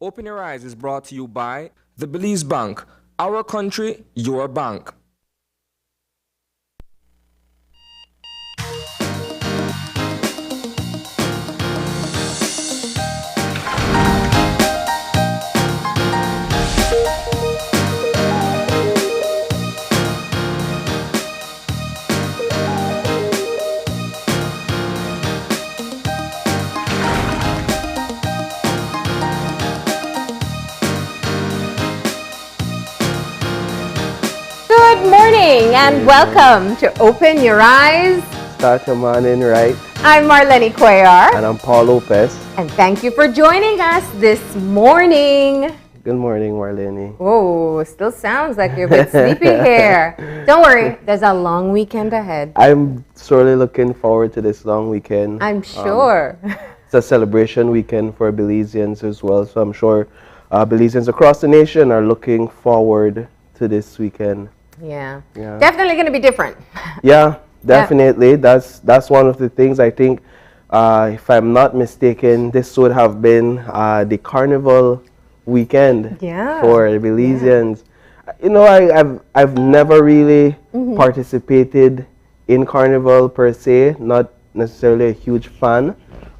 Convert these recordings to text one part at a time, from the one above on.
Open Your Eyes is brought to you by the Belize Bank. Our country, your bank. Good morning and welcome to Open Your Eyes. Start your morning right. I'm Marlene Cuellar. And I'm Paul Lopez. And thank you for joining us this morning. Good morning, Marlene. Oh, still sounds like you're a bit sleepy here. Don't worry, there's a long weekend ahead. I'm sorely looking forward to this long weekend. I'm sure. It's a celebration weekend for Belizeans as well, so I'm sure Belizeans across the nation are looking forward to this weekend. Yeah. Definitely going to be different. Yeah, definitely. Yeah. That's one of the things I think, if I'm not mistaken, this would have been the carnival weekend for Belizeans. Yeah. You know, I've never really participated in carnival per se, not necessarily a huge fan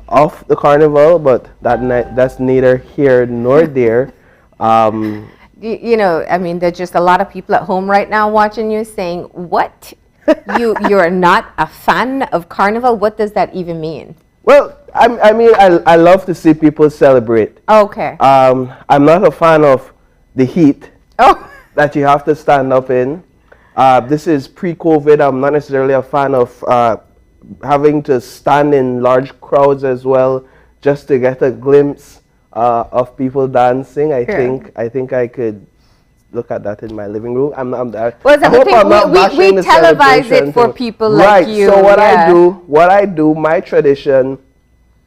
of the carnival, but that's neither here nor there. You know, I mean, there's just a lot of people at home right now watching you saying, what? You're not a fan of carnival? What does that even mean? Well, I love to see people celebrate. Okay. I'm not a fan of the heat that you have to stand up in. This is pre-COVID. I'm not necessarily a fan of having to stand in large crowds as well, just to get a glimpse of people dancing. I think I could look at that in my living room. I'm not. Well, we televise it for people like you. So what I do, my tradition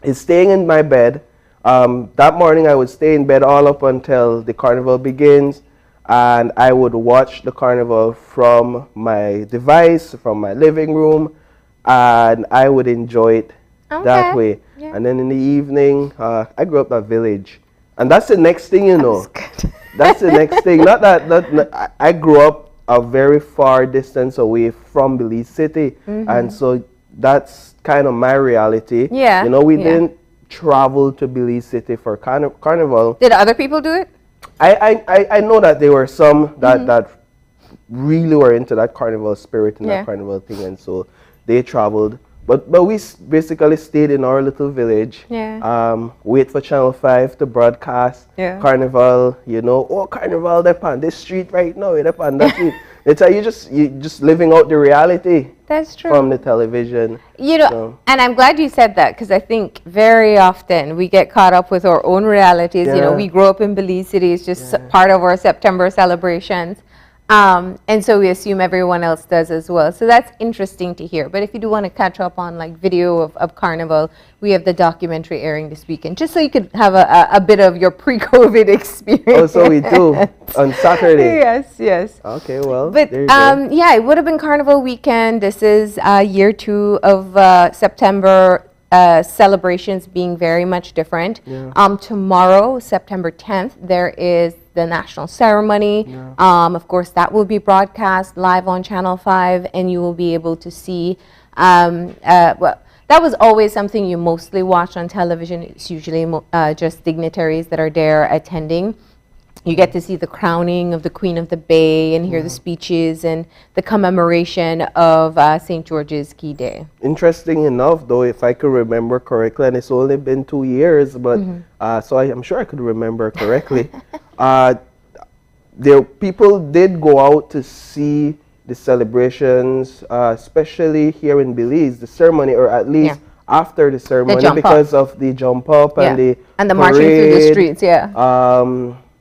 is staying in my bed. That morning I would stay in bed all up until the carnival begins, and I would watch the carnival from my device, from my living room, and I would enjoy it that way. Yeah. And then in the evening, I grew up in a village, and that's the next thing, you know. That's the next thing. Not that I grew up a very far distance away from Belize City, and so that's kind of my reality. Yeah. You know, we didn't travel to Belize City for carnival. Did other people do it? I know that there were some that really were into that carnival spirit and that carnival thing, and so they traveled. But we basically stayed in our little village. Yeah. Wait for Channel 5 to broadcast carnival. You know, carnival they're on this street right now. They're on that street. It's like you just living out the reality. That's true. From the television. You know, and I'm glad you said that, because I think very often we get caught up with our own realities. You know, we grow up in Belize City. It's just part of our September celebrations. And so we assume everyone else does as well. So that's interesting to hear. But if you do want to catch up on like video of Carnival, we have the documentary airing this weekend, just so you could have a bit of your pre-COVID experience. Oh, so we do on Saturday. Yes. Okay, well, but yeah, it would have been Carnival weekend. This is year 2 of September celebrations being very much different. Tomorrow, September 10th, there is the national ceremony. Of course, that will be broadcast live on Channel 5, and you will be able to see, well, that was always something you mostly watch on television. It's usually just dignitaries that are there attending. You get to see the crowning of the Queen of the Bay and hear the speeches and the commemoration of St. George's Key Day. Interesting enough, though, if I could remember correctly, and it's only been 2 years, but so I'm sure I could remember correctly. People did go out to see the celebrations, especially here in Belize, the ceremony, or at least after the ceremony, because of the jump up and the marching through the streets.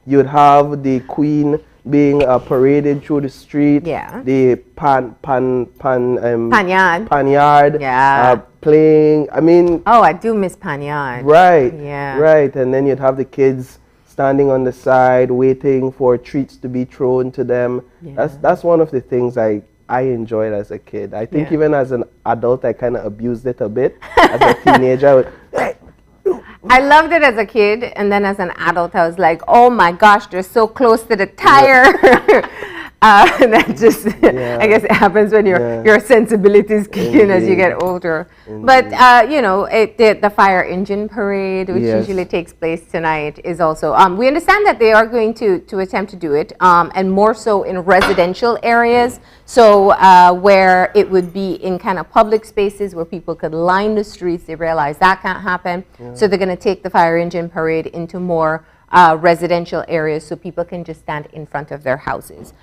You'd have the Queen being paraded through the street. The panyard playing. I mean, I do miss panyard. Right. Right. And then you'd have the kids standing on the side waiting for treats to be thrown to them. That's one of the things I enjoyed as a kid. I think even as an adult, I kind of abused it a bit. As a teenager, I would, I loved it as a kid, and then as an adult, I was like, "Oh my gosh, they're so close to the tire." And that just, I guess, it happens when your sensibilities kick in as you get older. But the fire engine parade, which usually takes place tonight, is also. We understand that they are going to attempt to do it, and more so in residential areas. So where it would be in kind of public spaces where people could line the streets, they realize that can't happen. So they're going to take the fire engine parade into more residential areas so people can just stand in front of their houses.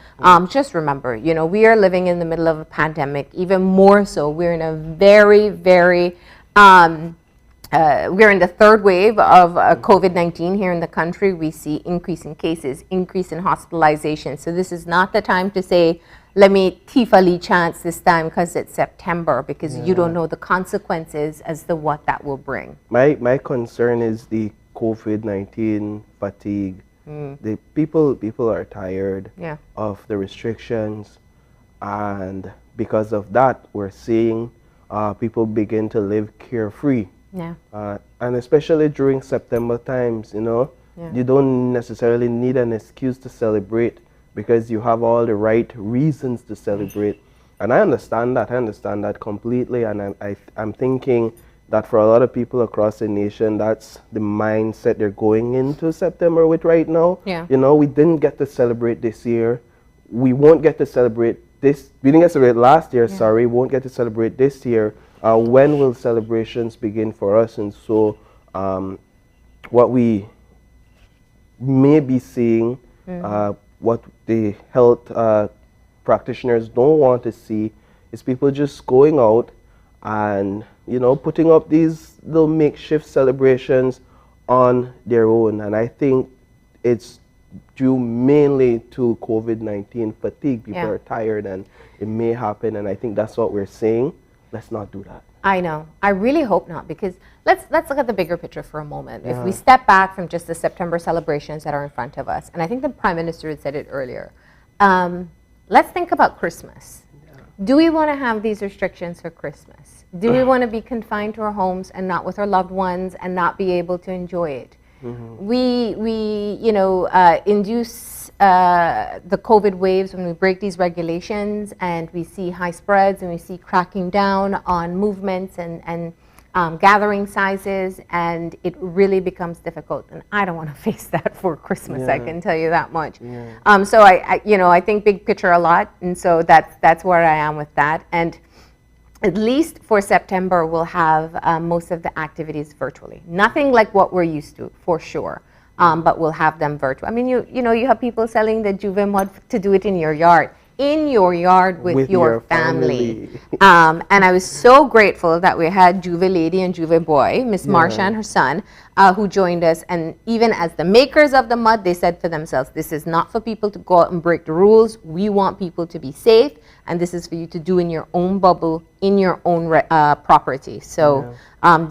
Just remember, we are living in the middle of a pandemic. Even more so, we're in a very, very we're in the third wave of COVID-19 here in the country. We see increase in cases, increase in hospitalization. So this is not the time to say, let me Tifali chance this time because it's September, because you don't know the consequences as to what that will bring. My concern is the COVID-19 fatigue. The people are tired of the restrictions, and because of that, we're seeing people begin to live carefree. And especially during September times, you don't necessarily need an excuse to celebrate because you have all the right reasons to celebrate. And I understand that completely. And I'm thinking that for a lot of people across the nation, that's the mindset they're going into September with right now. We didn't get to celebrate this year. We won't get to celebrate this. We didn't get to celebrate last year, sorry. We won't get to celebrate this year. When will celebrations begin for us? And so what we may be seeing, what the health practitioners don't want to see, is people just going out and putting up these little makeshift celebrations on their own. And I think it's due mainly to COVID-19 fatigue. People are tired, and it may happen, and I think that's what we're seeing. Let's not do that. I know. I really hope not, because let's look at the bigger picture for a moment. If we step back from just the September celebrations that are in front of us, and I think the Prime Minister had said it earlier, let's think about Christmas. Do we want to have these restrictions for Christmas? Do we want to be confined to our homes and not with our loved ones and not be able to enjoy it? We induce the COVID waves when we break these regulations, and we see high spreads, and we see cracking down on movements and gathering sizes, and it really becomes difficult. And I don't want to face that for Christmas. I can tell you that much. So I think big picture a lot, and so that's where I am with that. And at least for September, we'll have most of the activities virtually. Nothing like what we're used to, for sure. But we'll have them virtual. I mean, you have people selling the Juve mud to do it in your yard with your family. And I was so grateful that we had Juve lady and Juve boy, Miss Marsha and her son, who joined us. And even as the makers of the mud, they said for themselves, this is not for people to go out and break the rules. We want people to be safe, and this is for you to do in your own bubble, in your own property. So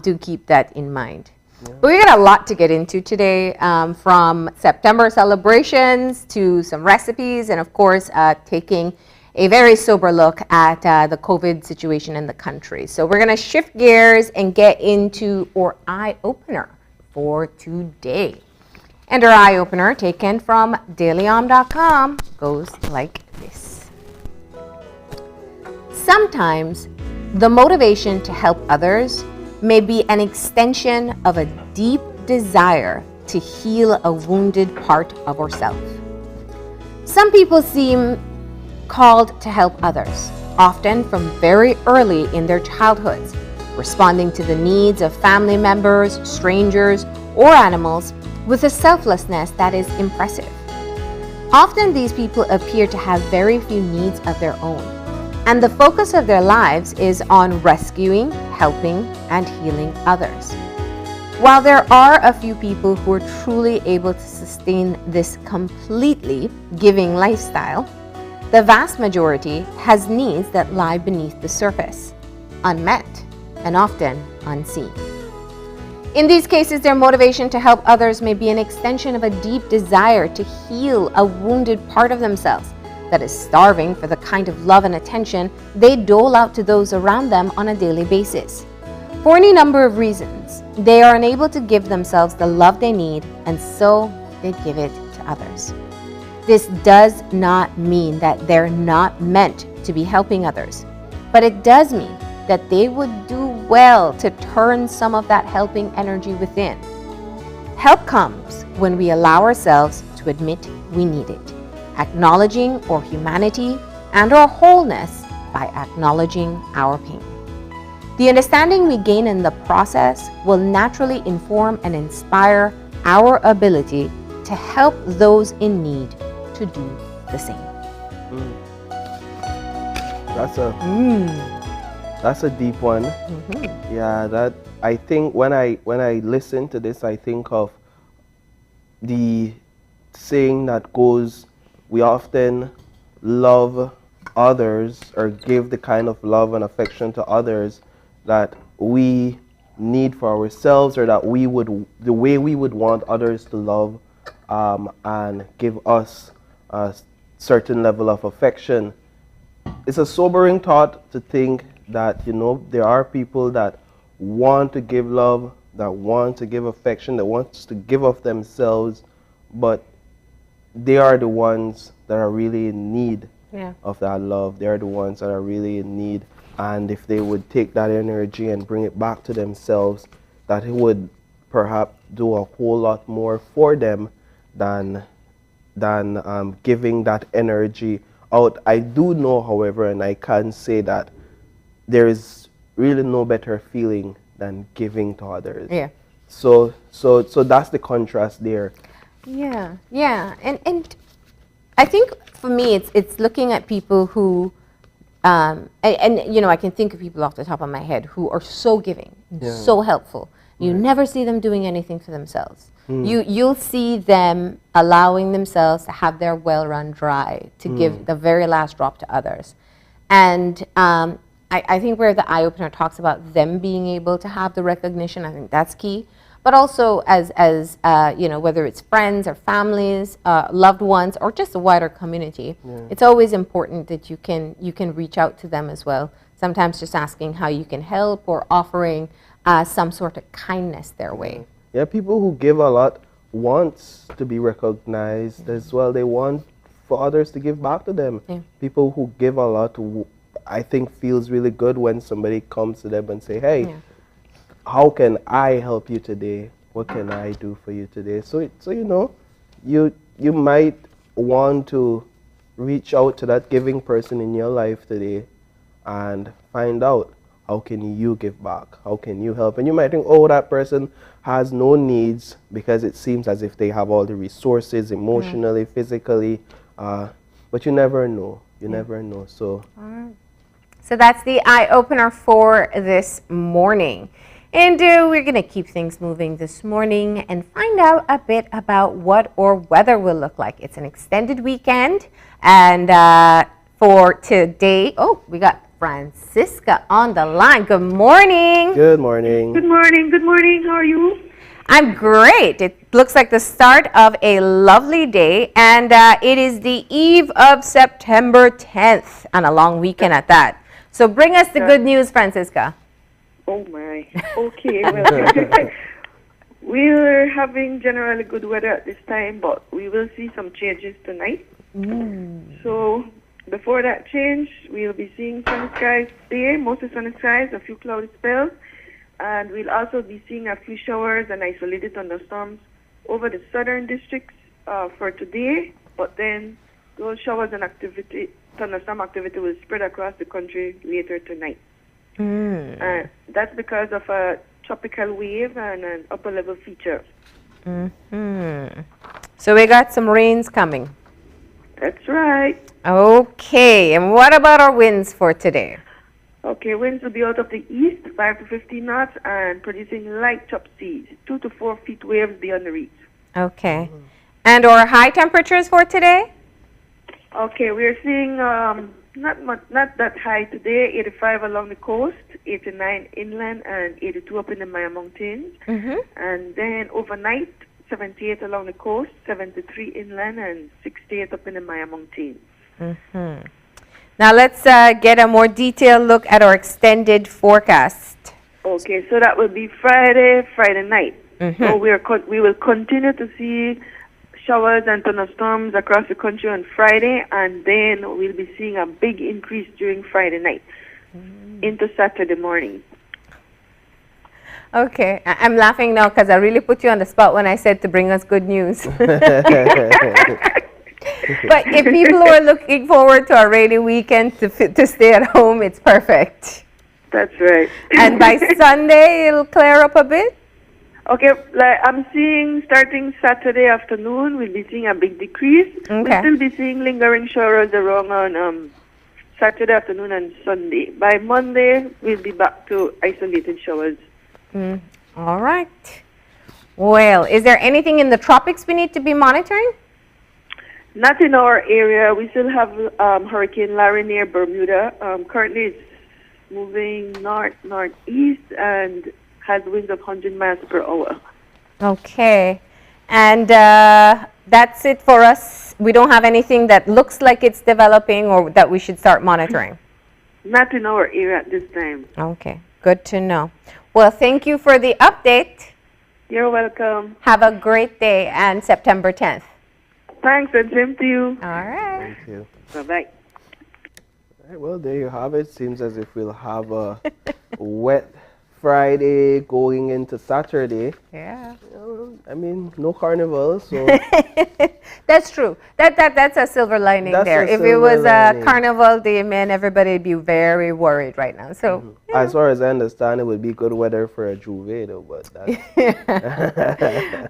do keep that in mind. But we got a lot to get into today, from September celebrations to some recipes, and of course taking a very sober look at the COVID situation in the country. So we're going to shift gears and get into our eye-opener for today. And our eye-opener, taken from dailyom.com, goes like this. Sometimes the motivation to help others may be an extension of a deep desire to heal a wounded part of ourselves. Some people seem called to help others, often from very early in their childhoods, responding to the needs of family members, strangers, or animals with a selflessness that is impressive. Often these people appear to have very few needs of their own, and the focus of their lives is on rescuing, helping, and healing others. While there are a few people who are truly able to sustain this completely giving lifestyle, the vast majority has needs that lie beneath the surface, unmet and often unseen. In these cases, their motivation to help others may be an extension of a deep desire to heal a wounded part of themselves that is starving for the kind of love and attention they dole out to those around them on a daily basis. For any number of reasons, they are unable to give themselves the love they need, and so they give it to others. This does not mean that they're not meant to be helping others, but it does mean that they would do well to turn some of that helping energy within. Help comes when we allow ourselves to admit we need it, acknowledging our humanity and our wholeness by acknowledging our pain. The understanding we gain in the process will naturally inform and inspire our ability to help those in need to do the same. That's a deep one. Yeah, that I think when I listen to this, I think of the saying that goes, we often love others or give the kind of love and affection to others that we need for ourselves, or that the way we would want others to love and give us a certain level of affection. It's a sobering thought to think that, there are people that want to give love, that want to give affection, that want to give of themselves, but they are the ones that are really in need of that love. They are the ones that are really in need. And if they would take that energy and bring it back to themselves, that it would perhaps do a whole lot more for them than giving that energy out. I do know, however, and I can say that there is really no better feeling than giving to others. Yeah. So that's the contrast there. Yeah. And I think for me, it's looking at people who, and I can think of people off the top of my head who are so giving, so helpful. You never see them doing anything for themselves. You'll see them allowing themselves to have their well run dry, to give the very last drop to others. And I think where the eye opener talks about them being able to have the recognition, I think that's key. But also as whether it's friends or families, loved ones, or just a wider community, it's always important that you can reach out to them as well. Sometimes just asking how you can help, or offering some sort of kindness their way. Yeah, people who give a lot want to be recognized as well. They want for others to give back to them. People who give a lot, I think, feels really good when somebody comes to them and say, hey, how can I help you today? What can I do for you today? So you might want to reach out to that giving person in your life today and find out, how can you give back? How can you help? And you might think, oh, that person has no needs, because it seems as if they have all the resources emotionally, physically, but you never know. You never know. So that's the eye opener for this morning. And we're going to keep things moving this morning and find out a bit about what our weather will look like. It's an extended weekend, and for today, we got Francisca on the line. Good morning. Good morning. Good morning. Good morning. How are you? I'm great. It looks like the start of a lovely day, and it is the eve of September 10th, and a long weekend at that. So bring us the good news, Francisca. Oh my. Okay. Well, we're having generally good weather at this time, but we will see some changes tonight. So before that change, we'll be seeing sunny skies today, mostly sunny skies, a few cloudy spells, and we'll also be seeing a few showers and isolated thunderstorms over the southern districts for today. But then those showers and thunderstorm activity will spread across the country later tonight. That's because of a tropical wave and an upper level feature. So we got some rains coming. That's right. Okay, and what about our winds for today? Okay, winds will be out of the east, 5 to 15 knots, and producing light top seas, 2 to 4 feet waves beyond the reach. Okay. And our high temperatures for today? Okay, we're seeing not that high today, 85 along the coast, 89 inland, and 82 up in the Maya Mountains. And then overnight, 78 along the coast, 73 inland, and 68 up in the Maya Mountains. Now let's get a more detailed look at our extended forecast. Okay, so that will be Friday night. So we will continue to see showers and thunderstorms across the country on Friday, and then we'll be seeing a big increase during Friday night into Saturday morning. Okay, I'm laughing now because I really put you on the spot when I said to bring us good news. But if people are looking forward to a rainy weekend to stay at home, it's perfect. That's right. And by Sunday, it'll clear up a bit? Okay, like I'm seeing starting Saturday afternoon, we'll be seeing a big decrease. Okay. We'll still be seeing lingering showers around on Saturday afternoon and Sunday. By Monday, we'll be back to isolated showers. All right. Well, is there anything in the tropics we need to be monitoring? Not in our area. We still have Hurricane Larry near Bermuda. Currently, it's moving northeast and has winds of 100 miles per hour. Okay. And that's it for us. We don't have anything that looks like it's developing or that we should start monitoring? Not in our area at this time. Okay. Good to know. Well, thank you for the update. You're welcome. Have a great day and September 10th. Thanks, and same to you. All right. Thank you. Bye-bye. All right, well, there you have it. Seems as if we'll have a wet Friday going into Saturday. Yeah. I mean, no carnival, so That's true. That's a silver lining That's there. a If it was silver a lining. carnival day, man, everybody would be very worried right now. So, as far as I understand, it would be good weather for a Druewel, though, but that's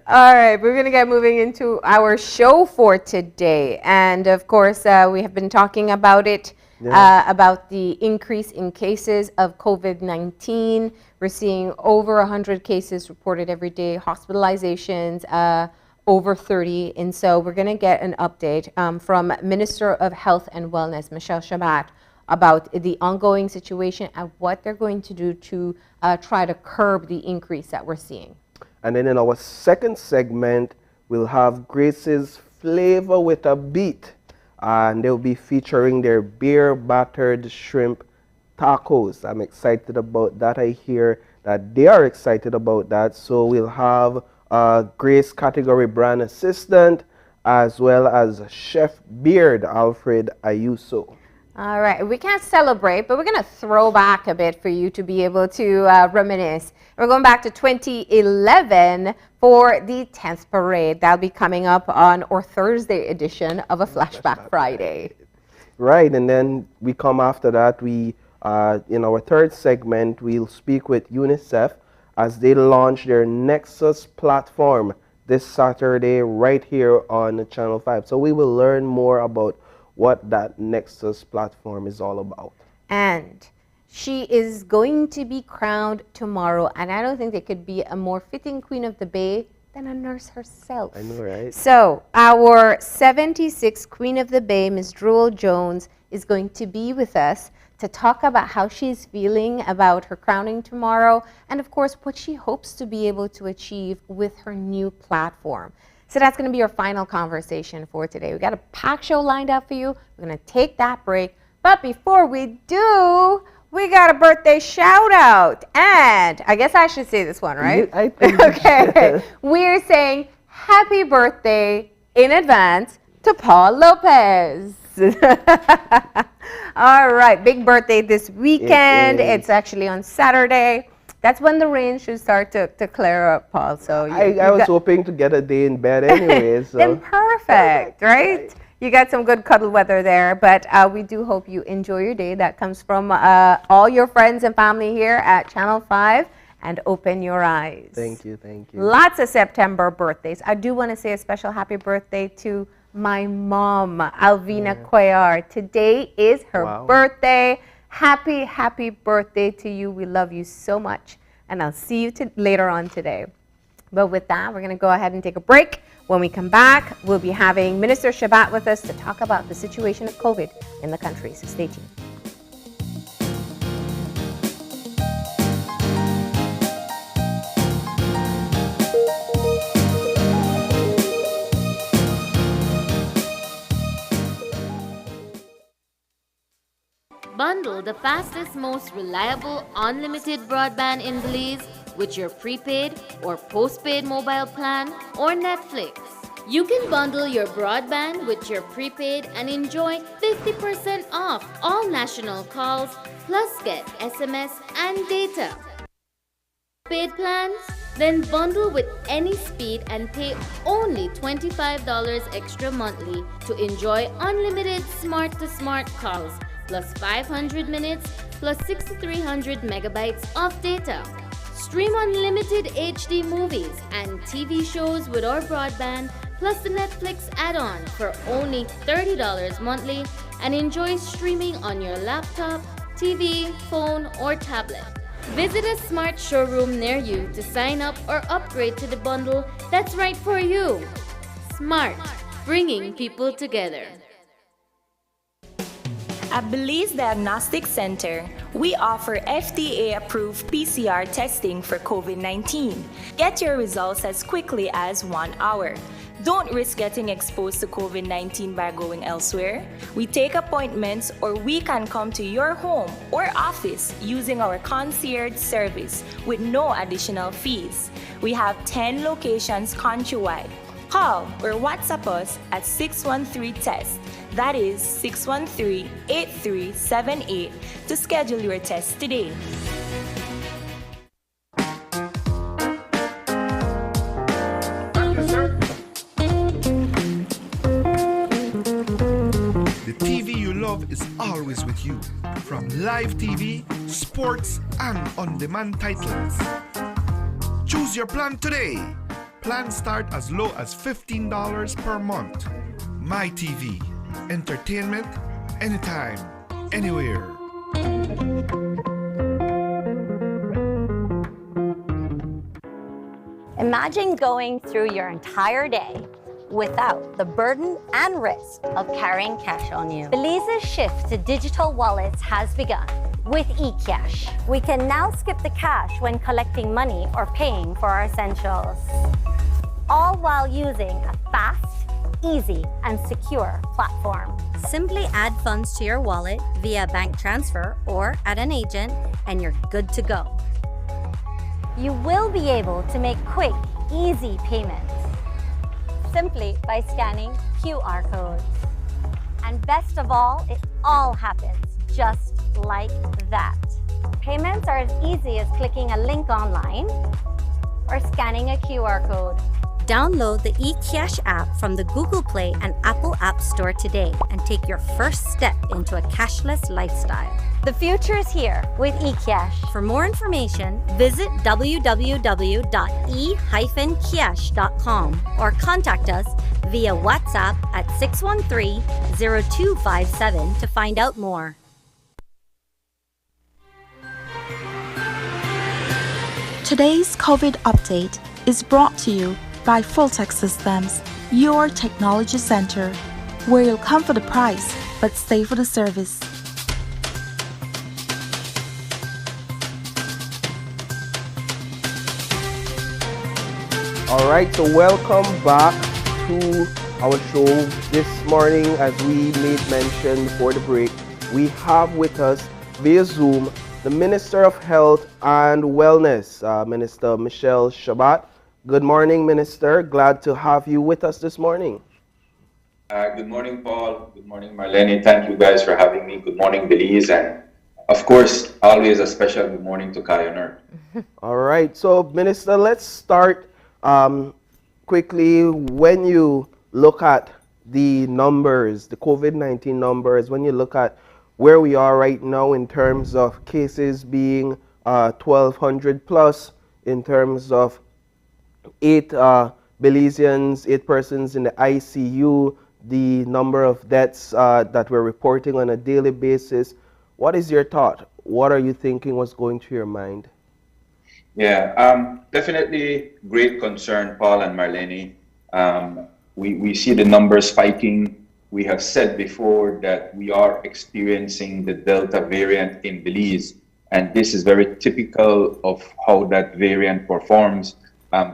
all right, we're going to get moving into our show for today. And of course, we have been talking about it, about the increase in cases of COVID-19. We're seeing over 100 cases reported every day, hospitalizations over 30. And so we're going to get an update from Minister of Health and Wellness, Michel Chebat, about the ongoing situation and what they're going to do to try to curb the increase that we're seeing. And then in our second segment, we'll have Grace's Flava with a Beat. And they'll be featuring their beer-battered shrimp tacos. I'm excited about that. I hear that they are excited about that. So we'll have Grace category brand assistant as well as Chef Beard Alfred Ayuso. All right, we can't celebrate, but we're going to throw back a bit for you to be able to reminisce. We're going back to 2011 for the 10th parade. That'll be coming up on our Thursday edition of a Flashback Friday. Right, and then we come after that. We, in our third segment, we'll speak with UNICEF as they launch their Nex'Us platform this Saturday right here on Channel 5. So we will learn more about what that Nex'Us platform is all about. And she is going to be crowned tomorrow, and I don't think there could be a more fitting Queen of the Bay than a nurse herself. I know, right? So our 76th Queen of the Bay, Ms. Druewel Jones, is going to be with us to talk about how she's feeling about her crowning tomorrow, and of course what she hopes to be able to achieve with her new platform. So that's going to be our final conversation for today. We've got a packed show lined up for you. We're going to take that break. But before we do, we got a birthday shout out. And I guess I should say this one, right? I think Okay. We're saying happy birthday in advance to Paul Lopez. All right. Big birthday this weekend. It's actually on Saturday. That's when the rain should start to clear up, Paul. So I was hoping to get a day in bed anyway. So. Then perfect, right? You got some good cuddle weather there, but we do hope you enjoy your day. That comes from all your friends and family here at Channel 5, and open your eyes. Thank you, thank you. Lots of September birthdays. I do want to say a special happy birthday to my mom, Alvina Cuellar. Today is her birthday. Happy, happy birthday to you. We love you so much. And I'll see you later on today. But with that, we're going to go ahead and take a break. When we come back, we'll be having Minister Chebat with us to talk about the situation of COVID in the country. So stay tuned. Bundle the fastest, most reliable, unlimited broadband in Belize with your prepaid or postpaid mobile plan or Netflix. You can bundle your broadband with your prepaid and enjoy 50% off all national calls, plus get SMS and data. Paid plans? Then bundle with any speed and pay only $25 extra monthly to enjoy unlimited smart-to-smart calls, plus 500 minutes, plus 6,300 megabytes of data. Stream unlimited HD movies and TV shows with our broadband, plus the Netflix add-on for only $30 monthly, and enjoy streaming on your laptop, TV, phone, or tablet. Visit a smart showroom near you to sign up or upgrade to the bundle that's right for you. Smart, bringing people together. At Belize Diagnostic Center, we offer FDA-approved PCR testing for COVID-19. Get your results as quickly as 1 hour. Don't risk getting exposed to COVID-19 by going elsewhere. We take appointments, or we can come to your home or office using our concierge service with no additional fees. We have 10 locations countrywide. Call or WhatsApp us at 613-TEST. That is 613-8378 to schedule your test today. The TV you love is always with you, from live TV, sports, and on-demand titles. Choose your plan today. Plans start as low as $15 per month. My TV. Entertainment anytime, anywhere. Imagine going through your entire day without the burden and risk of carrying cash on you. Belize's shift to digital wallets has begun. With eCash, we can now skip the cash when collecting money or paying for our essentials, all while using a fast, easy, and secure platform. Simply add funds to your wallet via bank transfer or at an agent, and you're good to go. You will be able to make quick, easy payments simply by scanning QR codes. And best of all, it all happens just like that. Payments are as easy as clicking a link online or scanning a QR code. Download the eCash app from the Google Play and Apple App Store today and take your first step into a cashless lifestyle. The future is here with eCash. For more information, visit www.e-cash.com or contact us via WhatsApp at 613-0257 to find out more. Today's COVID update is brought to you by Fulltech Systems, your technology center, where you'll come for the price but stay for the service. All right, so welcome back to our show this morning. As we made mention before the break, we have with us via Zoom the Minister of Health and Wellness, Minister Michel Chebat. Good morning, Minister. Glad to have you with us this morning. Good morning, Paul. Good morning, Marlene. Thank you guys for having me. Good morning, Belize. And of course, always a special good morning to Kayoner. All right. So, Minister, let's start quickly. When you look at the numbers, the COVID-19 numbers, when you look at where we are right now in terms of cases being 1,200 plus, in terms of 8 Belizeans, 8 persons in the ICU, the number of deaths that we're reporting on a daily basis. What is your thought? What are you thinking was going through your mind? Yeah, definitely great concern, Paul and Marlene. We see the numbers spiking. We have said before that we are experiencing the Delta variant in Belize, and this is very typical of how that variant performs.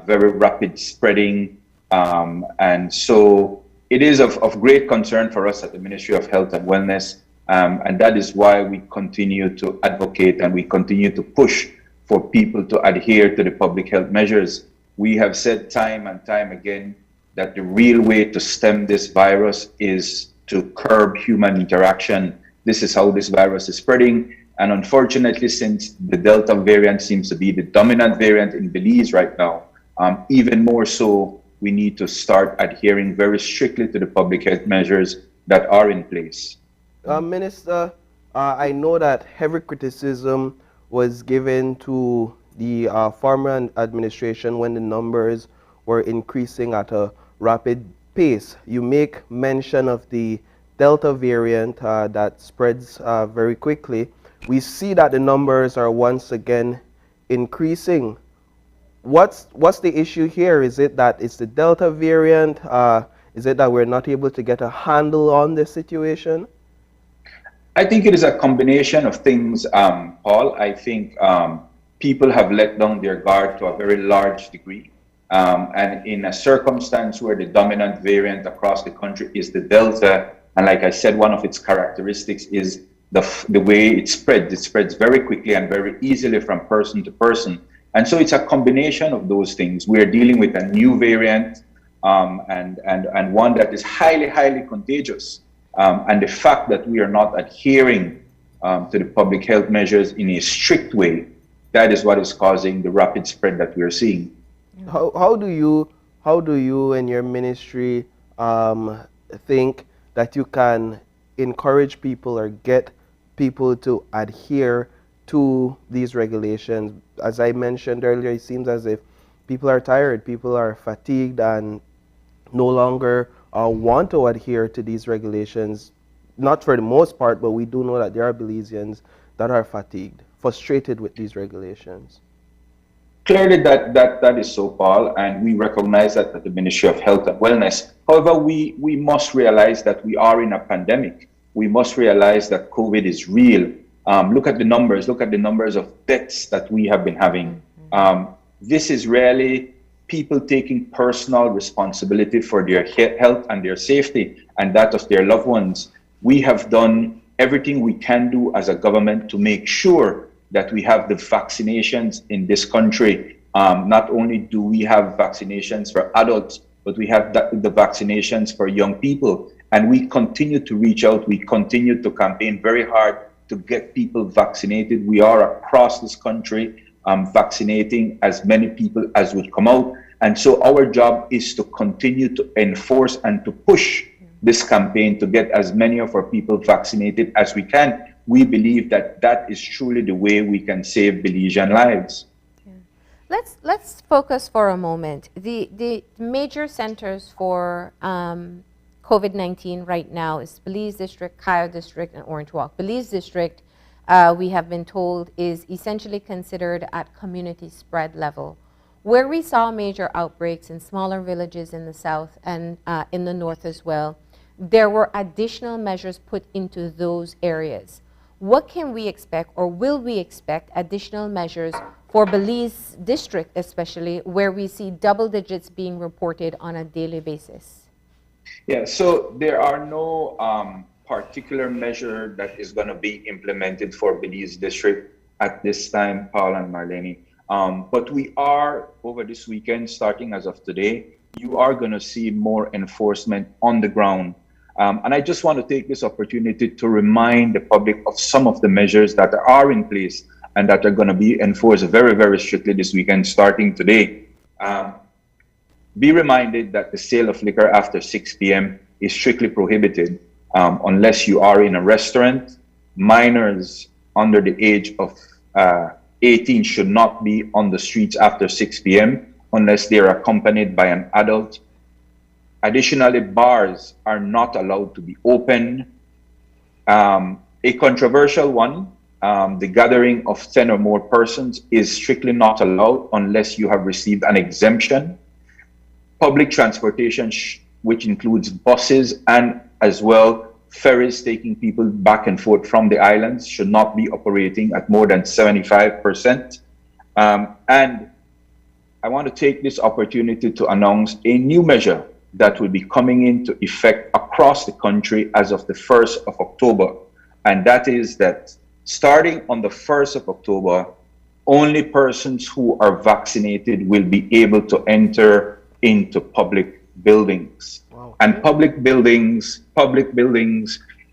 Very rapid spreading, and so it is of great concern for us at the Ministry of Health and Wellness. And that is why we continue to advocate and we continue to push for people to adhere to the public health measures. We have said time and time again that the real way to stem this virus is to curb human interaction. This is how this virus is spreading. And unfortunately, since the Delta variant seems to be the dominant variant in Belize right now, even more so, we need to start adhering very strictly to the public health measures that are in place. Minister, I know that heavy criticism was given to the former administration when the numbers were increasing at a rapid pace. You make mention of the Delta variant that spreads very quickly. We see that the numbers are once again increasing. What's the issue here? Is it that it's the Delta variant? Is it that we're not able to get a handle on this situation? I think it is a combination of things, Paul. I think people have let down their guard to a very large degree. And in a circumstance where the dominant variant across the country is the Delta, and like I said, one of its characteristics is the way it spreads. It spreads very quickly and very easily from person to person. And so it's a combination of those things. We are dealing with a new variant and one that is highly, highly contagious. And the fact that we are not adhering to the public health measures in a strict way, that is what is causing the rapid spread that we are seeing. How do you and your ministry think that you can encourage people or get people to adhere to these regulations? As I mentioned earlier, it seems as if people are tired, people are fatigued and no longer want to adhere to these regulations. Not for the most part, but we do know that there are Belizeans that are fatigued, frustrated with these regulations. Clearly that is so, Paul, and we recognize that at the Ministry of Health and Wellness. However, we must realize that we are in a pandemic. We must realize that COVID is real. Look at the numbers of deaths that we have been having. This is really people taking personal responsibility for their health and their safety and that of their loved ones. We have done everything we can do as a government to make sure that we have the vaccinations in this country. Not only do we have vaccinations for adults, but we have the vaccinations for young people. And we continue to reach out. We continue to campaign very hard to get people vaccinated. We are across this country vaccinating as many people as would come out. And so our job is to continue to enforce and to push this campaign to get as many of our people vaccinated as we can. We believe that that is truly the way we can save Belizean lives. Yeah. Let's focus for a moment. The major centers for COVID-19 right now is Belize District, Kaya District, and Orange Walk. Belize District, we have been told, is essentially considered at community spread level. Where we saw major outbreaks in smaller villages in the south and in the north as well, there were additional measures put into those areas. What can we expect, or will we expect additional measures for Belize District especially, where we see double digits being reported on a daily basis? Yeah, so there are no particular measure that is going to be implemented for Belize District at this time, Paul and Marlene. But we are, over this weekend, starting as of today, you are going to see more enforcement on the ground. And I just want to take this opportunity to remind the public of some of the measures that are in place and that are going to be enforced very, very strictly this weekend, starting today. Be reminded that the sale of liquor after 6 p.m. is strictly prohibited unless you are in a restaurant. Minors under the age of 18 should not be on the streets after 6 p.m. unless they are accompanied by an adult. Additionally, bars are not allowed to be open. A controversial one, the gathering of 10 or more persons is strictly not allowed unless you have received an exemption. Public transportation, which includes buses and as well ferries taking people back and forth from the islands, should not be operating at more than 75%. And I want to take this opportunity to announce a new measure that will be coming into effect across the country as of the 1st of October. and that is that starting on the 1st of October, only persons who are vaccinated will be able to enter into public buildings. Wow. And public buildings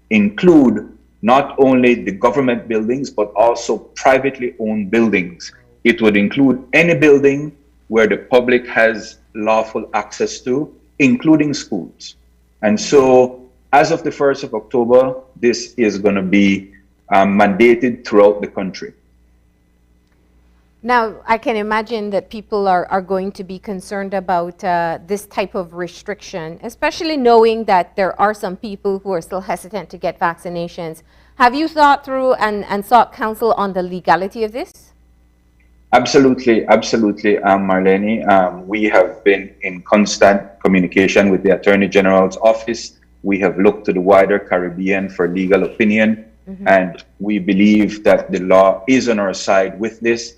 include not only the government buildings, but also privately owned buildings. It would include any building where the public has lawful access to, including schools. And so as of the 1st of October, this is going to be mandated throughout the country. Now, I can imagine that people are going to be concerned about this type of restriction, especially knowing that there are some people who are still hesitant to get vaccinations. Have you thought through and sought counsel on the legality of this? Absolutely, Marlene. We have been in constant communication with the Attorney General's office. We have looked to the wider Caribbean for legal opinion, and we believe that the law is on our side with this.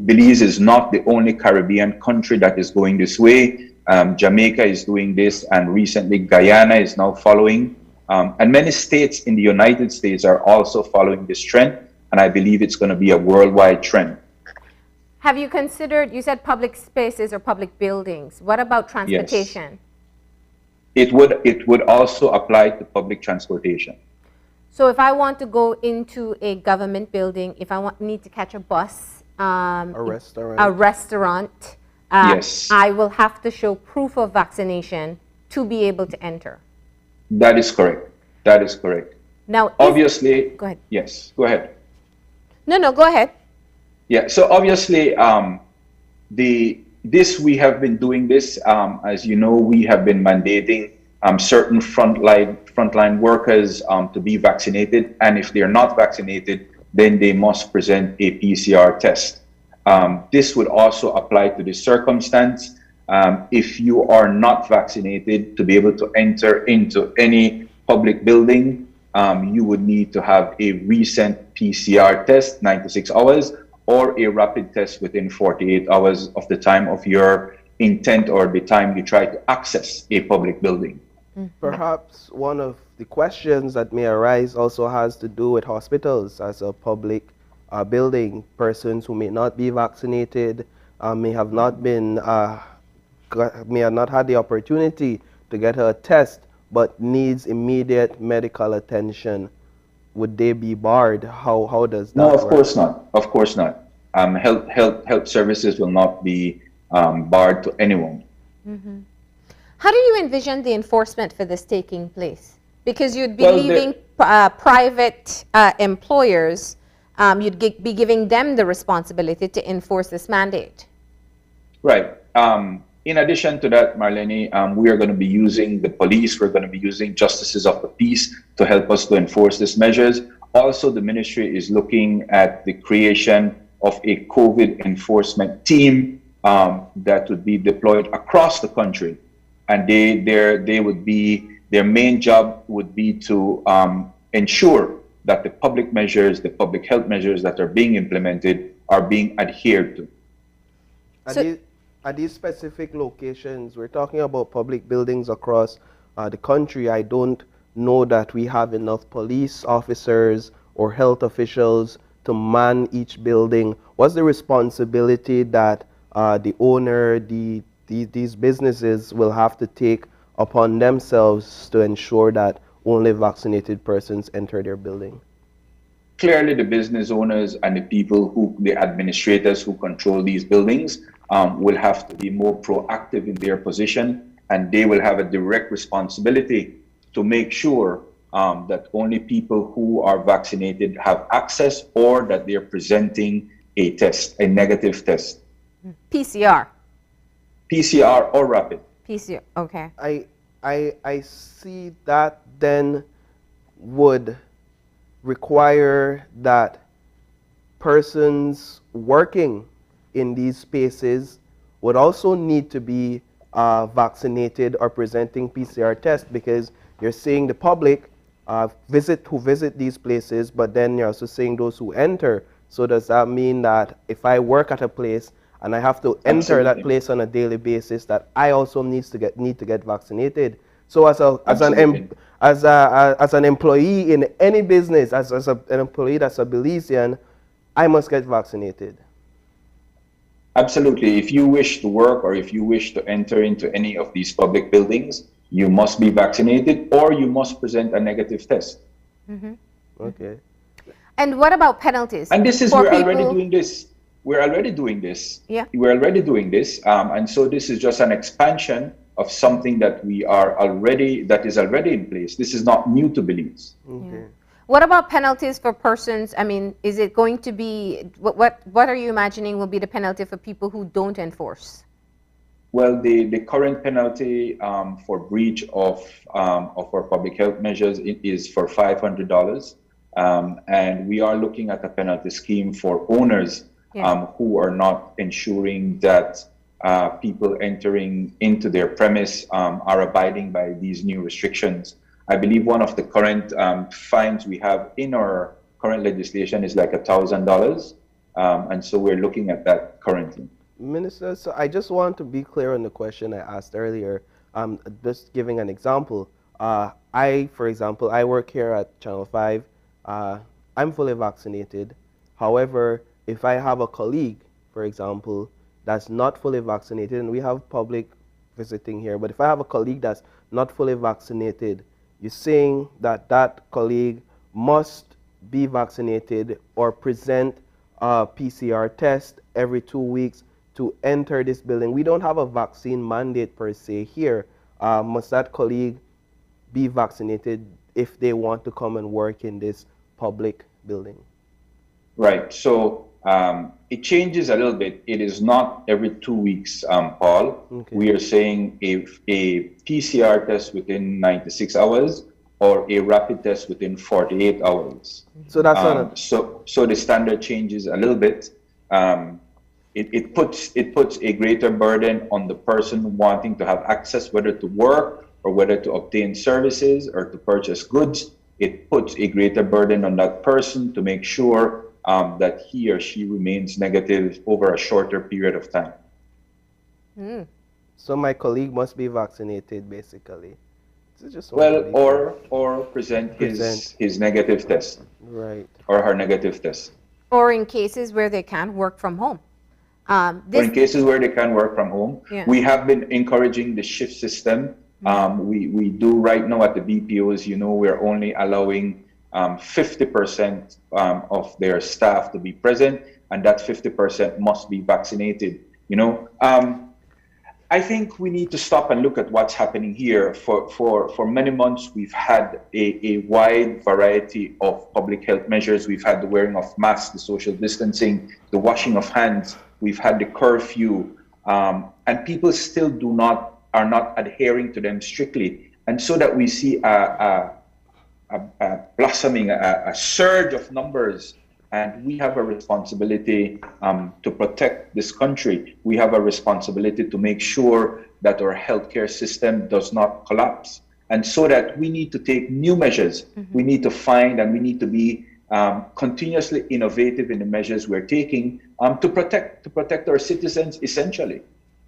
Belize is not the only Caribbean country that is going this way. Jamaica is doing this, and recently Guyana is now following. And many states in the United States are also following this trend, and I believe it's going to be a worldwide trend. Have you considered, you said public spaces or public buildings. What about transportation? Yes. It would also apply to public transportation. So if I want to go into a government building, if I need to catch a bus, a restaurant, yes, I will have to show proof of vaccination to be able to enter. That is correct. That is correct. Now, obviously, go ahead. Yes, go ahead. No, go ahead. Yeah. So obviously, we have been doing this. As you know, we have been mandating certain frontline workers to be vaccinated, and if they are not vaccinated, then they must present a PCR test. This would also apply to this circumstance. If you are not vaccinated, to be able to enter into any public building, you would need to have a recent PCR test, 96 hours, or a rapid test within 48 hours of the time of your intent or the time you try to access a public building. Perhaps one of the questions that may arise also has to do with hospitals as a public building. Persons who may not be vaccinated may have not had the opportunity to get a test, but needs immediate medical attention. Would they be barred? How does that work? No, of course not. Of course not. Health services will not be barred to anyone. How do you envision the enforcement for this taking place? Because you'd be leaving private employers, you'd be giving them the responsibility to enforce this mandate. Right. In addition to that, Marlene, we are going to be using the police, we're going to be using justices of the peace to help us to enforce these measures. Also, the ministry is looking at the creation of a COVID enforcement team that would be deployed across the country. And their main job would be to ensure that the public measures, the public health measures that are being implemented are being adhered to. At these specific locations, we're talking about public buildings across the country. I don't know that we have enough police officers or health officials to man each building. What's the responsibility that the owner, these businesses will have to take upon themselves to ensure that only vaccinated persons enter their building? Clearly, the business owners and the administrators who control these buildings will have to be more proactive in their position, and they will have a direct responsibility to make sure that only people who are vaccinated have access, or that they're presenting a test, a negative test. PCR or rapid. PCR, okay. I see that then would require that persons working in these spaces would also need to be vaccinated or presenting PCR tests, because you're saying the public who visit these places, but then you're also saying those who enter. So does that mean that if I work at a place and I have to enter that place on a daily basis, that I also need to get vaccinated? So as Absolutely. an employee in any business, an employee that's a Belizean, I must get vaccinated. Absolutely. If you wish to work or if you wish to enter into any of these public buildings, you must be vaccinated or you must present a negative test. Okay. And what about penalties? And this is, for we're people? already doing this. We're already doing this. Yeah. We're already doing this. And so this is just an expansion of something that that is already in place. This is not new to Belize. Okay. What about penalties for persons? I mean, is it going to be, what are you imagining will be the penalty for people who don't enforce? Well, the current penalty for breach of our public health measures is for $500. And we are looking at a penalty scheme for owners who are not ensuring that people entering into their premise are abiding by these new restrictions. I believe one of the current fines we have in our current legislation is like $1,000. And so we're looking at that currently. Minister, so I just want to be clear on the question I asked earlier. Just giving an example. For example, I work here at Channel 5. I'm fully vaccinated. However, if I have a colleague, for example, that's not fully vaccinated, and we have public visiting here, but if I have a colleague that's not fully vaccinated, you're saying that that colleague must be vaccinated or present a PCR test every 2 weeks to enter this building. We don't have a vaccine mandate per se here. Must that colleague be vaccinated if they want to come and work in this public building? Right. So it changes a little bit. It is not every 2 weeks, Paul. Okay. We are saying if a PCR test within 96 hours or a rapid test within 48 hours. So that's so the standard changes a little bit. It puts a greater burden on the person wanting to have access, whether to work or whether to obtain services or to purchase goods. It puts a greater burden on that person to make sure that he or she remains negative over a shorter period of time. So my colleague must be vaccinated, basically. Just or present his negative test. Right. Or her negative test. Or in cases where they can't work from home. Or in cases where they can work from home. Yeah. We have been encouraging the shift system. We do right now at the BPOs, we're only allowing 50% of their staff to be present, and that 50% must be vaccinated. I think we need to stop and look at what's happening here. For many months, we've had a wide variety of public health measures. We've had the wearing of masks, the social distancing, the washing of hands. We've had the curfew, and people still are not adhering to them strictly. And so that we see a blossoming, a surge of numbers. And we have a responsibility to protect this country. We have a responsibility to make sure that our healthcare system does not collapse. And so that we need to take new measures. We need to find and we need to be continuously innovative in the measures we're taking to protect our citizens, essentially.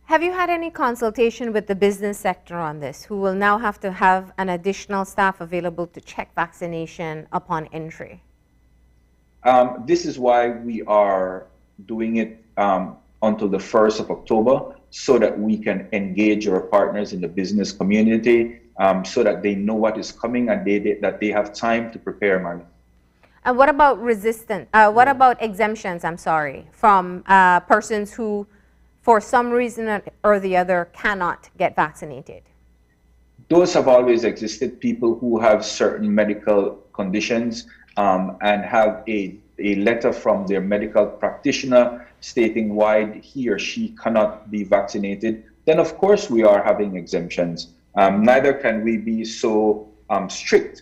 Have you had any consultation with the business sector on this, who will now have to have an additional staff available to check vaccination upon entry? This is why we are doing it until the 1st of October, so that we can engage our partners in the business community, so that they know what is coming and that they have time to prepare, Marlon. And what about what about exemptions, from persons who, for some reason or the other, cannot get vaccinated? Those have always existed. People who have certain medical conditions and have a letter from their medical practitioner stating why he or she cannot be vaccinated, then of course we are having exemptions. Neither can we be so strict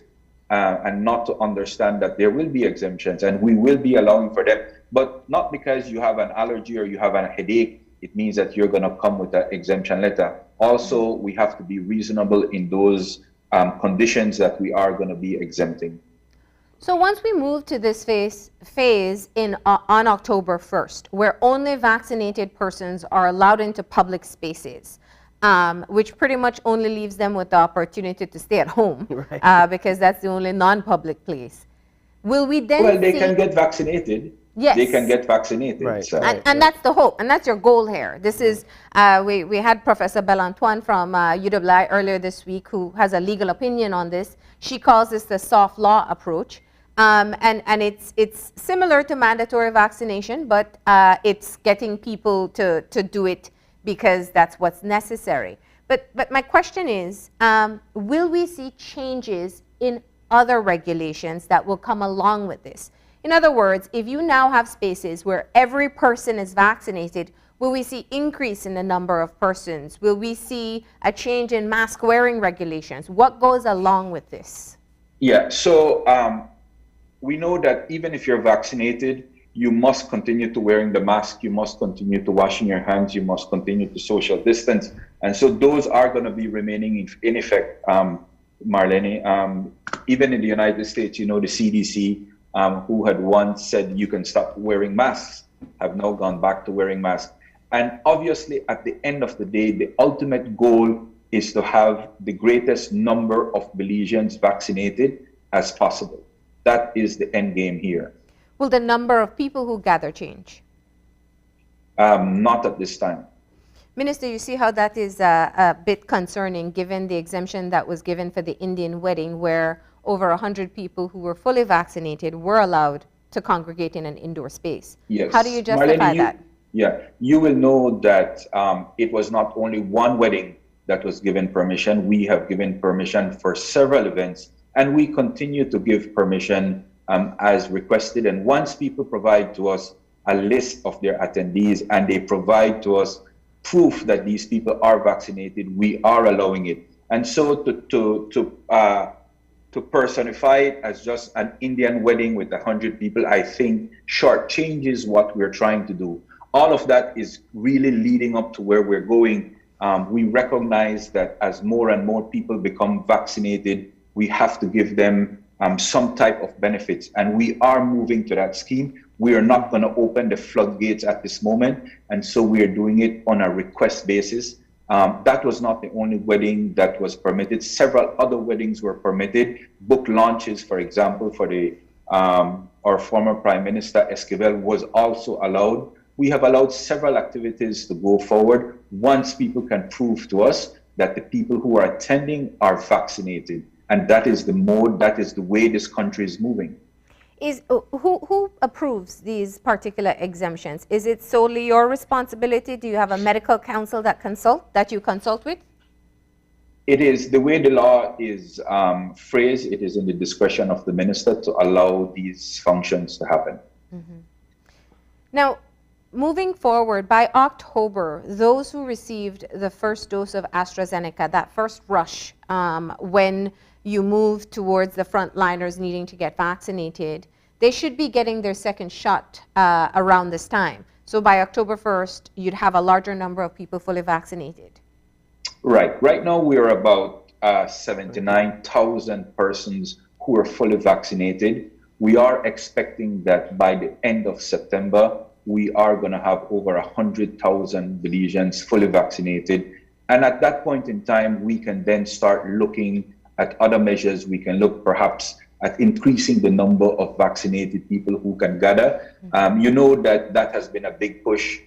and not to understand that there will be exemptions, and we will be allowing for them, but not because you have an allergy or you have a headache, it means that you're going to come with an exemption letter. Also, we have to be reasonable in those conditions that we are going to be exempting. So once we move to this phase on October 1st, where only vaccinated persons are allowed into public spaces, which pretty much only leaves them with the opportunity to stay at home because that's the only non-public place. Will we then Well, they can get vaccinated. Yes. They can get vaccinated. Right. So. And that's the hope, and that's your goal here. This is, we had Professor Belantoine from UWI earlier this week who has a legal opinion on this. She calls this the soft law approach. And it's similar to mandatory vaccination, but it's getting people to do it because that's what's necessary. But my question is, will we see changes in other regulations that will come along with this? In other words, if you now have spaces where every person is vaccinated, will we see increase in the number of persons? Will we see a change in mask wearing regulations? What goes along with this? Yeah, so we know that even if you're vaccinated, you must continue to wearing the mask, you must continue to washing your hands, you must continue to social distance. And so those are going to be remaining in effect, Marlene. Even in the United States, you know, the CDC, who had once said you can stop wearing masks, have now gone back to wearing masks. And obviously, at the end of the day, the ultimate goal is to have the greatest number of Belizeans vaccinated as possible. That is the end game here. Will the number of people who gather change? Not at this time. Minister, you see how that is a bit concerning given the exemption that was given for the Indian wedding where over 100 people who were fully vaccinated were allowed to congregate in an indoor space. Yes. How do you justify Marlene, that? Yeah, you will know that it was not only one wedding that was given permission. We have given permission for several events, and we continue to give permission as requested. And once people provide to us a list of their attendees and they provide to us proof that these people are vaccinated, we are allowing it. And so to personify it as just an Indian wedding with 100 people, I think shortchanges what we're trying to do. All of that is really leading up to where we're going. We recognize that as more and more people become vaccinated, we have to give them some type of benefits. And we are moving to that scheme. We are not going to open the floodgates at this moment. And so we are doing it on a request basis. That was not the only wedding that was permitted. Several other weddings were permitted. Book launches, for example, for the our former Prime Minister Esquivel was also allowed. We have allowed several activities to go forward once people can prove to us that the people who are attending are vaccinated. And that is the mode, that is the way this country is moving. Who approves these particular exemptions? Is it solely your responsibility? Do you have a medical council that you consult with? It is the way the law is phrased. It is in the discretion of the minister to allow these functions to happen. Mm-hmm. Now, moving forward, by October, those who received the first dose of AstraZeneca, that first rush, when you move towards the frontliners needing to get vaccinated, they should be getting their second shot around this time. So by October 1st, you'd have a larger number of people fully vaccinated. Right. Right now, we are about 79,000 persons who are fully vaccinated. We are expecting that by the end of September, we are going to have over 100,000 Belizeans fully vaccinated. And at that point in time, we can then start looking at other measures. We can look perhaps at increasing the number of vaccinated people who can gather. You know that has been a big push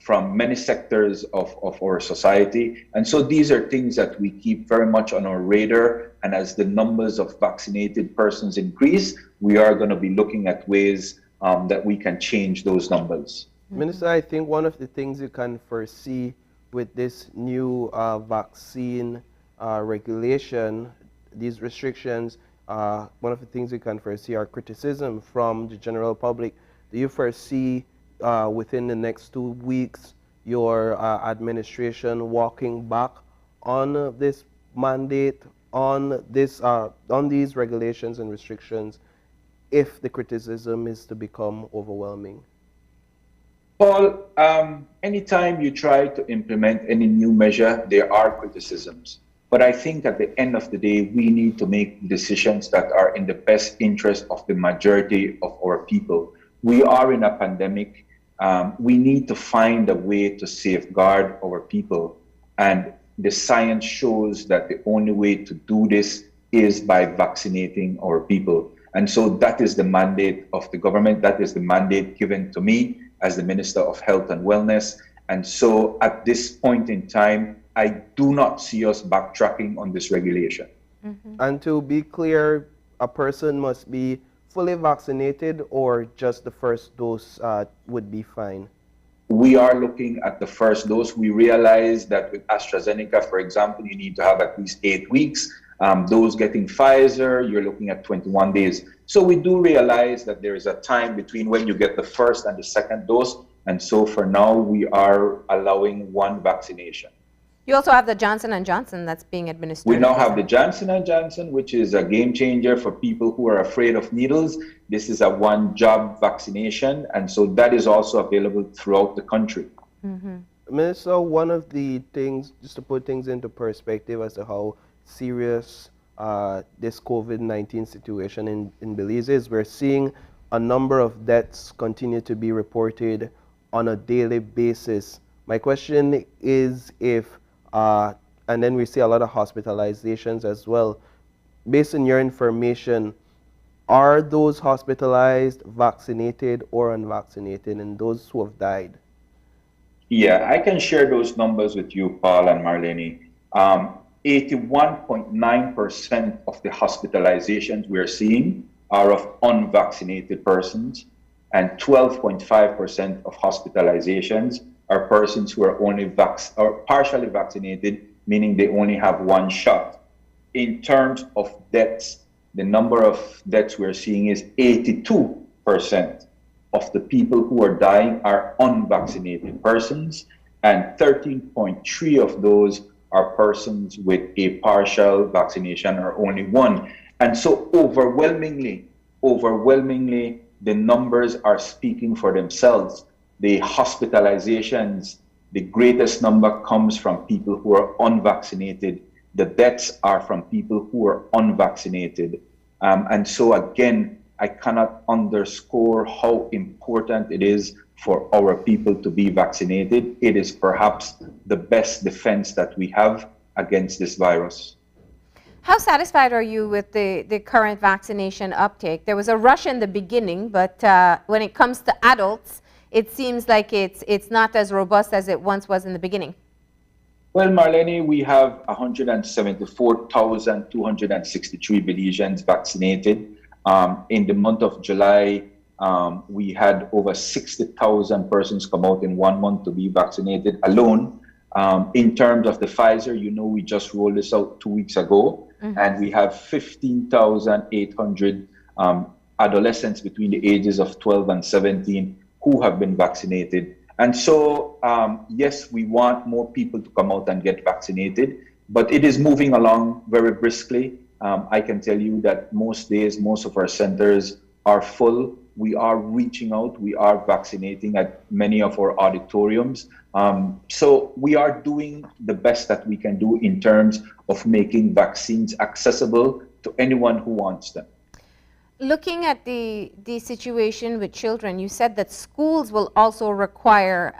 from many sectors of our society. And so these are things that we keep very much on our radar. And as the numbers of vaccinated persons increase, we are going to be looking at ways that we can change those numbers. Minister, I think one of the things you can foresee with this new vaccine regulation, these restrictions, one of the things you can foresee are criticism from the general public. Do you foresee within the next 2 weeks your administration walking back on this mandate, on these regulations and restrictions, if the criticism is to become overwhelming? Paul, anytime you try to implement any new measure, there are criticisms. But I think at the end of the day, we need to make decisions that are in the best interest of the majority of our people. We are in a pandemic. We need to find a way to safeguard our people. And the science shows that the only way to do this is by vaccinating our people. And so that is the mandate of the government. That is the mandate given to me as the Minister of Health and Wellness. And so at this point in time, I do not see us backtracking on this regulation. And to be clear, a person must be fully vaccinated or just the first dose would be fine? We are looking at the first dose. We realize that with AstraZeneca, for example, you need to have at least 8 weeks. Those getting Pfizer, you're looking at 21 days. So we do realize that there is a time between when you get the first and the second dose. And so for now, we are allowing one vaccination. You also have the Johnson & Johnson that's being administered. We now have the Johnson & Johnson, which is a game changer for people who are afraid of needles. This is a one-job vaccination, and so that is also available throughout the country. Minister, one of the things, just to put things into perspective as to how serious this COVID-19 situation in Belize is, we're seeing a number of deaths continue to be reported on a daily basis. My question is if and then we see a lot of hospitalizations as well. Based on your information, are those hospitalized vaccinated or unvaccinated, and those who have died? Yeah, I can share those numbers with you, Paul and Marlene. 81.9% of the hospitalizations we're seeing are of unvaccinated persons, and 12.5% of hospitalizations are persons who are only partially vaccinated, meaning they only have one shot. In terms of deaths, the number of deaths we're seeing is 82% of the people who are dying are unvaccinated persons, and 13.3 of those are persons with a partial vaccination or only one. And so overwhelmingly, the numbers are speaking for themselves. The hospitalizations, the greatest number comes from people who are unvaccinated. The deaths are from people who are unvaccinated. And so again, I cannot underscore how important it is for our people to be vaccinated. It is perhaps the best defense that we have against this virus. How satisfied are you with the current vaccination uptake? There was a rush in the beginning, but when it comes to adults, it seems like it's not as robust as it once was in the beginning. Well, Marlene, we have 174,263 Belizeans vaccinated. In the month of July, we had over 60,000 persons come out in 1 month to be vaccinated alone. In terms of the Pfizer, you know, we just rolled this out 2 weeks ago, and we have 15,800 adolescents between the ages of 12 and 17 who have been vaccinated. And so, yes, we want more people to come out and get vaccinated, but it is moving along very briskly. I can tell you that most days, most of our centers are full. We are reaching out. We are vaccinating at many of our auditoriums. So we are doing the best that we can do in terms of making vaccines accessible to anyone who wants them. Looking at the situation with children, you said that schools will also require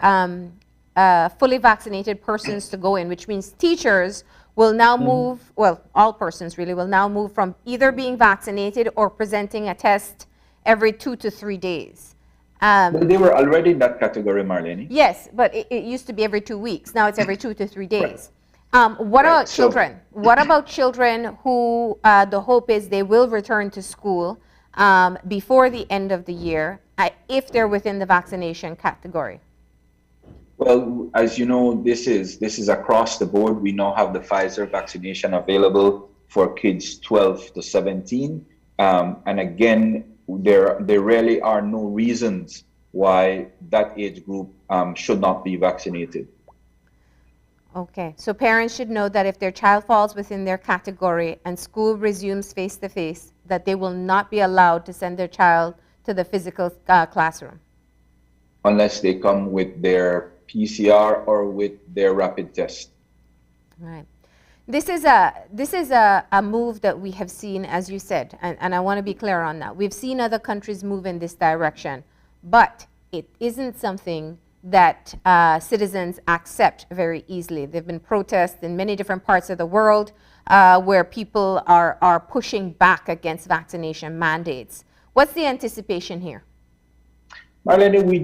fully vaccinated persons to go in, which means teachers will now move, well, all persons really will now move from either being vaccinated or presenting a test every 2 to 3 days. Well, they were already in that category, Marlene. Yes, but it used to be every 2 weeks. Now it's every 2 to 3 days. What about children? What about children who the hope is they will return to school before the end of the year if they're within the vaccination category? Well, as you know, this is across the board. We now have the Pfizer vaccination available for kids 12 to 17. And again, there really are no reasons why that age group should not be vaccinated. Okay, so parents should know that if their child falls within their category and school resumes face-to-face, that they will not be allowed to send their child to the physical classroom. Unless they come with their PCR or with their rapid test. Right. This is a move that we have seen, as you said, and I want to be clear on that. We've seen other countries move in this direction, but it isn't something that citizens accept very easily. There have been protests in many different parts of the world where people are pushing back against vaccination mandates. What's the anticipation here? Marlene, we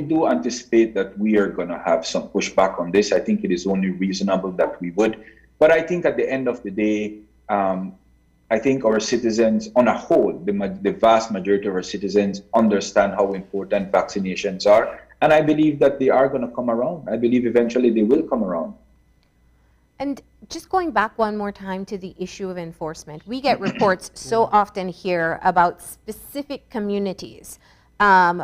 do anticipate that we are going to have some pushback on this. I think it is only reasonable that we would. But I think at the end of the day, I think our citizens on a whole, the vast majority of our citizens understand how important vaccinations are. And I believe that they are going to come around. I believe eventually they will come around. And just going back one more time to the issue of enforcement, we get reports so often here about specific communities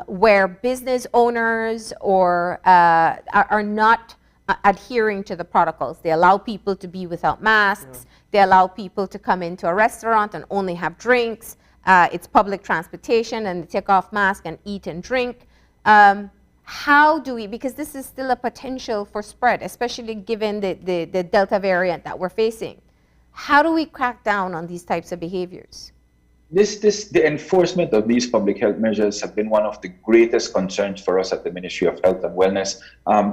where business owners or are not adhering to the protocols. They allow people to be without masks. They allow people to come into a restaurant and only have drinks. It's public transportation and they take off masks and eat and drink. How do we, because this is still a potential for spread, especially given the Delta variant that we're facing. How do we crack down on these types of behaviors? The enforcement of these public health measures have been one of the greatest concerns for us at the Ministry of Health and Wellness.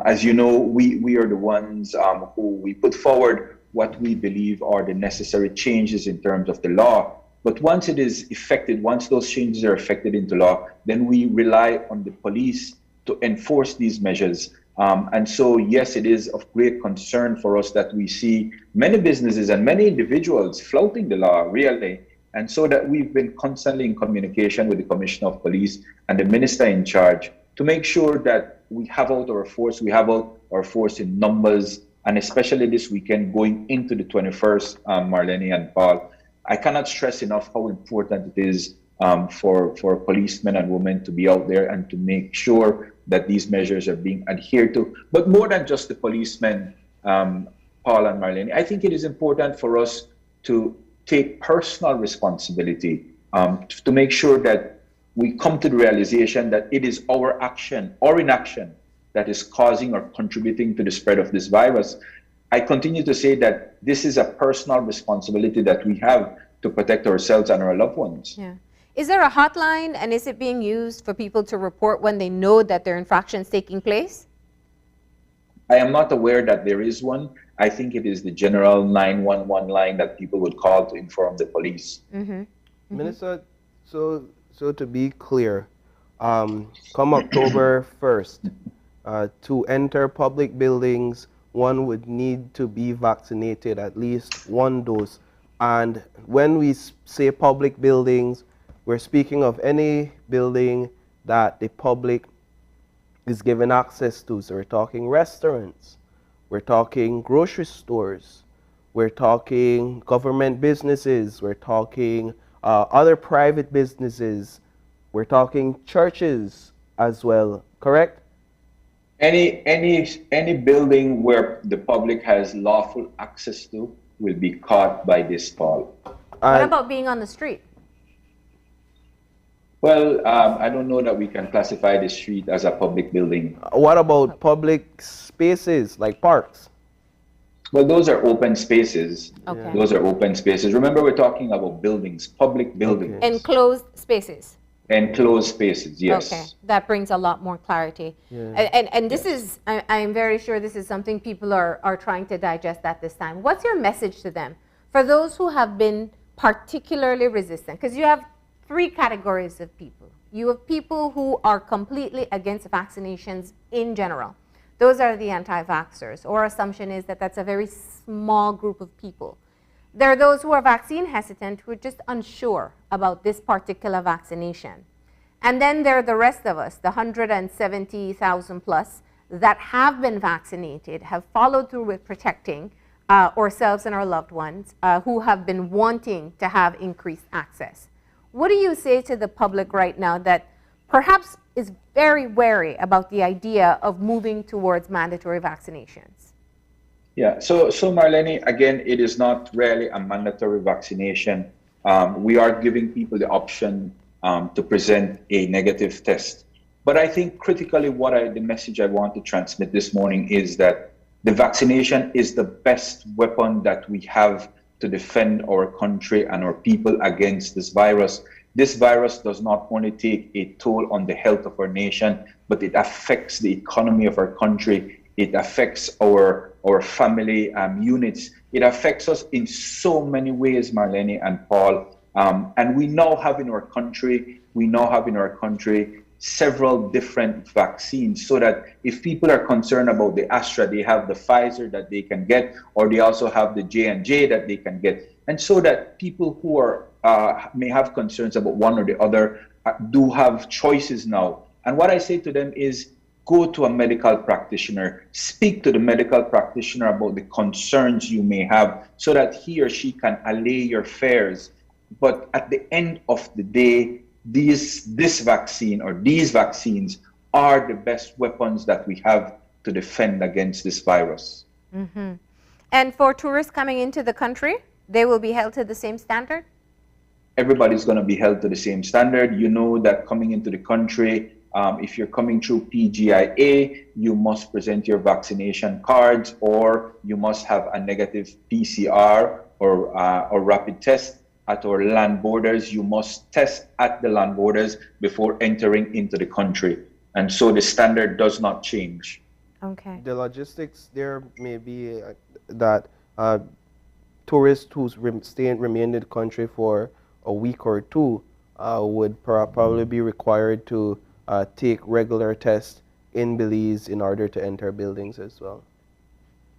As you know, we are the ones who we put forward what we believe are the necessary changes in terms of the law. But once it is effected, once those changes are effected into law, then we rely on the police to enforce these measures. And so, yes, it is of great concern for us that we see many businesses and many individuals flouting the law, really. And so that we've been constantly in communication with the Commissioner of Police and the Minister in charge to make sure that we have out our force, in numbers, and especially this weekend going into the 21st, Marlene and Paul. I cannot stress enough how important it is for policemen and women to be out there and to make sure that these measures are being adhered to. But more than just the policemen, Paul and Marlene, I think it is important for us to take personal responsibility to make sure that we come to the realization that it is our action or inaction that is causing or contributing to the spread of this virus. I continue to say that this is a personal responsibility that we have to protect ourselves and our loved ones. Yeah. Is there a hotline, and is it being used for people to report when they know that there are infractions taking place? I am not aware that there is one. I think it is the general 911 line that people would call to inform the police. Minister, so to be clear, come October 1st, to enter public buildings, one would need to be vaccinated, at least one dose. And when we say public buildings, we're speaking of any building that the public is given access to. So we're talking restaurants, we're talking grocery stores, we're talking government businesses, we're talking other private businesses, we're talking churches as well, correct? Any building where the public has lawful access to will be caught by this, Paul. What about being on the street? Well, I don't know that we can classify the street as a public building. What about public spaces like parks? Well, those are open spaces. Okay. Those are open spaces. Remember, we're talking about buildings, public buildings. Okay. Enclosed spaces. Enclosed spaces, yes. Okay, that brings a lot more clarity. Yeah. And this is, I'm very sure this is something people are trying to digest at this time. What's your message to them? For those who have been particularly resistant, because you have three categories of people. You have people who are completely against vaccinations in general. Those are the anti-vaxxers. Our assumption is that that's a very small group of people. There are those who are vaccine hesitant, who are just unsure about this particular vaccination. And then there are the rest of us, the 170,000 plus that have been vaccinated, have followed through with protecting ourselves and our loved ones, who have been wanting to have increased access. What do you say to the public right now that perhaps is very wary about the idea of moving towards mandatory vaccinations? Yeah, so Marlene, again, it is not really a mandatory vaccination. We are giving people the option to present a negative test. But I think critically the message I want to transmit this morning is that the vaccination is the best weapon that we have to defend our country and our people against this virus. this virus does not only take a toll on the health of our nation, but it affects the economy of our country. It affects our family units. It affects us in so many ways, Marlene and Paul. And we now have in our country several different vaccines, so that if people are concerned about the Astra, they have the Pfizer that they can get, or they also have the J&J that they can get. And so that people who are may have concerns about one or the other do have choices now. And what I say to them is, go to a medical practitioner, speak to the medical practitioner about the concerns you may have, so that he or she can allay your fears. But at the end of the day, this vaccine or these vaccines are the best weapons that we have to defend against this virus. Mm-hmm. And for tourists coming into the country, they will be held to the same standard? Everybody's going to be held to the same standard. You know that coming into the country, if you're coming through PGIA, you must present your vaccination cards, or you must have a negative PCR or rapid test. At our land borders, you must test at the land borders before entering into the country. And so the standard does not change. Okay. The logistics there may be that tourists who remain in the country for a week or two would probably be required to take regular tests in Belize in order to enter buildings as well.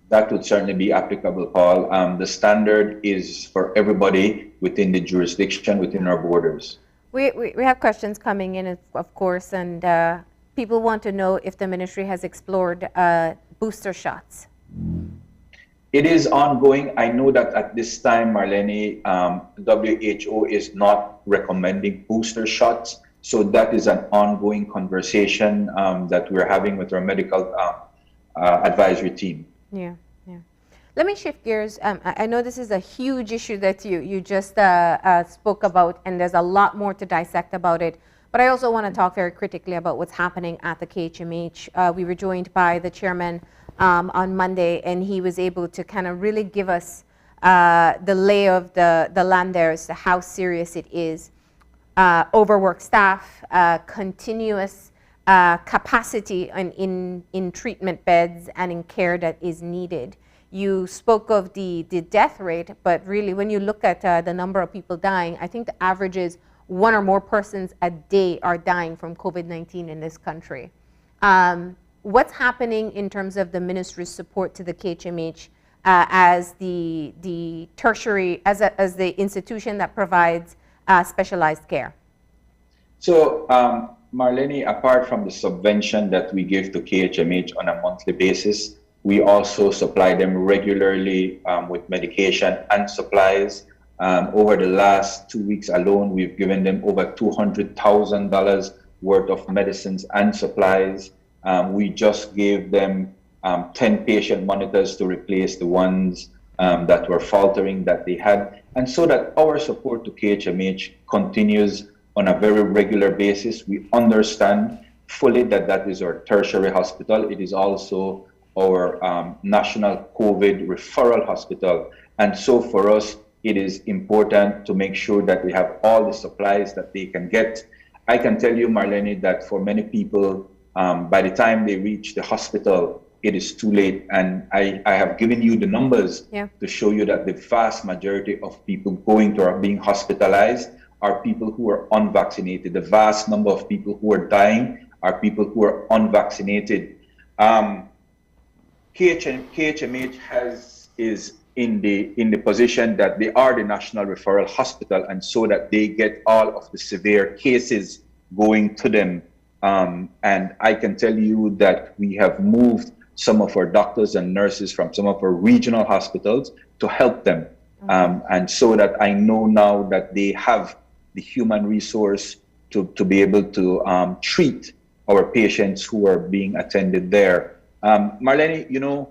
That would certainly be applicable, Paul. The standard is for everybody within the jurisdiction, within our borders. We have questions coming in, of course, and people want to know if the ministry has explored booster shots. It is ongoing. I know that at this time, Marlene, WHO is not recommending booster shots. So that is an ongoing conversation that we're having with our medical advisory team. Yeah. Let me shift gears. I know this is a huge issue that you just spoke about, and there's a lot more to dissect about it. But I also want to talk very critically about what's happening at the KHMH. We were joined by the chairman on Monday, and he was able to kind of really give us the lay of the land there as to how serious it is. Overworked staff, continuous capacity in treatment beds and in care that is needed. You spoke of the death rate, but really when you look at the number of people dying, I think the average is one or more persons a day are dying from COVID-19 in this country. What's happening in terms of the ministry's support to the KHMH as the tertiary, as the institution that provides specialized care? So, Marlene, apart from the subvention that we give to KHMH on a monthly basis, we also supply them regularly with medication and supplies. Over the last 2 weeks alone, we've given them over $200,000 worth of medicines and supplies. We just gave them 10 patient monitors to replace the ones that were faltering that they had. And so that our support to KHMH continues on a very regular basis. We understand fully that that is our tertiary hospital. It is also our national COVID referral hospital. And so for us, it is important to make sure that we have all the supplies that they can get. I can tell you, Marlene, that for many people, by the time they reach the hospital, it is too late. And I have given you the numbers to show you that the vast majority of people going to or being hospitalized are people who are unvaccinated. The vast number of people who are dying are people who are unvaccinated. KHMH is in the position that they are the national referral hospital, and so that they get all of the severe cases going to them. And I can tell you that we have moved some of our doctors and nurses from some of our regional hospitals to help them. And so that I know now that they have the human resource to be able to treat our patients who are being attended there. Marlene, you know,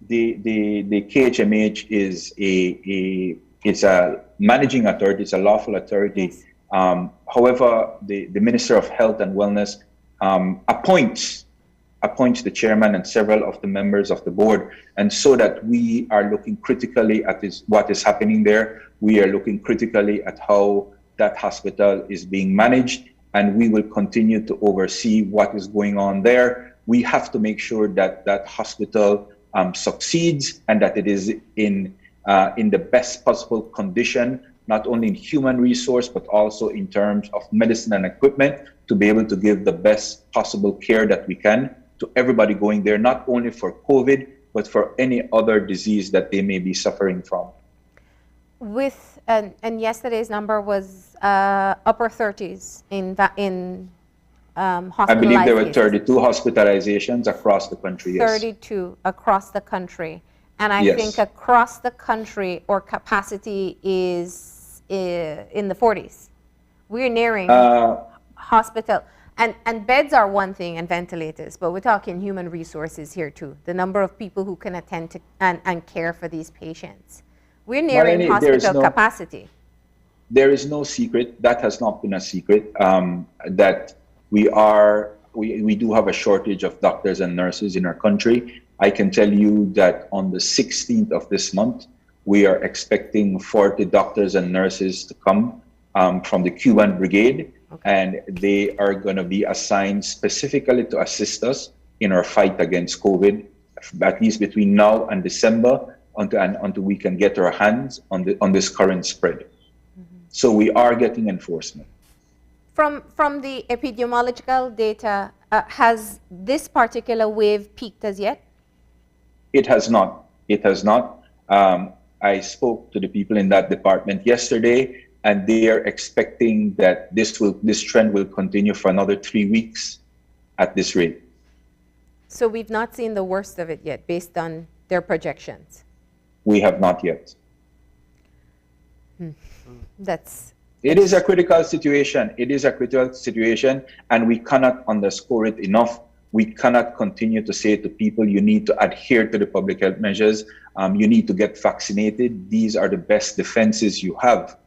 the KHMH is it's a managing authority, it's a lawful authority. However, the Minister of Health and Wellness appoints the chairman and several of the members of the board. And so that we are looking critically at what is happening there. We are looking critically at how that hospital is being managed, and we will continue to oversee what is going on there. We have to make sure that that hospital succeeds and that it is in the best possible condition, not only in human resource, but also in terms of medicine and equipment, to be able to give the best possible care that we can to everybody going there, not only for COVID, but for any other disease that they may be suffering from. And yesterday's number was upper 30s in hospitalized I believe there were cases. 32 hospitalizations across the country, yes. 32 across the country. And I Yes. think across the country, our capacity is in the 40s. We're nearing hospital. And beds are one thing, and ventilators, but we're talking human resources here too. The number of people who can attend to and care for these patients. We're nearing Marlene, hospital capacity. There is no secret, that has not been a secret, that we do have a shortage of doctors and nurses in our country. I can tell you that on the 16th of this month, we are expecting 40 doctors and nurses to come from the Cuban Brigade, and they are going to be assigned specifically to assist us in our fight against COVID, at least between now and December, until we can get our hands on this current spread. So we are getting enforcement. From the epidemiological data, has this particular wave peaked as yet? It has not. It has not. I spoke to the people in that department yesterday, and they are expecting that this trend will continue for another 3 weeks at this rate. So we've not seen the worst of it yet, based on their projections. We have not yet. It is a critical situation. It is a critical situation, and we cannot underscore it enough. We cannot continue to say to people, you need to adhere to the public health measures. You need to get vaccinated. These are the best defenses you have.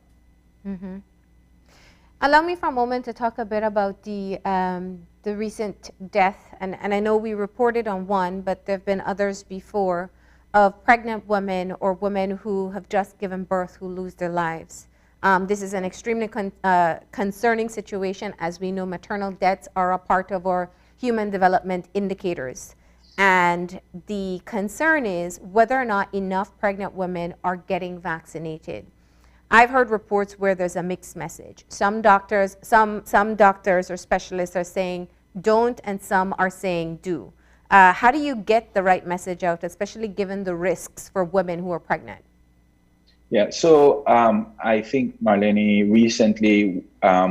Mm-hmm. Allow me for a moment to talk a bit about the recent death, and I know we reported on one, but there have been others before, of pregnant women or women who have just given birth who lose their lives. This is an extremely concerning situation. As we know, maternal deaths are a part of our human development indicators. And the concern is whether or not enough pregnant women are getting vaccinated. I've heard reports where there's a mixed message. Some doctors or specialists are saying don't, and some are saying do. How do you get the right message out, especially given the risks for women who are pregnant? Yeah, so I think, Marlene, recently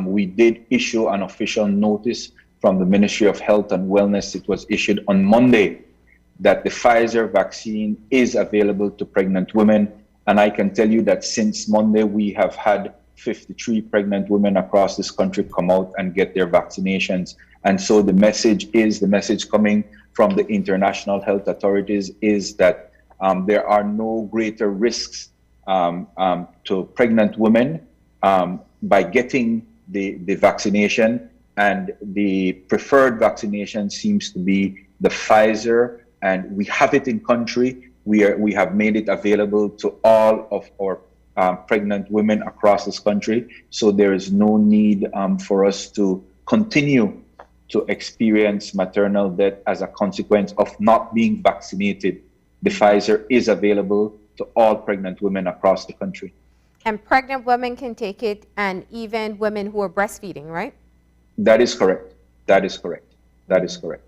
we did issue an official notice from the Ministry of Health and Wellness. It was issued on Monday that the Pfizer vaccine is available to pregnant women. And I can tell you that since Monday, we have had 53 pregnant women across this country come out and get their vaccinations. And so the message coming from the international health authorities is that there are no greater risks to pregnant women by getting the vaccination, and the preferred vaccination seems to be the Pfizer, and we have it in country. We have made it available to all of our pregnant women across this country, so there is no need for us to continue to experience maternal death as a consequence of not being vaccinated. The Pfizer is available to all pregnant women across the country. And pregnant women can take it, and even women who are breastfeeding, right? That is correct. That is correct. That is correct.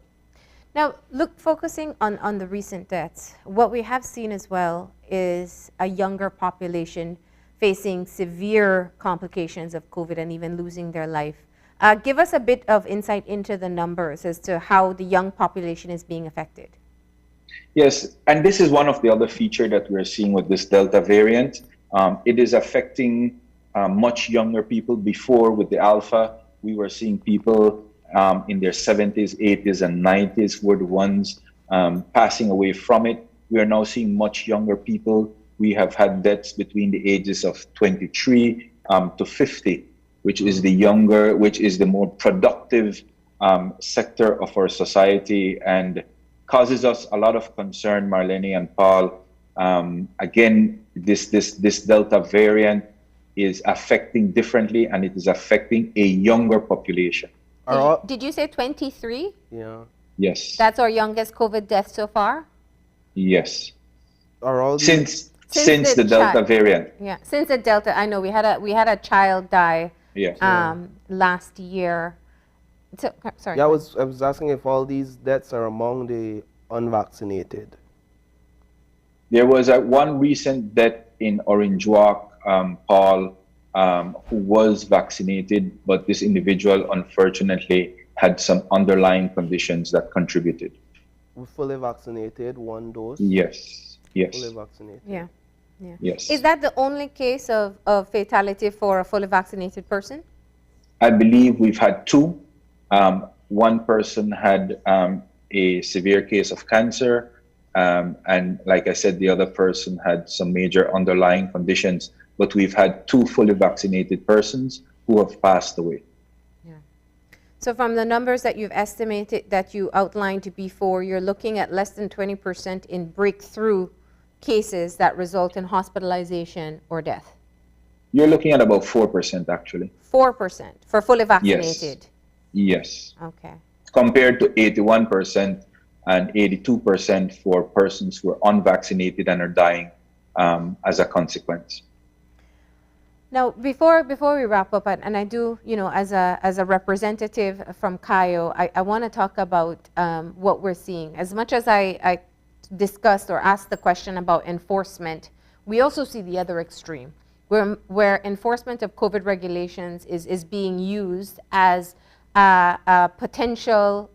Now, look, focusing on the recent deaths, what we have seen as well is a younger population facing severe complications of COVID and even losing their life. Give us a bit of insight into the numbers as to how the young population is being affected. Yes, and this is one of the other features that we're seeing with this Delta variant. It is affecting much younger people. Before, with the Alpha, we were seeing people in their 70s, 80s, and 90s were the ones passing away from it. We are now seeing much younger people. We have had deaths between the ages of 23 to 50, which is the more productive sector of our society, and causes us a lot of concern, Marlene and Paul. Again, this Delta variant is affecting differently, and it is affecting a younger population. Did you say 23? Yeah. Yes. That's our youngest COVID death so far? Yes. Are all Since the Delta variant. Yeah, since the Delta, I know we had a child die Yes. last year. So, sorry. Yeah, I was asking if all these deaths are among the unvaccinated. There was one recent death in Orange Walk, Paul, who was vaccinated, but this individual unfortunately had some underlying conditions that contributed. Fully vaccinated, 1 dose? Yes, yes. Fully vaccinated. Yeah, yeah. Yes. Is that the only case of fatality for a fully vaccinated person? I believe we've had 2. One person had a severe case of cancer, and like I said, the other person had some major underlying conditions, but we've had 2 fully vaccinated persons who have passed away. Yeah. So from the numbers that you've estimated, that you outlined before, you're looking at less than 20% in breakthrough cases that result in hospitalization or death. You're looking at about 4% actually. 4% for fully vaccinated? Yes. Okay. Compared to 81% and 82% for persons who are unvaccinated and are dying as a consequence. Now, before we wrap up, and I do, as a representative from CAIO, I want to talk about what we're seeing. As much as I discussed or asked the question about enforcement, we also see the other extreme, where enforcement of COVID regulations is being used as a potential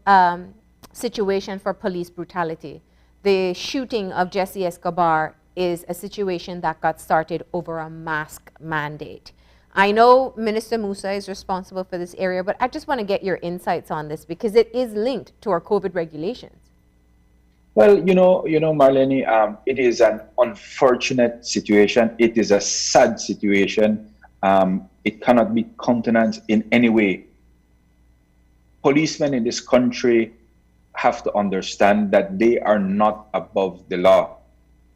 situation for police brutality. The shooting of Jesse Escobar is a situation that got started over a mask mandate. I know Minister Musa is responsible for this area, but I just want to get your insights on this because it is linked to our COVID regulations. Well, Marlene, it is an unfortunate situation. It is a sad situation. It cannot be countenanced in any way. Policemen in this country have to understand that they are not above the law.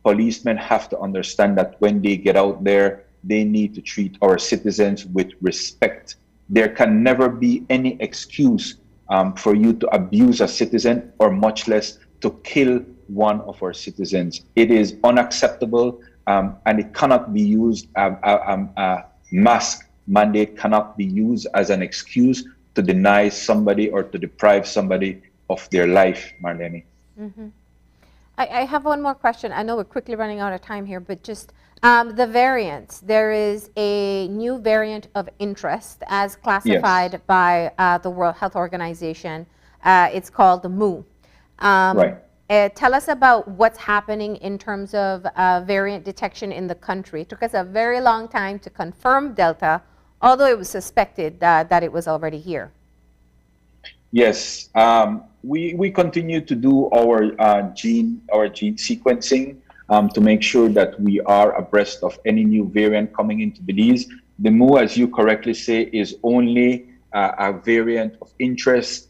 Policemen have to understand that when they get out there, they need to treat our citizens with respect. There can never be any excuse for you to abuse a citizen or much less to kill one of our citizens. It is unacceptable and it cannot be used, a mask mandate cannot be used as an excuse to deny somebody or to deprive somebody of their life, Marlene. Mm-hmm. I have one more question. I know we're quickly running out of time here, but just the variants. There is a new variant of interest as classified by the World Health Organization. It's called the MU. Right. Tell us about what's happening in terms of variant detection in the country. It took us a very long time to confirm Delta, although it was suspected that it was already here. Yes, we continue to do our gene sequencing to make sure that we are abreast of any new variant coming into Belize. The MU, as you correctly say, is only a variant of interest.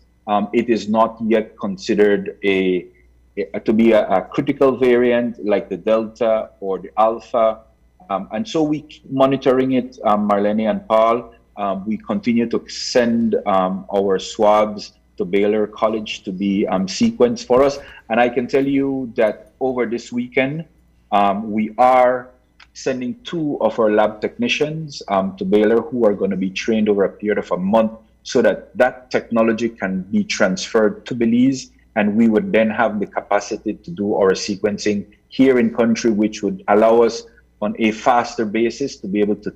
It is not yet considered to be a critical variant like the Delta or the Alpha. And so we keep monitoring it, Marlene and Paul. We continue to send our swabs to Baylor College to be sequenced for us. And I can tell you that over this weekend, we are sending 2 of our lab technicians to Baylor who are going to be trained over a period of a month so that technology can be transferred to Belize. And we would then have the capacity to do our sequencing here in country, which would allow us on a faster basis to be able to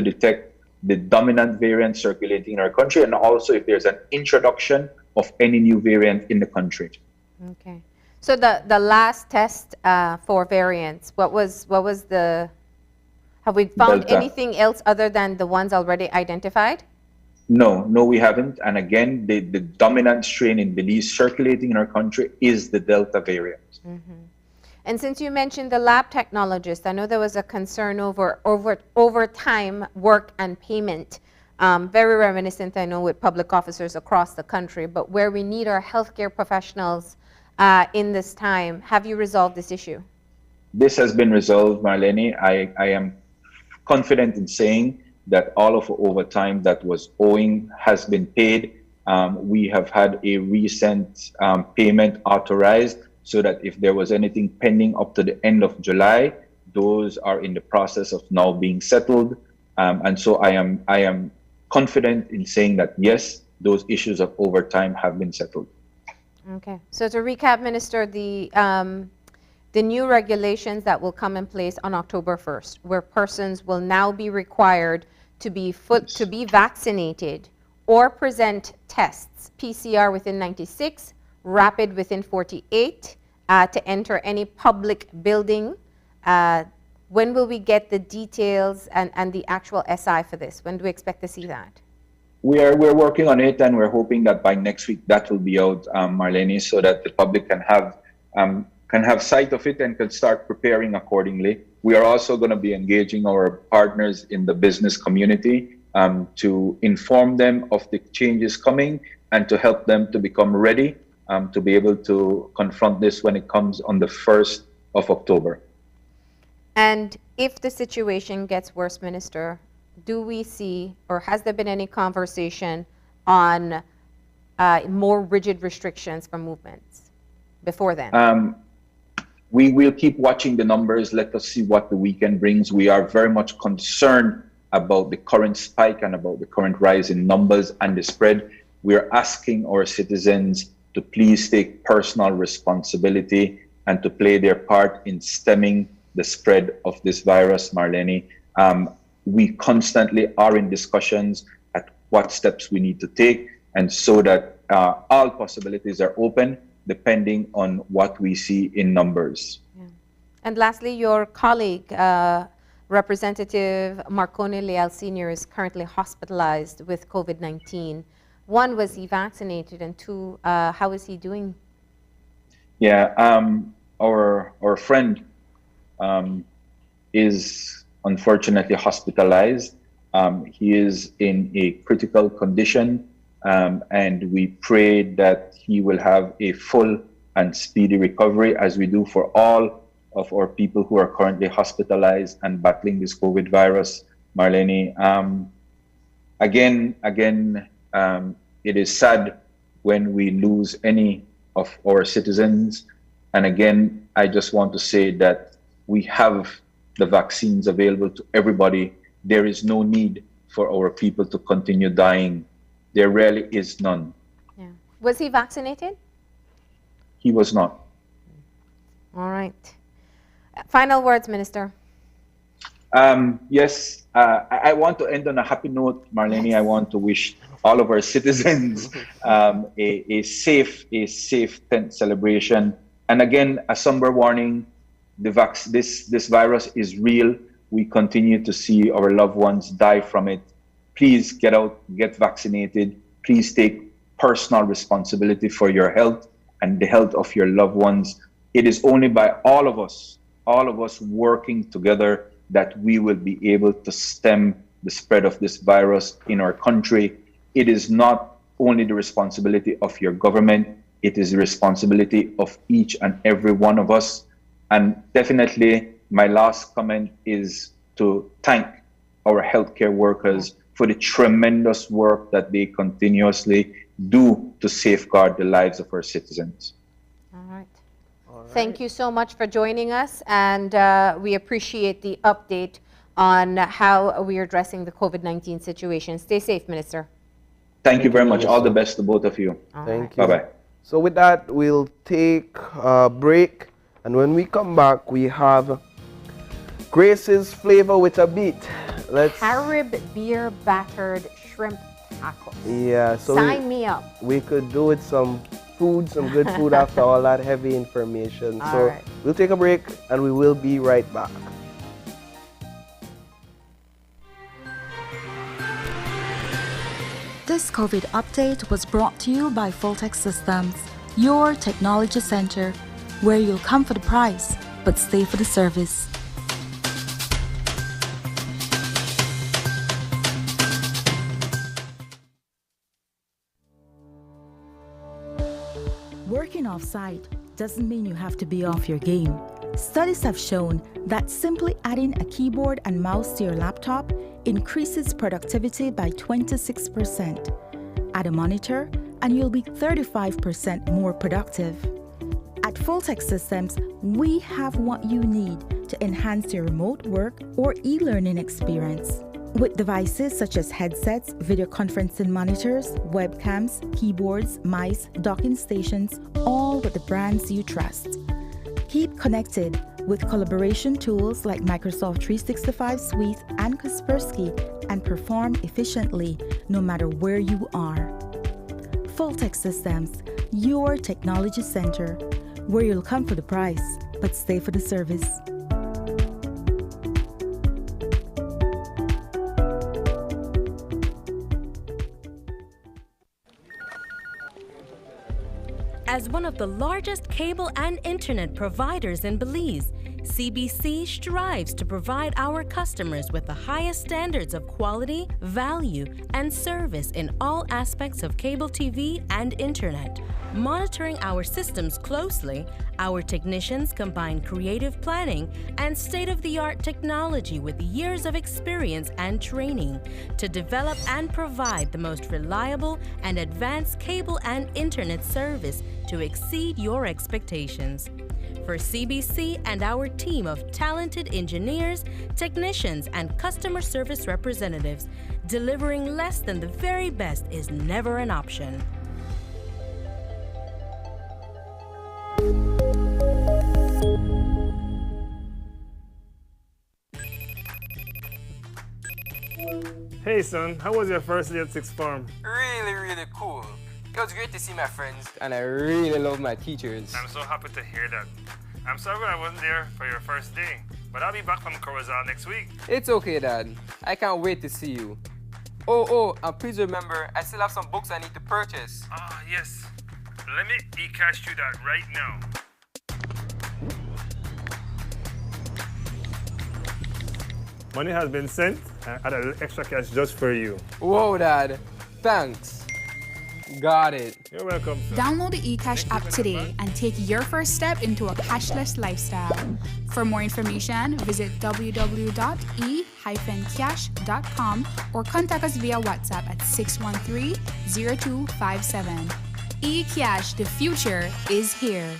detect the dominant variant circulating in our country, and also if there's an introduction of any new variant in the country. Okay. So the last test for variants, what was the, have we found Delta. anything else other than the ones already identified? No, we haven't. And again, the dominant strain in Belize circulating in our country is the Delta variant. Mm-hmm. And since you mentioned the lab technologist, I know there was a concern over time, work, and payment. Very reminiscent, I know, with public officers across the country, but where we need our healthcare professionals in this time. Have you resolved this issue? This has been resolved, Marlene. I am confident in saying that all of the overtime that was owing has been paid. We have had a recent payment authorized so that if there was anything pending up to the end of July, those are in the process of now being settled. And so I am confident in saying that, yes, those issues of overtime have been settled. Okay. So to recap, Minister, the new regulations that will come in place on October 1st, where persons will now be required to be vaccinated or present tests, PCR within 96, rapid within 48, to enter any public building. When will we get the details and the actual SI for this? When do we expect to see that? We're working on it, and we're hoping that by next week that will be out, Marlene, so that the public can have sight of it and can start preparing accordingly. We are also going to be engaging our partners in the business community to inform them of the changes coming and to help them to become ready to be able to confront this when it comes on the 1st of October. And if the situation gets worse, Minister, do we see, or has there been any conversation on more rigid restrictions for movements before then? We will keep watching the numbers. Let us see what the weekend brings. We are very much concerned about the current spike and about the current rise in numbers and the spread. We are asking our citizens to please take personal responsibility and to play their part in stemming the spread of this virus, Marlene. We constantly are in discussions at what steps we need to take, and so that all possibilities are open depending on what we see in numbers. Yeah. And lastly, your colleague, Representative Marconi Leal Sr. is currently hospitalized with COVID-19. One, was he vaccinated? And two, how is he doing? Yeah, our friend is unfortunately hospitalized. He is in a critical condition, and we pray that he will have a full and speedy recovery, as we do for all of our people who are currently hospitalized and battling this COVID virus, Marlene. Again, it is sad when we lose any of our citizens. And again, I just want to say that we have the vaccines available to everybody. There is no need for our people to continue dying. There really is none. Yeah. Was he vaccinated? He was not. All right. Final words, Minister. Yes, I want to end on a happy note, Marlene. Yes. I want to wish all of our citizens a safe 10th celebration. And again, a somber warning: this virus is real. We continue to see our loved ones die from it. Please get out, get vaccinated. Please take personal responsibility for your health and the health of your loved ones. It is only by all of us working together that we will be able to stem the spread of this virus in our country. It is not only the responsibility of your government, it is the responsibility of each and every one of us. And definitely, my last comment is to thank our healthcare workers for the tremendous work that they continuously do to safeguard the lives of our citizens. All right. Thank you so much for joining us, and we appreciate the update on how we are addressing the COVID-19 situation. Stay safe, Minister. Thank you very much. All the best to both of you. Thank you. Bye-bye. So with that, we'll take a break, and when we come back, we have Grace's Flava with a beat. Carib beer-battered shrimp tacos. Yeah, so sign me up. We could do with some food, some good food after all that heavy information. So we'll take a break and we will be right back. This COVID update was brought to you by Fulltech Systems, your technology center, where you'll come for the price, but stay for the service. Working off-site doesn't mean you have to be off your game. Studies have shown that simply adding a keyboard and mouse to your laptop increases productivity by 26%. Add a monitor, and you'll be 35% more productive. At Fulltech Systems, we have what you need to enhance your remote work or e-learning experience. With devices such as headsets, video conferencing monitors, webcams, keyboards, mice, docking stations, all with the brands you trust. Keep connected with collaboration tools like Microsoft 365 Suite and Kaspersky and perform efficiently no matter where you are. Fulltech Systems, your technology center, where you'll come for the price, but stay for the service. As one of the largest cable and internet providers in Belize, CBC strives to provide our customers with the highest standards of quality, value, and service in all aspects of cable TV and internet. Monitoring our systems closely, our technicians combine creative planning and state-of-the-art technology with years of experience and training to develop and provide the most reliable and advanced cable and internet service to exceed your expectations. For CBC and our team of talented engineers, technicians, and customer service representatives, delivering less than the very best is never an option. Hey son, how was your first day at sixth form? Really cool. It was great to see my friends, and I really love my teachers. I'm so happy to hear that. I'm sorry I wasn't there for your first day, but I'll be back from Corozal next week. It's okay, Dad. I can't wait to see you. And please remember, I still have some books I need to purchase. Ah, yes. Let me e-cash you that right now. Money has been sent. I add a little extra cash just for you. Whoa, Dad. Thanks. Got it. You're welcome, sir. Download the eCash app today and take your first step into a cashless lifestyle. For more information, visit www.e-cash.com or contact us via WhatsApp at 613-0257. eCash, the future is here.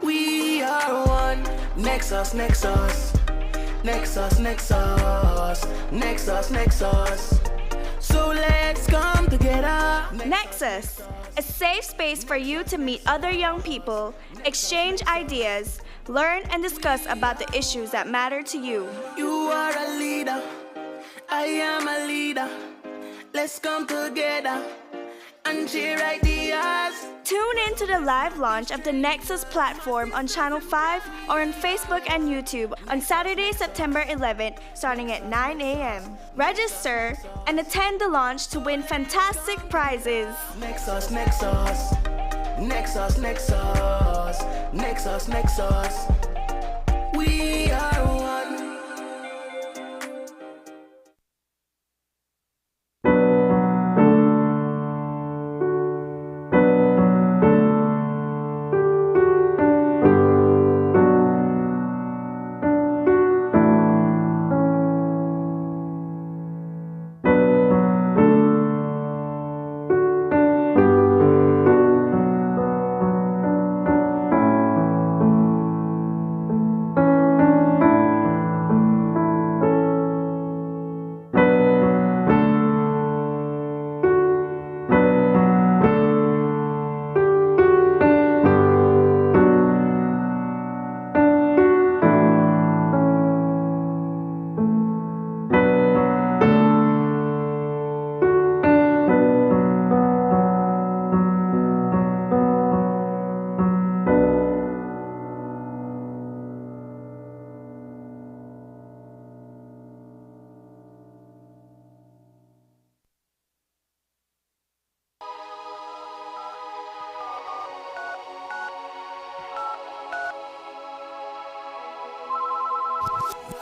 We are one. Nex'Us. Nex'Us, Nex'Us, Nex'Us, Nex'Us. So let's come together. Nex'Us, a safe space for you to meet other young people, exchange ideas, learn and discuss about the issues that matter to you. You are a leader, I am a leader. Let's come together and share ideas. Tune in to the live launch of the Nex'Us platform on Channel 5 or on Facebook and YouTube on Saturday, September 11th, starting at 9 a.m. Register and attend the launch to win fantastic prizes. Nex'Us, Nex'Us, Nex'Us, Nex'Us, Nex'Us, Nex'Us. We are one.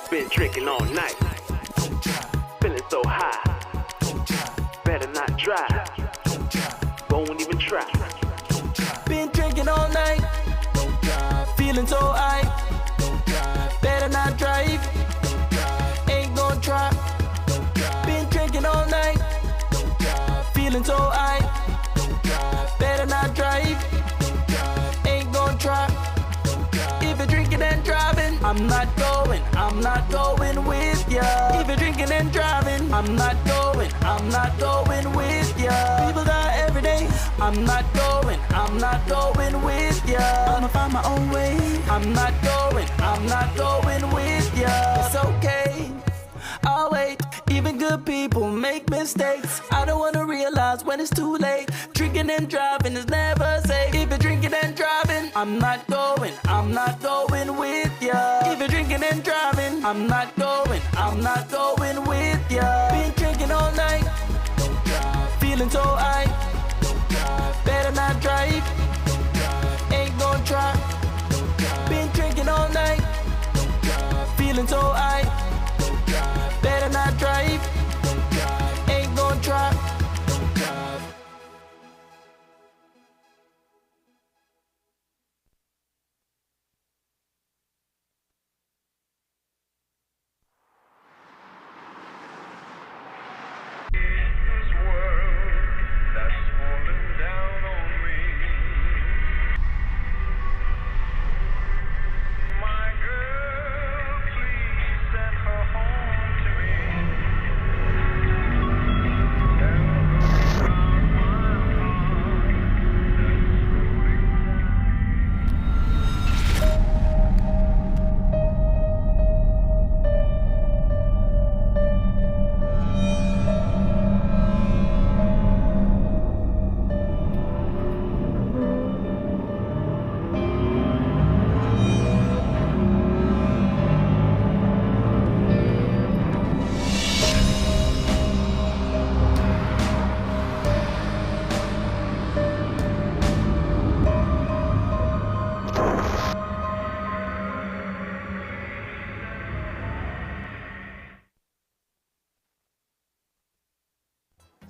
Been drinking all night, feeling so high. Better not drive, won't even try. Been drinking all night, feeling so high. Better not drive, ain't gon' try. Been drinking all night, feeling so high. Better not drive, ain't gon' try. If you're drinking and driving, I'm not going with ya. If you're drinking and driving, I'm not going with ya. People die every day, I'm not going with ya. I'ma find my own way, I'm not going with ya. It's okay, I'll wait. Even good people make mistakes. I don't wanna realize when it's too late. Drinking and driving is never safe. If you're drinking and driving, I'm not going with ya. If you're drinking and driving, I'm not going with ya. Been drinking all night, feeling so high. Better not drive, ain't gon' try. Been drinking all night, feeling so high. Better not drive, ain't gon' try.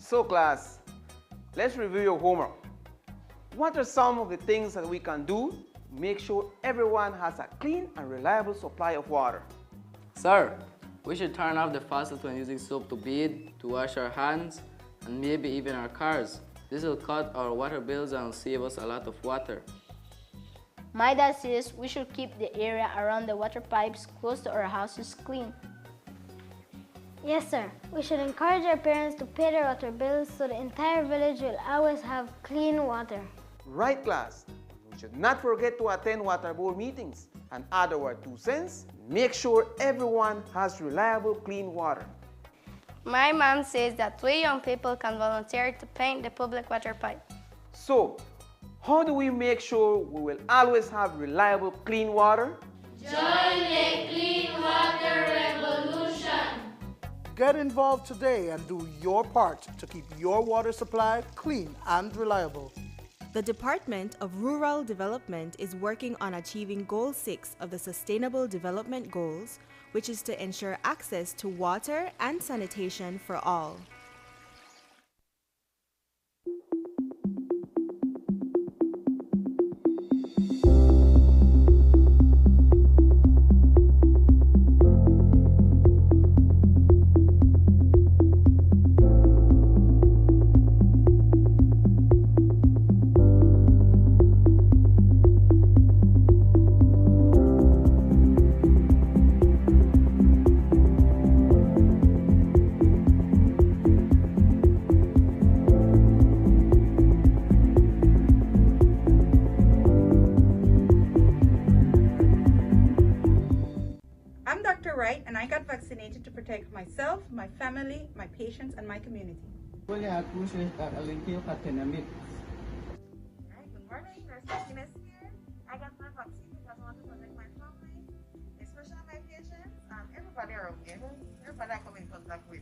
So class, let's review your homework. What are some of the things that we can do to make sure everyone has a clean and reliable supply of water? Sir, we should turn off the faucet when using soap to bathe, to wash our hands, and maybe even our cars. This will cut our water bills and save us a lot of water. My dad says we should keep the area around the water pipes close to our houses clean. Yes, sir. We should encourage our parents to pay their water bills so the entire village will always have clean water. Right, class. We should not forget to attend water board meetings and add our 2 cents. Make sure everyone has reliable, clean water. My mom says that we young people can volunteer to paint the public water pipe. So, how do we make sure we will always have reliable, clean water? Join the Clean Water Revolution. Get involved today and do your part to keep your water supply clean and reliable. The Department of Rural Development is working on achieving Goal 6 of the Sustainable Development Goals, which is to ensure access to water and sanitation for all. And I got vaccinated to protect myself, my family, my patients, and my community. Good morning, Ines here. I got my vaccine because I want to protect my family, especially my patients, and everybody around me. Everybody I come in contact with.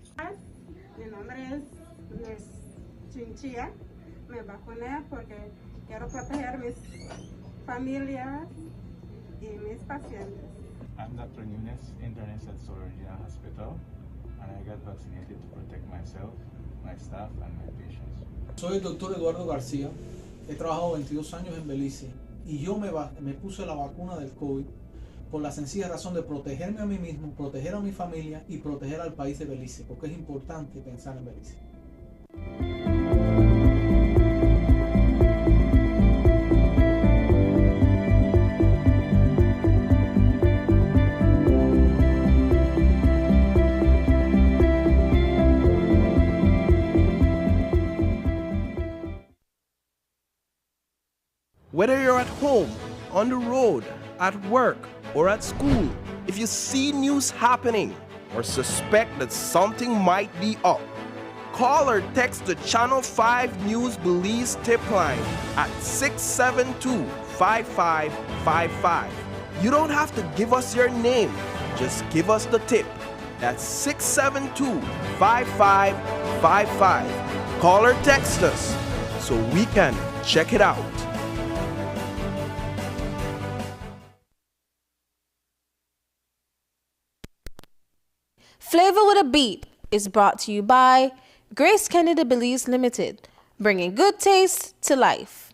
Mi nombre es Miss Chinchilla. Me vacuné porque quiero proteger mis familias y mis pacientes. I'm Dr. Nunes, internist at Sororina Hospital, and I got vaccinated to protect myself, my staff, and my patients. Soy el doctor Eduardo García. He trabajado 22 años en Belize y yo me puse la vacuna del COVID por la sencilla razón de protegerme a mí mismo, proteger a mi familia y proteger al país de Belice, porque es importante pensar en Belice. Whether you're at home, on the road, at work, or at school, if you see news happening or suspect that something might be up, call or text the Channel 5 News Belize tip line at 672-5555. You don't have to give us your name, just give us the tip. That's 672-5555. Call or text us so we can check it out. Flava with a Beep is brought to you by Grace Kennedy Belize Limited, bringing good taste to life.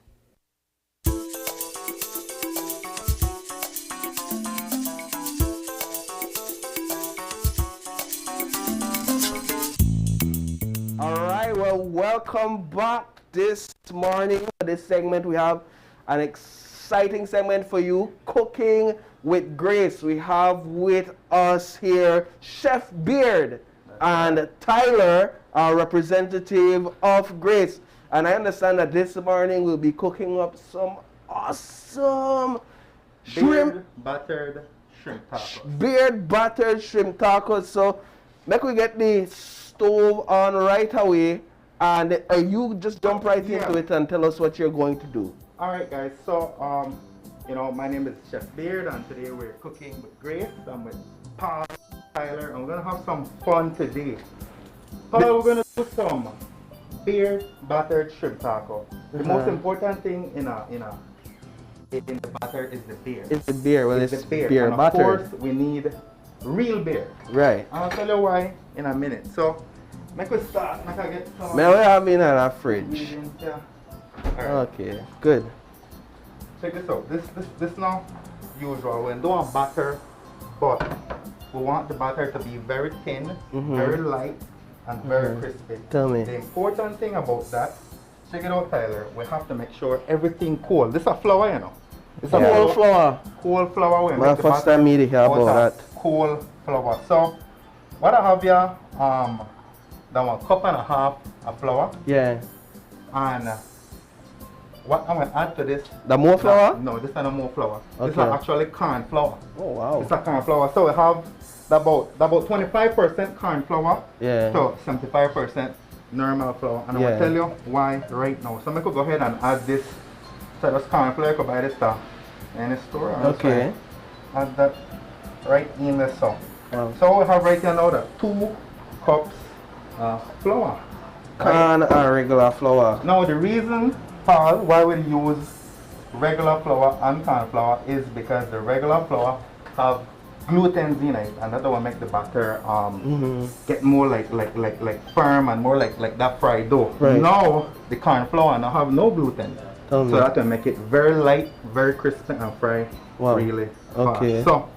All right, well, welcome back this morning. For this segment, we have an exciting segment for you, Cooking with Grace. We have with us here Chef Beard and Tyler, our representative of Grace. And I understand that this morning we'll be cooking up some awesome beer-battered shrimp tacos. Beer-battered shrimp tacos. So make we get the stove on right away, and you just jump right into it and tell us what you're going to do. All right, guys. So you know, my name is Chef Beard, and today we're cooking with Grace. I'm with Paul, Tyler, and we're gonna have some fun today. Paul, we're gonna do some beer-battered shrimp taco. The most important thing in the batter is the beer. It's the beer. Well, it's the beer. Beer and battered. Of course, we need real beer. Right. I'll tell you why in a minute. So, make us start. Make I get some. May we have in our fridge? Yeah. Okay, good. Check this out. This now usual. We don't want batter, but we want the batter to be very thin, very light, and very crispy. Tell me. The important thing about that, check it out, Tyler. We have to make sure everything cold. This is a flour, you know. It's a whole flour. Whole flour. We My make the first batter time me to hear out about of that. whole flour. So what I have here, that 1.5 cups of flour. Yeah. And what I'm gonna add to this? The more flour? No, this is not more flour. Okay. This is actually corn flour. Oh wow. It's a corn flour. So we have about 25% corn flour Yeah. to 75% normal flour. And I'm gonna tell you why right now. So I could go ahead and add this. So this corn flour, you could buy this stuff in the store. Okay. Add that right in the so. Wow. So we have right here now the 2 cups flour. Corn and regular flour. Now the reason, Paul, why we use regular flour and corn flour is because the regular flour have gluten in it, and that's what make the batter get more like firm and more like that fried dough. Right. Now the corn flour now have no gluten, so that will make it very light, very crispy and fry really fast. Okay. So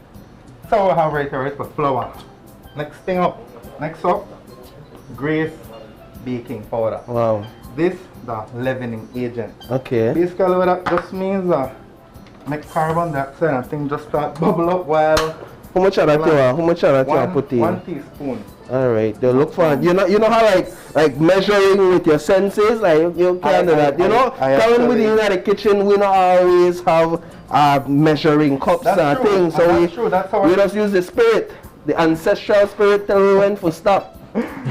we have right here for flour. Next up, Grace baking powder. Wow. This the leavening agent. Okay. Basically what that just means make carbon dioxide and things just start bubble up while. How much of that you put in? 1 teaspoon. Alright, they look for you know how like measuring with your senses, like you can do that. You know, coming within the kitchen we don't always have measuring cups and things. So we just use the spirit, the ancestral spirit tell me when to stop.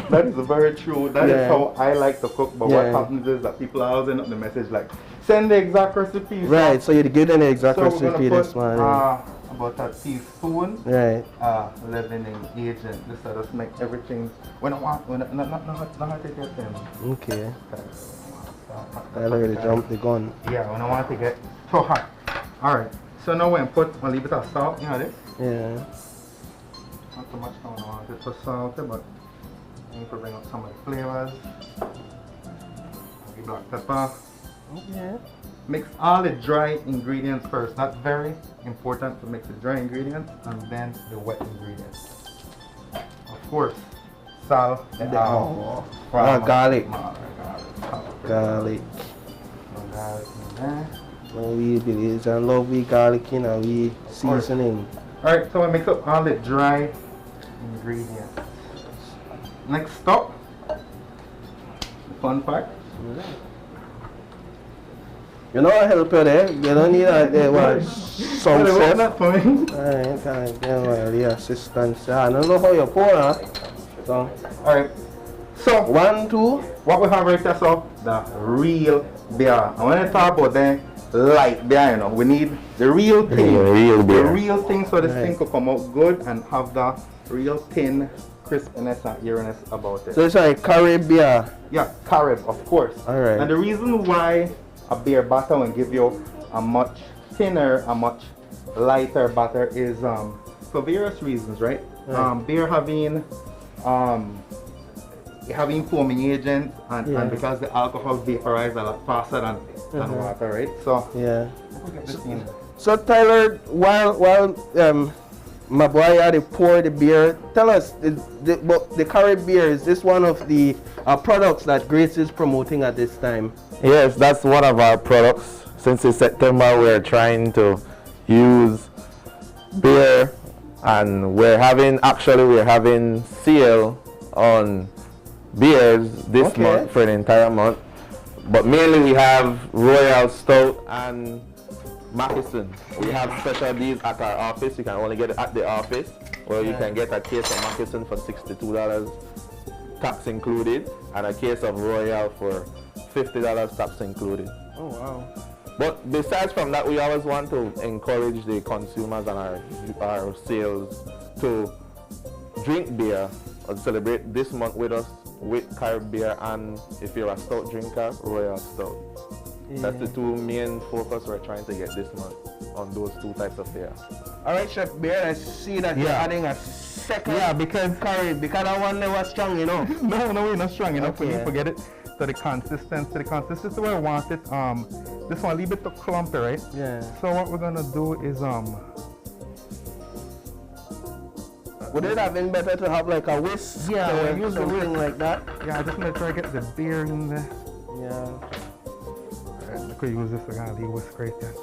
That is very true. That is how I like to cook. But what happens is that people are always up the message like, send the exact recipe. Right, so you give them the exact recipe put, this morning. About a teaspoon leavening agent. This will just make everything. We don't want, not to get them. Okay. I already jumped the gun. Yeah, we don't want to get too hot. Alright, so now we'll put a little bit of salt, you know this? Yeah. Not too much, I don't want it too salty, but I need to bring up some of the flavors. Maybe black pepper. Yeah. Mix all the dry ingredients first. That's very important to mix the dry ingredients and then the wet ingredients. Of course, salt and garlic. Garlic. We Belizean love we garlic in and we seasoning. Alright, so we mix up all the dry ingredients. Next up, the fun part. You know I help you there. You don't need some chef. Alright, the assistance. I don't know how you pour that. So alright. So 1, 2. What we have right here, so the real beer. I want to talk about the light beer, you know. We need the real thing. The real thing so this thing could come out good and have the real thin crispness and eeriness about it. So it's like Carib beer? Yeah, Carib, of course. Alright. And the reason why a beer batter will give you a much thinner, a much lighter batter is for various reasons, right? Beer having foaming agent and because the alcohol vaporizes a lot faster than water, right? So yeah. Get this in. So Tyler, while my boy had to pour the beer, tell us the Carib beer, is this one of the products that Grace is promoting at this time? Yes, that's one of our products. Since it's September, we're trying to use beer, and we're having sale on beers this month for an entire month. But mainly we have Royal Stout and Moccasin. We have special deals at our office. You can only get it at the office, or you can get a case of Moccasin for $62, tax included, and a case of Royal for $50, tax included. Oh wow. But besides from that, we always want to encourage the consumers and our sales to drink beer and celebrate this month with us with Carib beer, and if you're a stout drinker, Royal Stout. That's the two main focus we're trying to get this month on those two types of beer. Alright, Chef Beer, I see that you're adding a second because Carib, because that one never strong enough. No, we're not strong enough. We need to get it to the consistency. The consistency where I want it. This one a little bit too clumpy, right? Yeah. So what we're gonna do is would it have been better to have like a whisk? Yeah, or use the something whisk like that. Yeah, I just want to try to get the beer in there. Yeah. Alright, I could use this again, the whisk right there.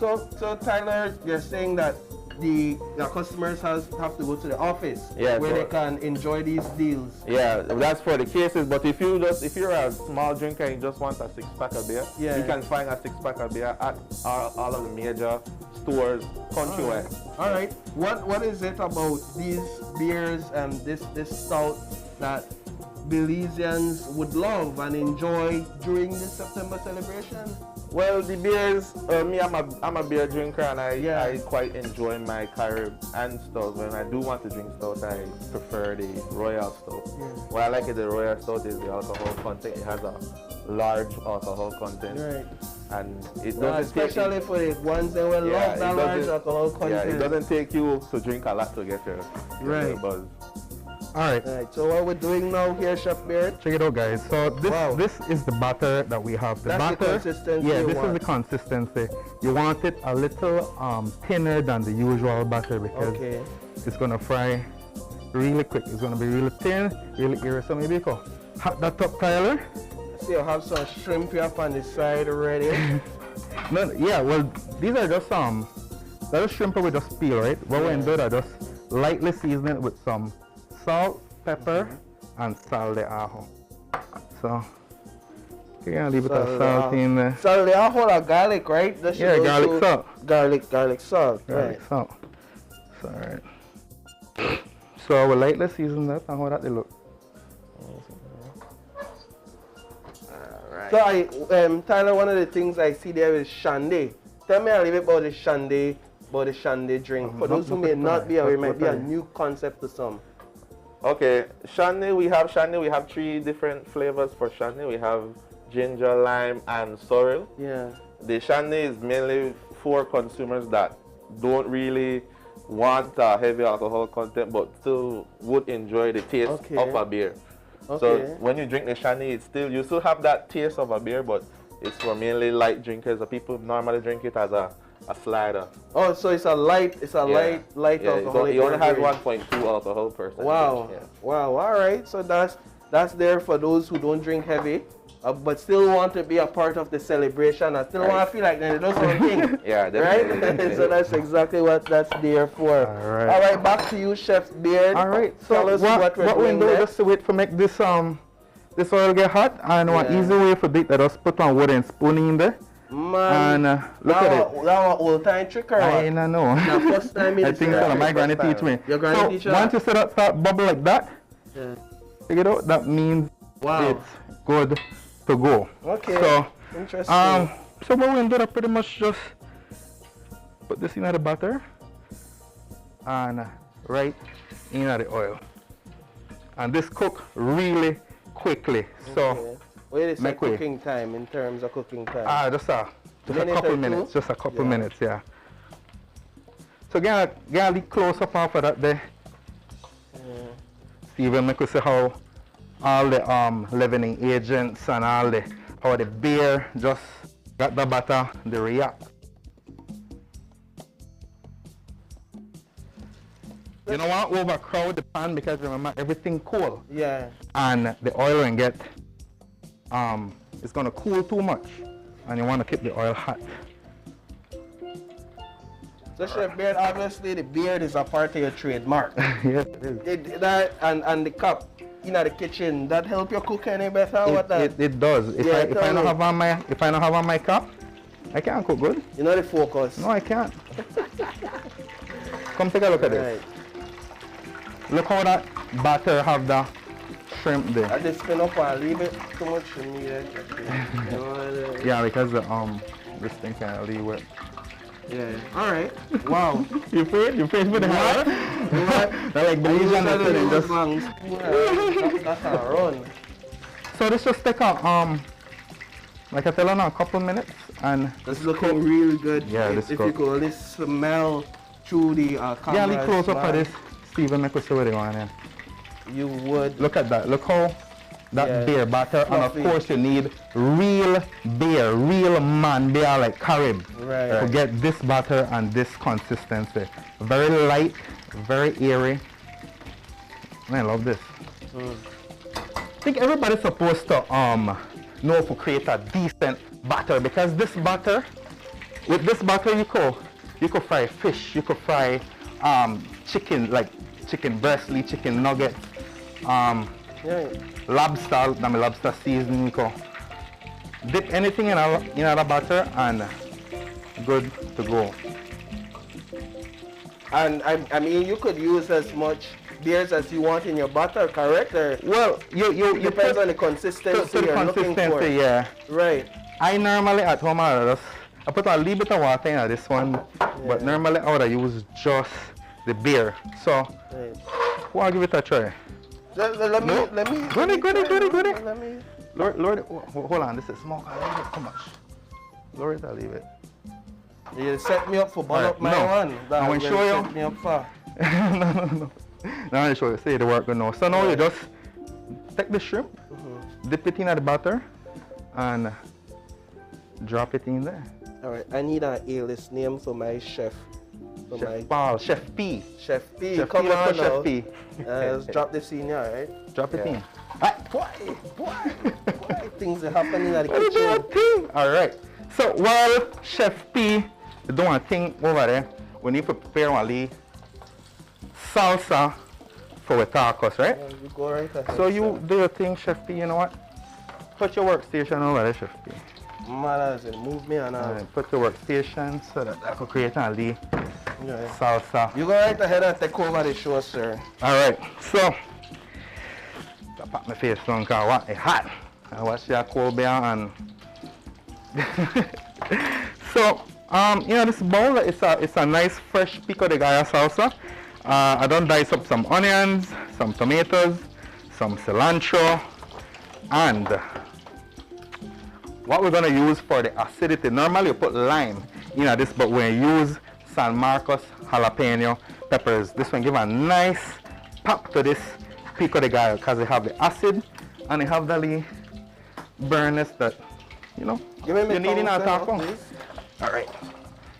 So Tyler, you're saying that the customers have to go to the office where they can enjoy these deals. Yeah, that's for the cases. But if you're a small drinker and you just want a 6-pack of beer, you can find a 6-pack of beer at all of the major stores countrywide. All right. What is it about these beers and this stout that Belizeans would love and enjoy during this September celebration? Well, the beers, I'm a beer drinker and I quite enjoy my Carib and stout. When I do want to drink stout, I prefer the Royal Stout. What I like in the Royal Stout is the alcohol content. It has a large alcohol content. Right. And it doesn't especially for the ones that will love that large alcohol content. Yeah, it doesn't take you to drink a lot to get your buzz. Alright. So what we're doing now here, Chef Beard? Check it out, guys. So this is the batter that we have. That's the consistency. Yeah, this is the consistency. You want it a little thinner than the usual batter because it's gonna fry really quick. It's gonna be really thin, really airy. So maybe you can hot that up, Tyler. See, I have some shrimp here up on the side already. Well, these are just that shrimp we just peel, right? What we're gonna do is just lightly season it with some salt, pepper, and sal de ajo. So, you're gonna leave it a salt in there. Sal de ajo or garlic, right? Yeah, garlic salt. Garlic salt. Garlic salt. So, alright. So, we'll lightly season that and how that they look. Alright. So, Tyler, one of the things I see there is shandy. Tell me a little bit about the shandy drink. For those who may not be aware, it might be a new concept to some. Okay, shandy, we have 3 different flavors for shandy. We have ginger, lime, and sorrel. Yeah. The shandy is mainly for consumers that don't really want heavy alcohol content but still would enjoy the taste of a beer. So when you drink the shandy, you still have that taste of a beer, but it's for mainly light drinkers. People normally drink it as a slider. Oh, so it's a light alcohol. It only has 1.2 alcohol percentage. Wow. Wow. All right. So that's there for those who don't drink heavy, but still want to be a part of the celebration and still want to feel like they do something. Yeah, definitely. Right. So that's exactly what that's there for. All right. Back to you, Chef Beard. All right. So tell us what we're doing next. Just to wait for make this oil get hot, and one easy way for it, just put one wooden spoon in there. Man, and look at it. That was old time trick or what? I don't know. The first time I think so. My granny teach me. Your granny teach you? Once you see that start bubble like that, take it out. That means it's good to go. Okay. So, interesting. So what we're gonna do is pretty much just put this in the butter and right in the oil, and this cook really quickly. So. What is the cooking time in terms of cooking time? Just a couple minutes. Just a couple minutes, yeah. So get a little close up after that there. See when we could see how all the leavening agents and how the beer just got the butter, they react. You don't want to overcrowd the pan because remember everything cool. Yeah. And the oil will get it's gonna cool too much, and you want to keep the oil hot. So Chef Beard, obviously the beard is a part of your trademark. Yes, it is. That and the cup in the kitchen, that help you cook any better? It does. If I don't have on my cup, I can't cook good. You know the focus. No, I can't. Come take a look at this. Look how that batter have the shrimp there. I just spin up and leave it too much for me. Yeah, because this thing can't leave it. Yeah. All right. Wow. You afraid for the hell? That like Belizean that's a run. So this just take a like I tell you now, a couple minutes and it's looking really good. Yeah, if you could only smell through the camera. Yeah, a little close up for this. Steven, make us see what they want in. You would. Look at that. Look how that beer batter, and of course you need real beer, real man beer like Carib to get this batter and this consistency. Very light, very airy. I love this. I think everybody's supposed to know to create a decent batter because this batter with this butter you could fry fish, you could fry chicken, like chicken breast, chicken nuggets, lobster, lobster seasoning. You could dip anything in the butter and good to go. And I mean, you could use as much beers as you want in your butter, correct? Or well, you depends on the consistency you're looking for. Yeah. Right. I normally at home I put a little bit of water in this one, but normally I would use just the beer. So, I'll give it a try. Let me. Go ahead. Let me. Lord, hold on. This is smoke. I don't know too much. Lord, I'll leave it. You set me up for burn up my one. I want to show you. Set me up for. No. Now I show you. See the work going on. So now you just take the shrimp, dip it in the butter, and drop it in there. All right. I need an A-list name for my chef. Chef Paul, Chef P. Chef P. Chef Come P, on now. Chef P. Let's drop this in here, right? Drop it in. Why things are happening at the kitchen? All right. So while Chef P is doing a thing over there, we need to prepare one little salsa for the tacos, right? Yeah, you go right ahead. So you do your thing, Chef P. You know what? Put your workstation over there, Chef P. Move me on. Put your workstation so that I could create a little salsa. You go right ahead and take over the show, sir. All right. So I pop my face on because it's hot. I watch your cold beer and so this bowl it's a nice fresh pico de gallo salsa. I done dice up some onions, some tomatoes, some cilantro, and what we're gonna use for the acidity. Normally you put lime in this, but we use San Marcos jalapeno peppers. This one give a nice pop to this pico de gallo because they have the acid and they have the burnness that you need in a taco. All right.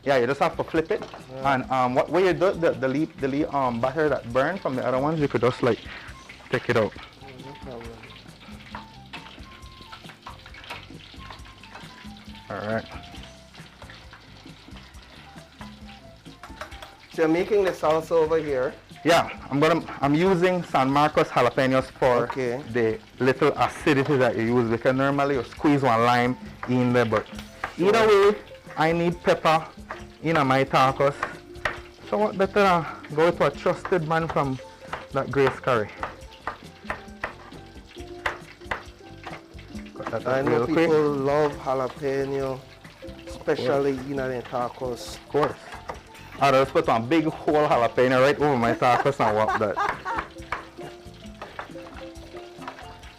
Yeah, you just have to flip it, and what way you do the leaf butter that burned from the other ones, you could just like take it out. No problem. All right. So you're making the salsa over here. Yeah, I'm using San Marcos jalapenos for the little acidity that you use, because normally you squeeze one lime in there, but either way, I need pepper in my tacos. So what better go to a trusted man from that Grace Curry. I know people love jalapeno, especially in their tacos. Of course. I just put one big whole jalapeno right over my tacos and walk that.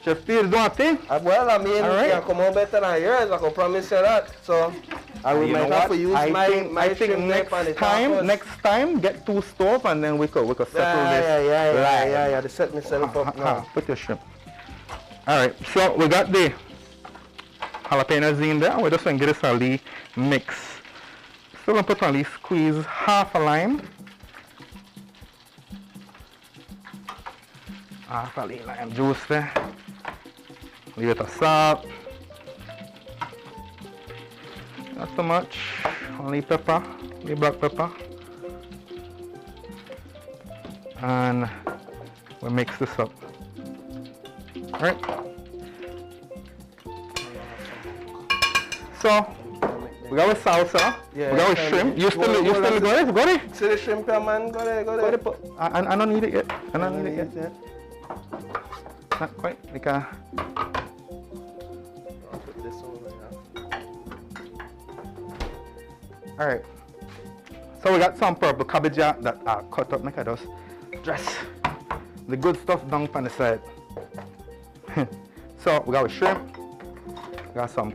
Chef P is doing a thing? Well, I mean, you can come out better than yours, I can promise you that. So, I will have to use my think next time, get 2 stoves and then we could settle this. Yeah, to set myself up now. Put your shrimp. Alright, so we got the jalapenos in there. We're just going to get this a little mix. So I'm going to put a little squeeze half a lime. Half a little lime juice there. Leave it a salt. Not too much. Only pepper, only black pepper. And we mix this up. Alright. So we got with salsa, we got with shrimp. You still go there? See the shrimp, man? Go there. I don't need it yet. I don't need it yet. Not quite. Because I'll put this over here. Alright. So we got some purple cabbage that are cut up. Make I just dress the good stuff down on the side. So we got with shrimp, we got some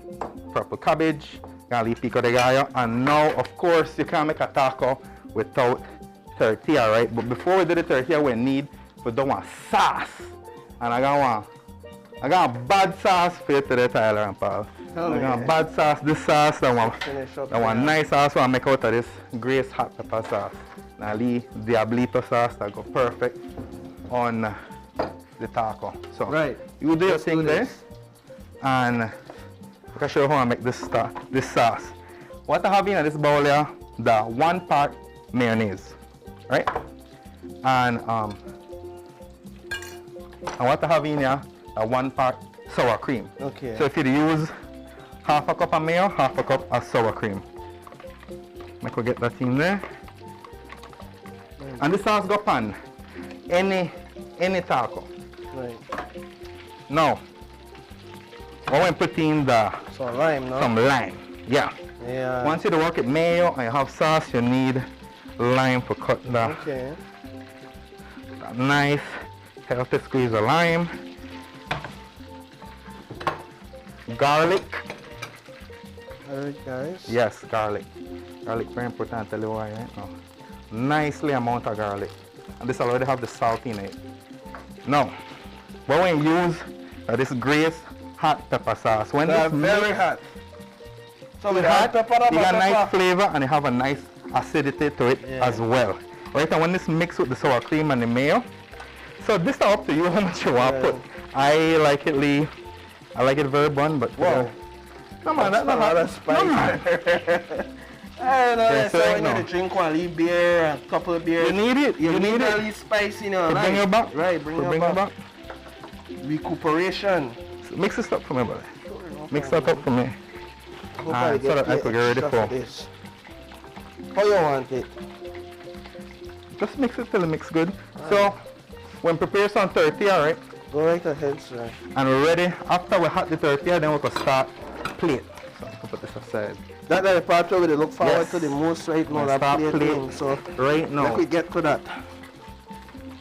purple cabbage, got a little pico de gallo, and now of course you can't make a taco without tortilla, right? But before we do the tortilla, we don't want sauce, and I got a bad sauce for you today, Tyler and Paul. I got a bad sauce. This sauce, that one nice sauce I make out of this Grace hot pepper sauce. Now leave Diablito sauce that go perfect on the taco. So you do your thing there, and I can show you how I make this sauce. what I have in this bowl here, the 1 part mayonnaise, right? And what I have in here, a 1 part sour cream. Okay. So if you use half a cup of mayo, half a cup of sour cream. Make we get that in there. And this sauce go pan any taco. Right. Now, we're going to put in some lime, no? Some lime, yeah. Yeah. Once you work with mayo and you have sauce, you need lime to cut that. Okay. That nice, healthy squeeze of lime. Garlic. Alright, guys. Yes, garlic. Garlic very important. I'll tell you why right now. Nicely amount of garlic. And this already have the salt in it. Now, what we use this Grace hot pepper sauce. When That's this very mix, hot. So it's with hot, hot pepper, it got a nice flavor and it have a nice acidity to it as well. Right, and when this mixed with the sour cream and the mayo, so this is up to you how much you want to put. I like it, Lee. I like it very bun, but come on, that's not hot. That's spicy. I know, Yeah, that's so why right you now. need to drink one little beer, a couple of beers. You need it. You need it. a little spice in your To life. bring you back. Right, bring you back. Recuperation. So mix this up for me, brother. Mix that up for me. Hope I So get that I could get ready extra for. this. How you want it? Just mix it till it mix good. So when prepare some tortilla, right? Go right ahead, sir. And we're ready. After we hot the tortilla, then we can start plate. So I can put this aside. That's the part where we look forward Yes. to the most right now. We'll That start plate plate thing. So right now. let me get to that. How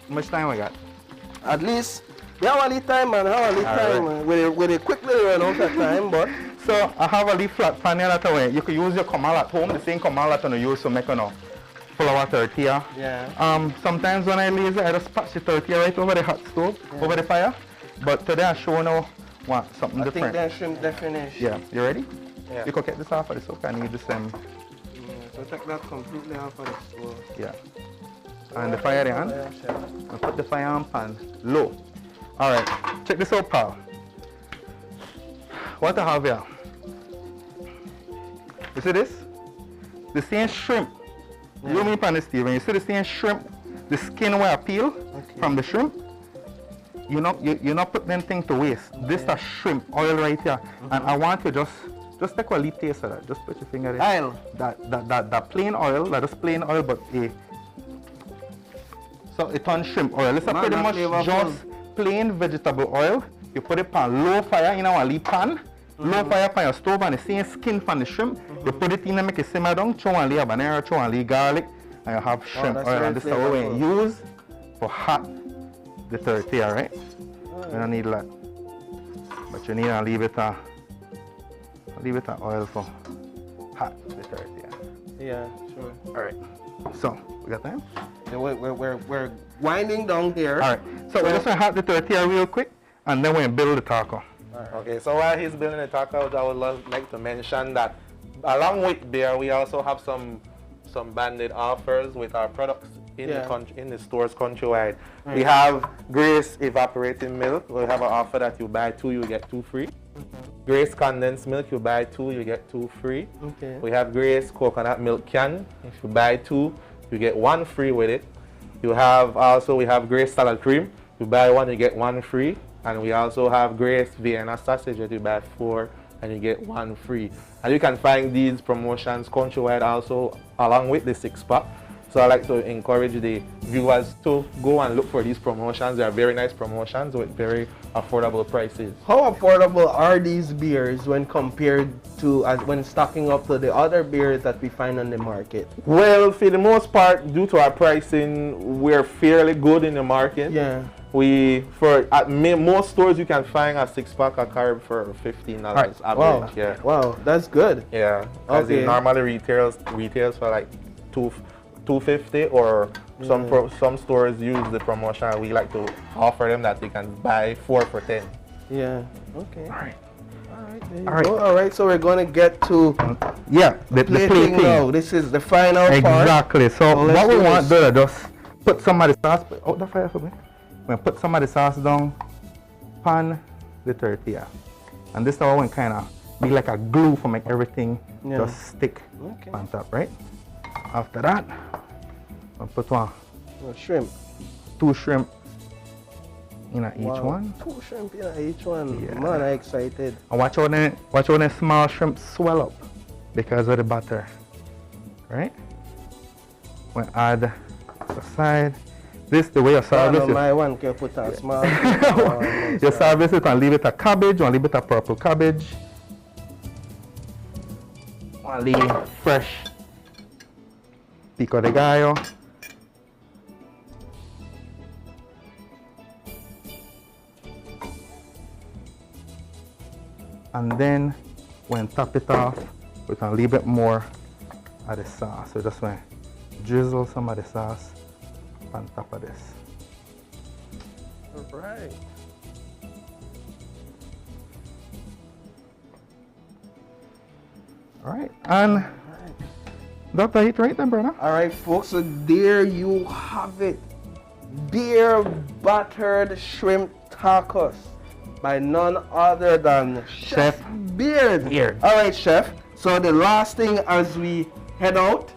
much time we got? At least we have a little time, man. Have a little time. We quickly run out of time, but so I have a little flat pan here that way. You can use your kamal at home, the same kamal that you use to make flour tortilla. Yeah. Sometimes when I lazy, I just patch the tortilla right over the hot stove, over the fire. But today I'm showing you something I different. think that shrimp definition. Yeah, you ready? Yeah. You can get this off of the stove. I need the same. So take that completely off of the stove. Yeah. And the fire on. And put the fire on pan low. Alright, check this out, pal. What I have here. You see this? The same shrimp. You mean pan Steven. You see the same shrimp, the skin where I peel from the shrimp? You not put them thing to waste. This is shrimp oil right here. And I want you just take a little taste of that. Just put your finger there. Oil. That plain oil, that is plain oil, but so it's on shrimp oil. It's pretty much just plain vegetable oil. You put it on low fire in our little pan. Low fire on your stove and the same skin from the shrimp. You put it in and make it simmer down. Throw a little habanero, throw a little garlic, and you have shrimp oil. And this is what we use for hot the tortilla, right? You don't need that. But you need to leave it oil for hot the tortilla. Yeah, sure. Alright. So we got time? Yeah, we're winding down here. Alright. So we're just gonna hot the tortilla real quick and then we're gonna build the taco. Okay, so while he's building the tacos, I would like to mention that along with beer, we also have some banded offers with our products in the stores countrywide. We have Grace evaporating milk. We have an offer that you buy 2, you get 2 free. Grace condensed milk, you buy 2, you get 2 free. Okay. We have Grace coconut milk can. If you buy 2, you get 1 free with it. We have Grace salad cream. You buy 1, you get 1 free. And we also have Grace Vienna sausage that you buy 4 and you get 1 free. And you can find these promotions countrywide also along with the 6-pack. So I like to encourage the viewers to go and look for these promotions. They are very nice promotions with very affordable prices. How affordable are these beers when compared to when stocking up to the other beers that we find on the market? Well, for the most part, due to our pricing, we're fairly good in the market. Yeah. At most stores you can find a 6-pack of Carib for $15 average. Wow. Yeah. Wow, that's good. Yeah. Because it normally retails for like $2.50 or some stores use the promotion. We like to offer them that they can buy 4 for $10. Yeah. Okay. All right. There you go. All right. So we're going to get to the plating now. This is the final part. Exactly. So what we want to do is just put some of the sauce out the fire for me. We're going to put some of the sauce down, pan the tortilla. And this is how we kind of be like a glue for make everything just stick Okay. on top, right? After that, I'll put one. Shrimp. 2 shrimp in each one. 2 shrimp in each one. Yeah. Man, I'm excited. And watch how the small shrimp swell up because of the butter, right? We add the side. This the way you serve this. My one can put a small. You serve this, you can leave it a cabbage, or leave it a purple cabbage. Or leave fresh pico de gallo. And then when top it off, we can leave it more of the sauce. So just want to drizzle some of the sauce on top of this. All right. All right, and Dr. Heat, right then, brother? All right, folks, so there you have it. Beer-battered shrimp tacos by none other than Chef Beard. All right, Chef. So the last thing as we head out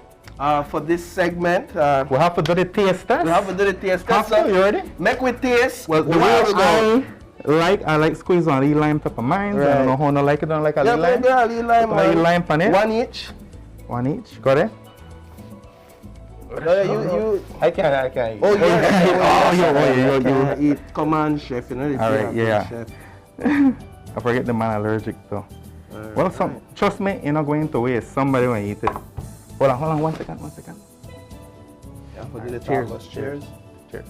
for this segment, we have to do the taste test. We have to do the taste test. So, you ready? Make we taste. Well, the way I like squeeze on the lime top of mine. Right. I don't know how I like it. Don't like a little lime. Yeah, little lime. Put a little lime on it. One each. One each. Got it? I can't eat. Oh, yeah. You. Eat. Come on, Chef. You know this. All right, yeah. Chef. I forget the man allergic though. Well, trust me, you're not going to waste. Somebody will eat it. Hold on, 1 second. Yeah, for the cheers. tacos. Cheers. Cheers.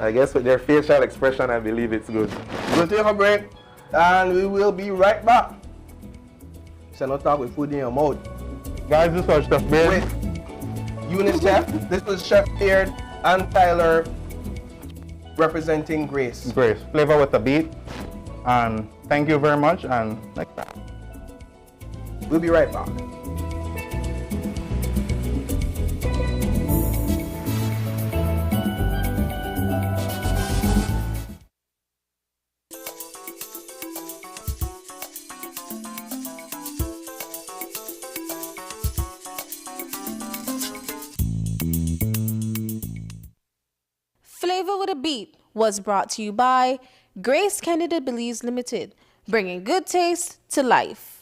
I guess with their facial expression, I believe it's good. We'll take a break and we will be right back. So not talk with food in your mouth. Guys, this was Chef Beard. UNICEF, this was Chef Beard and Tyler representing Grace. Grace, flavor with a beat. And thank you very much. And like that. We'll be right back. Flavor with a Beat was brought to you by Grace Candidate Belize Limited, bringing good taste to life.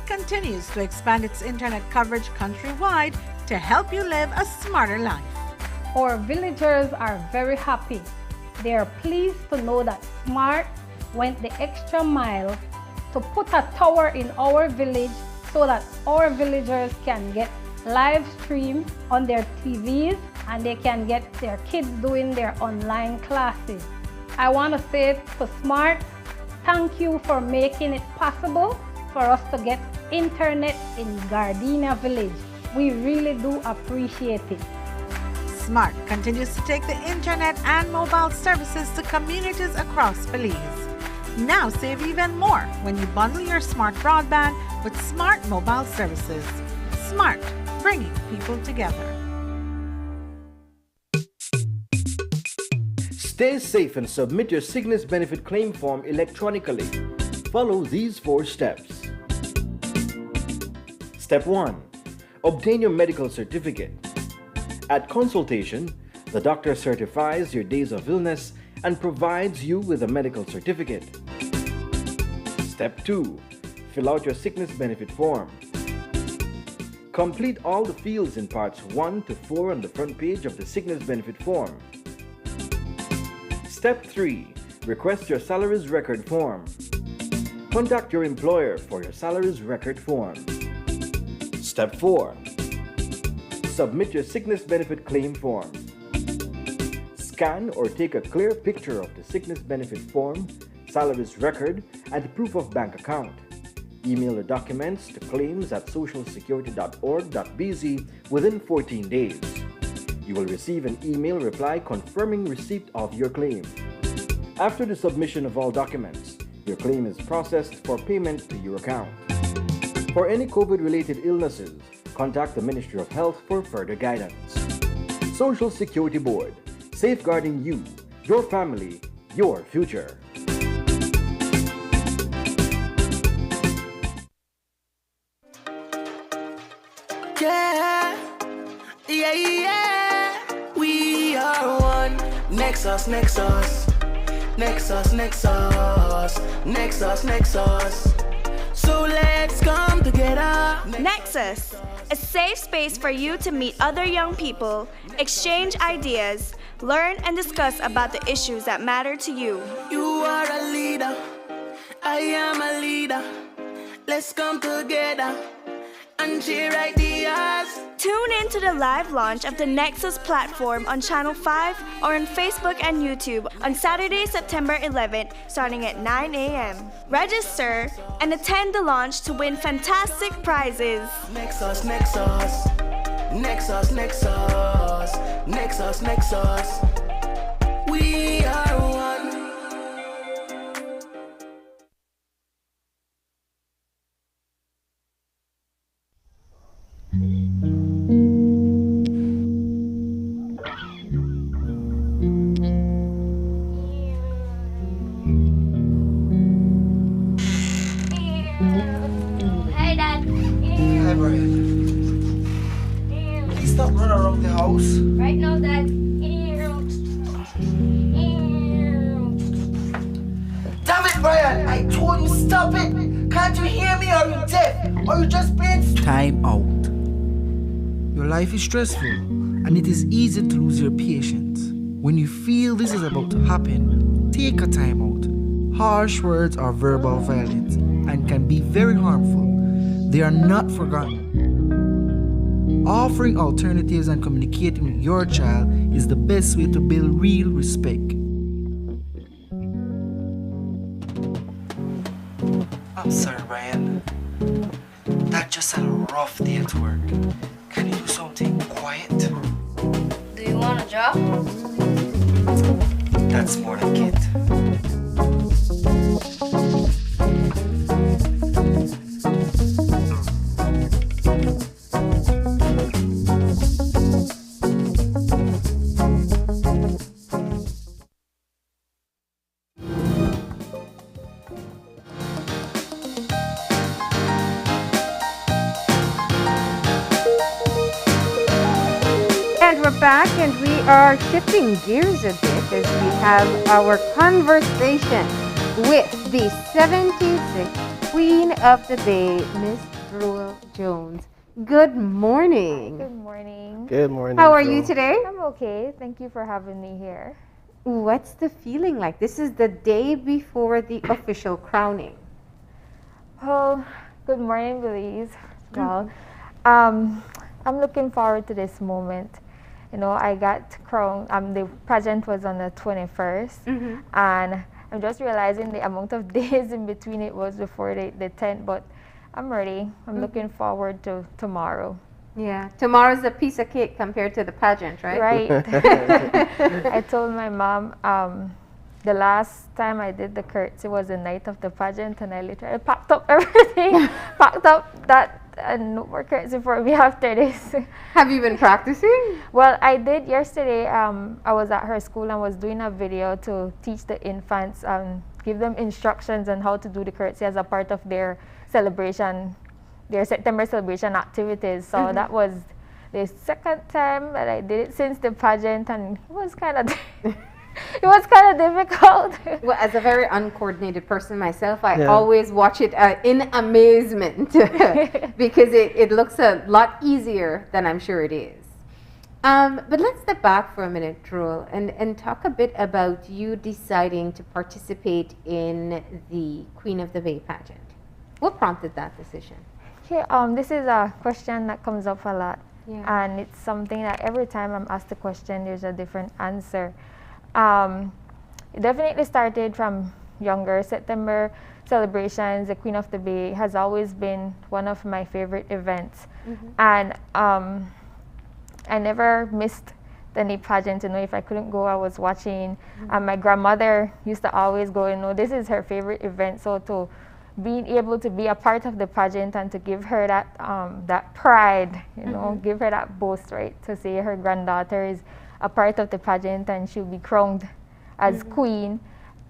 Continues to expand its internet coverage countrywide to help you live a smarter life. Our villagers are very happy. They are pleased to know that Smart went the extra mile to put a tower in our village so that our villagers can get live stream on their TVs and they can get their kids doing their online classes. I want to say to Smart, thank you for making it possible for us to get internet in Gardenia village. We really do appreciate it. Smart continues to take the internet and mobile services to communities across Belize. Now save even more when you bundle your smart broadband with smart mobile services. Smart, bringing people together. Stay safe and submit your sickness benefit claim form electronically. Follow these 4 steps. Step 1. Obtain your medical certificate. At consultation, the doctor certifies your days of illness and provides you with a medical certificate. Step 2. Fill out your sickness benefit form. Complete all the fields in parts 1 to 4 on the front page of the sickness benefit form. Step 3. Request your salaries record form. Contact your employer for your salaries record form. Step 4. Submit your sickness benefit claim form. Scan or take a clear picture of the sickness benefit form, salaries record, and proof of bank account. Email the documents to claims@socialsecurity.org.bz within 14 days. You will receive an email reply confirming receipt of your claim. After the submission of all documents, your claim is processed for payment to your account. For any COVID-related illnesses, contact the Ministry of Health for further guidance. Social Security Board, safeguarding you, your family, your future. Yeah, yeah, yeah. We are one. Nex'Us, Nex'Us. Nex'Us, Nex'Us. Nex'Us, Nex'Us. So let's come together. Nex'Us, a safe space for you to meet other young people, exchange ideas, learn and discuss about the issues that matter to you. You are a leader, I am a leader. Let's come together and share ideas. Tune in to the live launch of the Nex'Us platform on Channel 5 or on Facebook and YouTube on Saturday, September 11th, starting at 9 a.m. Register and attend the launch to win fantastic prizes. Nex'Us, Nex'Us. Nex'Us, Nex'Us. Nex'Us, Nex'Us. We are one. Hi, Dad. Hi, Brian. Please stop running around the house. Right now, Dad. Damn it, Brian! I told you stop it! Can't you hear me? Are you deaf? Or you just being Time out. Your life is stressful, and it is easy to lose your patience. When you feel this is about to happen, take a time out. Harsh words are verbal violence and can be very harmful. They are not forgotten. Offering alternatives and communicating with your child is the best way to build real respect. I'm sorry, Brian. That just had a rough day at work. Can you do something quiet? Do you want a job? That's more like it. And we're back, and we are shifting gears a bit as we have our conversation with the 76th Queen of the Bay, Miss Druewel Jones. Good morning. Good morning. Good morning. How are you today? I'm okay. Thank you for having me here. What's the feeling like? This is the day before the official crowning. Well, good morning, Belize. Well, I'm looking forward to this moment. You know, I got crowned. The pageant was on the 21st, and I'm just realizing the amount of days in between it was before the 10th. But I'm ready. I'm looking forward to tomorrow. Yeah, tomorrow's a piece of cake compared to the pageant, right? Right. I told my mom the last time I did the curtsy was the night of the pageant, and I literally packed up everything, packed up that and no more curtsy for me after this. Have you been practicing? Well, I did yesterday. I was at her school and was doing a video to teach the infants, give them instructions on how to do the curtsy as a part of their celebration, their September celebration activities. So that was the second time that I did it since the pageant, and it was kind of it was kind of difficult. Well, as a very uncoordinated person myself, I always watch it in amazement because it looks a lot easier than I'm sure it is. But let's step back for a minute, Druewel, and talk a bit about you deciding to participate in the Queen of the Bay pageant. What prompted that decision? Okay, this is a question that comes up a lot, and it's something that every time I'm asked the question, there's a different answer. It definitely started from younger. September celebrations, the Queen of the Bay has always been one of my favorite events, and I never missed any pageant. You know, if I couldn't go, I was watching. My grandmother used to always go. You know, this is her favorite event. So to being able to be a part of the pageant and to give her that that pride, you know, give her that boast, right, to say her granddaughter is a part of the pageant and she'll be crowned as queen.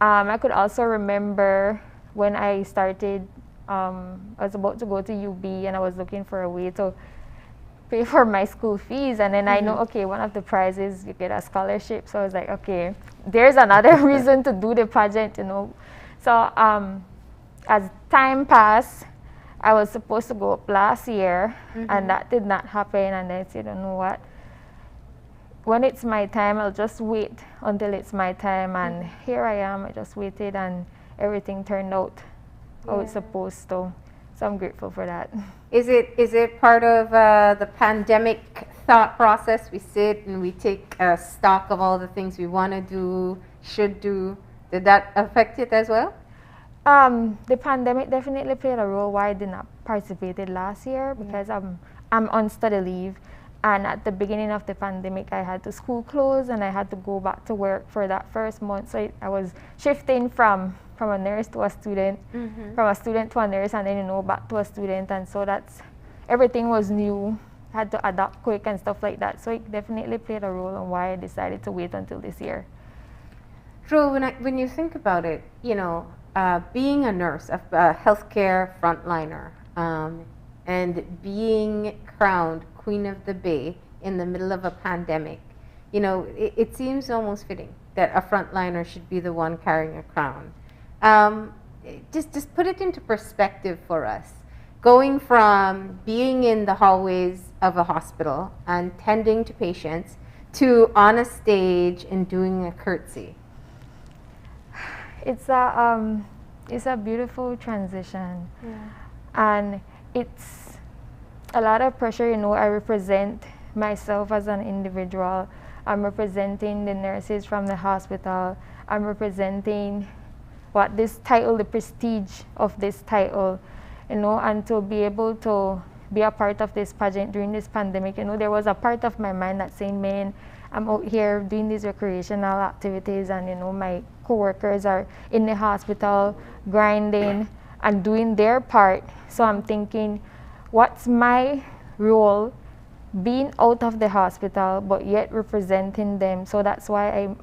I could also remember when I started, I was about to go to UB and I was looking for a way to pay for my school fees, and then I know, okay, one of the prizes you get a scholarship. So I was like, okay, there's another reason to do the pageant, you know. So as time passed, I was supposed to go up last year, and that did not happen, and I said, you know what, when it's my time, I'll just wait until it's my time. And here I am. I just waited, and everything turned out how it's supposed to. So I'm grateful for that. Is it part of the pandemic thought process? We sit and we take stock of all the things we want to do, should do. Did that affect it as well? The pandemic definitely played a role why I did not participate last year, because I'm on study leave. And at the beginning of the pandemic, I had the school close and I had to go back to work for that first month. So I was shifting from a nurse to a student, from a student to a nurse, and then, you know, back to a student. And so everything was new. I had to adapt quick and stuff like that. So it definitely played a role on why I decided to wait until this year. Druewel, when you think about it, you know, being a nurse, a healthcare frontliner, and being crowned Queen of the Bay in the middle of a pandemic, you know, it seems almost fitting that a frontliner should be the one carrying a crown. Just put it into perspective for us. Going from being in the hallways of a hospital and tending to patients to on a stage and doing a curtsy. It's a beautiful transition, and it's a lot of pressure. You know, I represent myself as an individual. I'm representing the nurses from the hospital. I'm representing this title, the prestige of this title, you know, and to be able to be a part of this pageant during this pandemic. You know, there was a part of my mind that's saying, man, I'm out here doing these recreational activities, and, you know, my coworkers are in the hospital grinding and doing their part. So I'm thinking, what's my role being out of the hospital but yet representing them? So that's why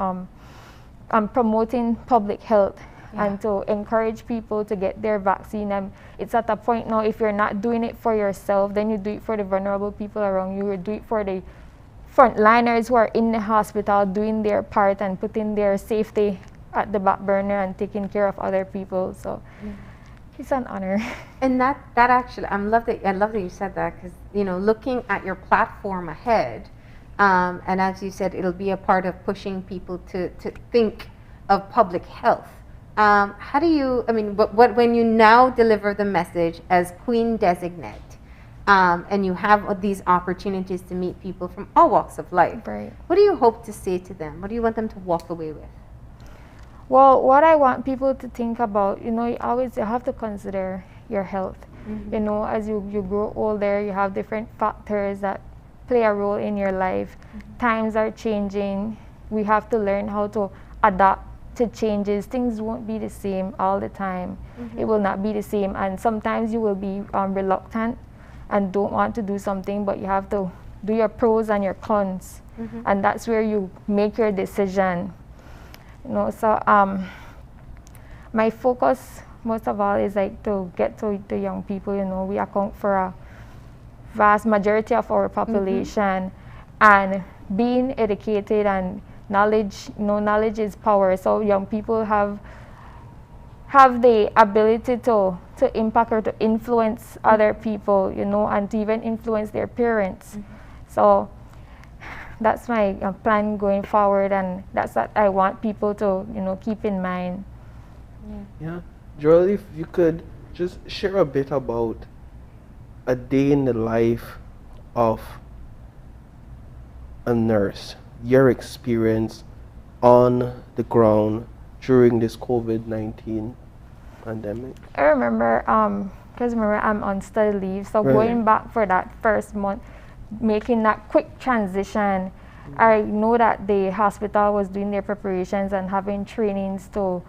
I'm promoting public health and to encourage people to get their vaccine. It's at a point now, if you're not doing it for yourself, then you do it for the vulnerable people around you. You do it for the frontliners who are in the hospital doing their part and putting their safety at the back burner and taking care of other people. So it's an honor. And that actually, I love that you said that, because, you know, looking at your platform ahead, and as you said, it'll be a part of pushing people to think of public health. How do you, I mean, when you now deliver the message as Queen Designate, and you have these opportunities to meet people from all walks of life, what do you hope to say to them? What do you want them to walk away with? Well, what I want people to think about, you know, you have to consider your health. You know, as you grow older, you have different factors that play a role in your life. Times are changing. We have to learn how to adapt to changes. Things won't be the same all the time. It will not be the same, and sometimes you will be reluctant and don't want to do something, but you have to do your pros and your cons, and that's where you make your decision. You know, so my focus most of all is like to get to the young people. You know, we account for a vast majority of our population, and being educated and knowledge, you know, knowledge is power. So young people have the ability to impact or to influence other people, you know, and to even influence their parents. So that's my plan going forward, and that's what I want people to, you know, keep in mind. Yeah. Joel, if you could just share a bit about a day in the life of a nurse, your experience on the ground during this COVID-19 pandemic. I remember, because remember I'm on study leave, so going back for that first month, making that quick transition, I know that the hospital was doing their preparations and having trainings to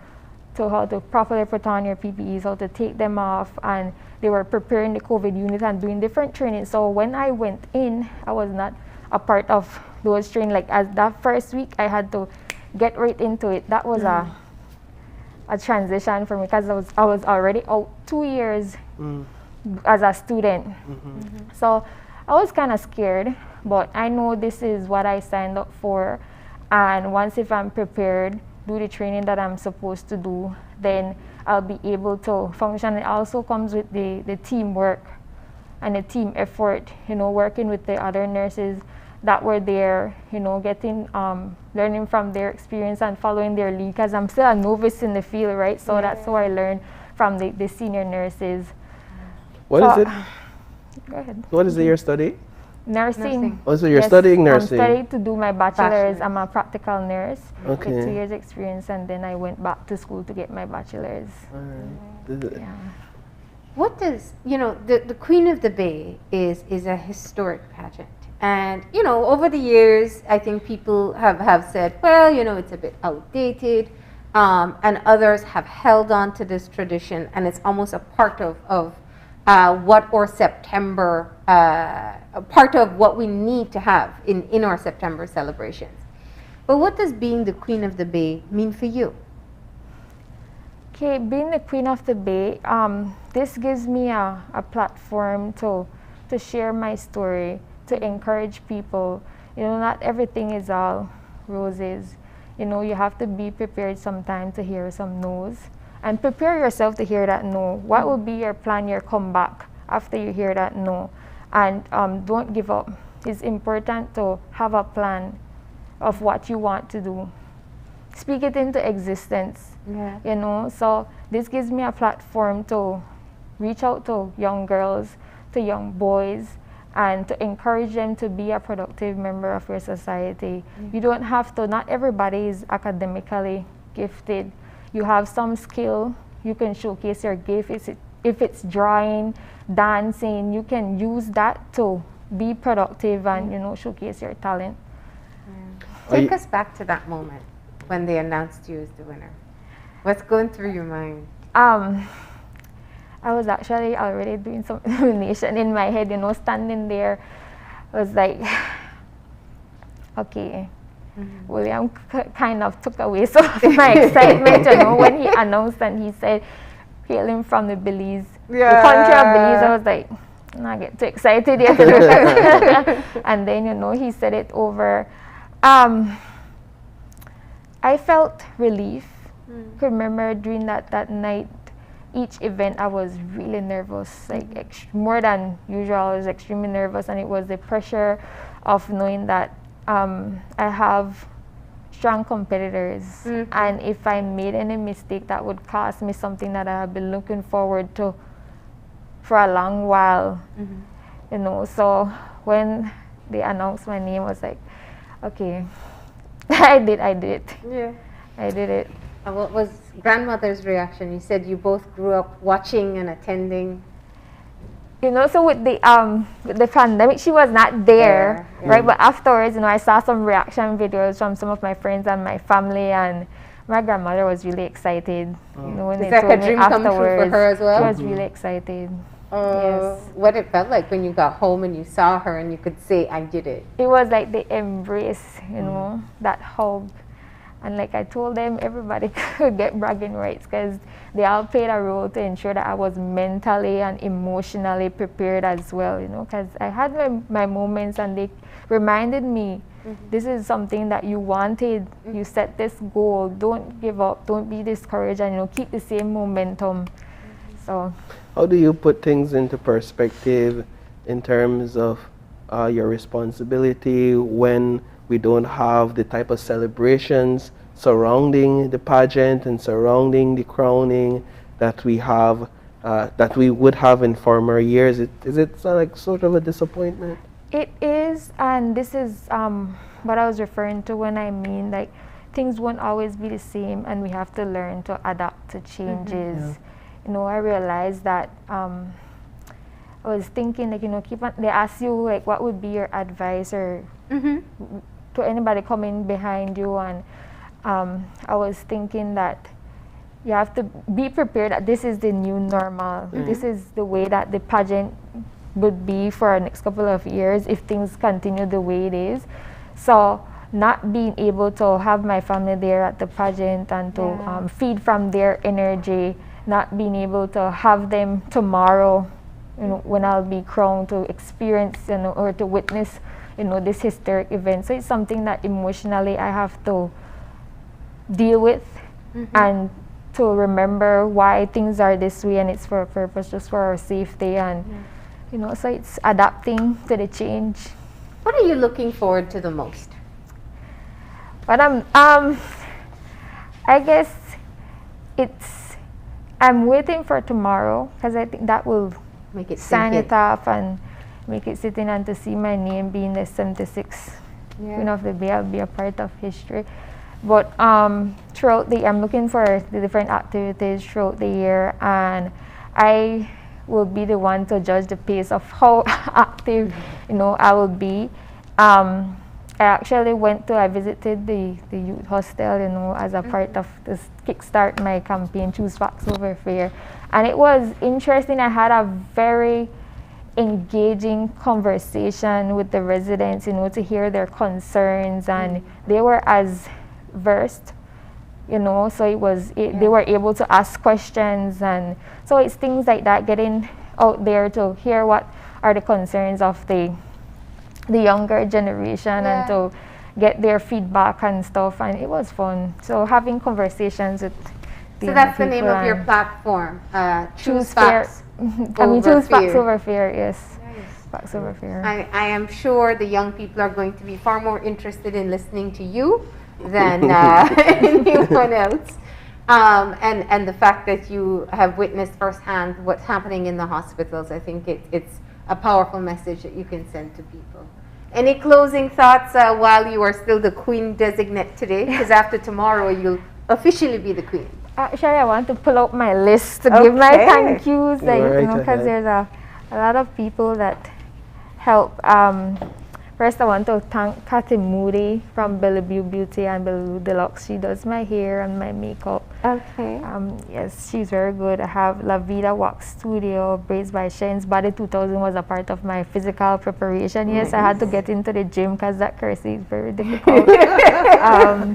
how to properly put on your PPEs, how to take them off, and they were preparing the COVID unit and doing different trainings. So when I went in, I was not a part of those training. Like as that first week, I had to get right into it. That was a transition for me, because I was already out 2 years as a student. So I was kind of scared, but I know this is what I signed up for, and once if I'm prepared, do the training that I'm supposed to do, then I'll be able to function. It also comes with the teamwork and the team effort, you know, working with the other nurses that were there, you know, getting, learning from their experience and following their lead, because I'm still a novice in the field, right? So that's how I learned from the senior nurses. What is it? Go ahead. What is it you're studying? Nursing. Oh, so you're studying nursing? I'm studying to do my bachelor's. I'm a practical nurse with Okay. 2 years experience, and then I went back to school to get my bachelor's. Yeah. What does, you know, the Queen of the Bay is a historic pageant. And, you know, over the years, I think people have said, well, you know, it's a bit outdated, and others have held on to this tradition, and it's almost a part of what our September, part of what we need to have in our September celebrations. But what does being the Queen of the Bay mean for you? Okay, being the Queen of the Bay, this gives me a platform to share my story, to encourage people. You know, not everything is all roses. You know, you have to be prepared sometimes to hear some no's, and prepare yourself to hear that no. What will be your plan, your comeback after you hear that no? And don't give up. It's important to have a plan of what you want to do. Speak it into existence. You know, so this gives me a platform to reach out to young girls, to young boys, and to encourage them to be a productive member of your society. You don't have to, not everybody is academically gifted. You have some skill, you can showcase your gift. If it's drawing, dancing, you can use that to be productive and, you know, showcase your talent. Take us back to that moment when they announced you as the winner. What's going through your mind? I was actually already doing some elimination in my head, you know, standing there. I was like, okay. William kind of took away some of my excitement, you know, when he announced and he said, hailing from the Belize, the country of Belize. I was like, I get too excited yet. And then, you know, he said it over. I felt relief. I remember during that night, each event, I was really nervous, like more than usual. I was extremely nervous, and it was the pressure of knowing that I have strong competitors, and if I made any mistake, that would cost me something that I have been looking forward to for a long while. You know, so when they announced my name, I was like, okay, I did it. I did it. What was grandmother's reaction? You said you both grew up watching and attending. You know, so with the pandemic, she was not there, right? But afterwards, you know, I saw some reaction videos from some of my friends and my family, and my grandmother was really excited. You know, when Is they that told a me dream come true for afterwards, her as well? she was really excited. Yes. What it felt like when you got home and you saw her and you could say, I did it. It was like the embrace, you know, that hug. And like I told them, everybody could get bragging rights because they all played a role to ensure that I was mentally and emotionally prepared as well, you know, because I had my moments and they reminded me, this is something that you wanted, you set this goal, don't give up, don't be discouraged, and, you know, keep the same momentum. So, how do you put things into perspective in terms of your responsibility when we don't have the type of celebrations surrounding the pageant and surrounding the crowning that we have, that we would have in former years? Is it like sort of a disappointment? It is, and this is what I was referring to when I mean like things won't always be the same, and we have to learn to adapt to changes. You know, I realized that I was thinking, like, you know, they ask you, like, what would be your advice or to anybody coming behind you, and I was thinking that you have to be prepared that this is the new normal. This is the way that the pageant would be for our next couple of years if things continue the way it is. So not being able to have my family there at the pageant and to feed from their energy, not being able to have them tomorrow, you know, when I'll be crowned, to experience, you know, or to witness, you know, this historic event. So it's something that emotionally I have to deal with and to remember why things are this way, and it's for a purpose, just for our safety, and you know, so it's adapting to the change. What are you looking forward to the most? But I guess I'm waiting for tomorrow, because I think that will make it sign it off and make it sitting, and to see my name being the 76th Queen of the Bay. I'll be a part of history. But throughout the year, I'm looking for the different activities throughout the year, and I will be the one to judge the pace of how active, you know, I will be. I actually I visited the youth hostel, you know, as a part of this kickstart my campaign, Choose Facts Over Fear. And it was interesting. I had a very engaging conversation with the residents, you know, to hear their concerns, and they were as versed, you know, so they were able to ask questions, and so it's things like that, getting out there to hear what are the concerns of the younger generation and to get their feedback and stuff, and it was fun. So having conversations with the So that's the name of your platform, Choose Facts Choose Facts Over Fear, yes. Facts Over Fear. I am sure the young people are going to be far more interested in listening to you than anyone else. And the fact that you have witnessed firsthand what's happening in the hospitals, I think it's a powerful message that you can send to people. Any closing thoughts while you are still the Queen designate today? Because after tomorrow, you'll officially be the Queen. Actually, I want to pull out my list to give my thank yous, like, you know, because there's a lot of people that help. First, I want to thank Kathy Moody from Bellevue Beauty and Bellevue Deluxe. She does my hair and my makeup. Okay. Yes, she's very good. I have La Vida Wax Studio, Braids by Shane's Body 2000 was a part of my physical preparation. Yes, I had to get into the gym because that curtsy is very difficult.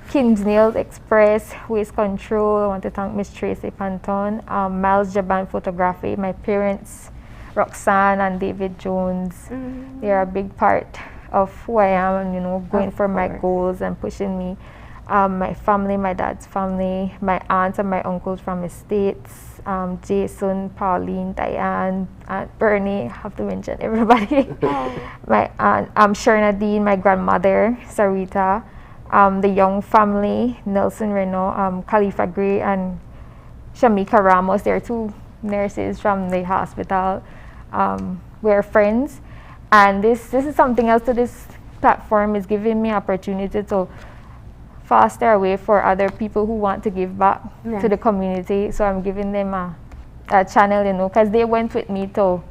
Kim's Nails Express, Waist Control. I want to thank Miss Tracy Panton. Miles Jaban Photography, my parents, Roxanne and David Jones. They're a big part of who I am, and, you know, going for my goals and pushing me. My family, my dad's family, my aunts and my uncles from the States, Jason, Pauline, Diane, Aunt Bernie, I have to mention everybody. My aunt, Shernadine, my grandmother, Sarita, the Young family, Nelson Reno, Khalifa Gray and Shamika Ramos. They're two nurses from the hospital. We're friends. And this is something else. So this platform is giving me opportunity to foster a way for other people who want to give back to the community. So I'm giving them a channel, you know, because they went with me to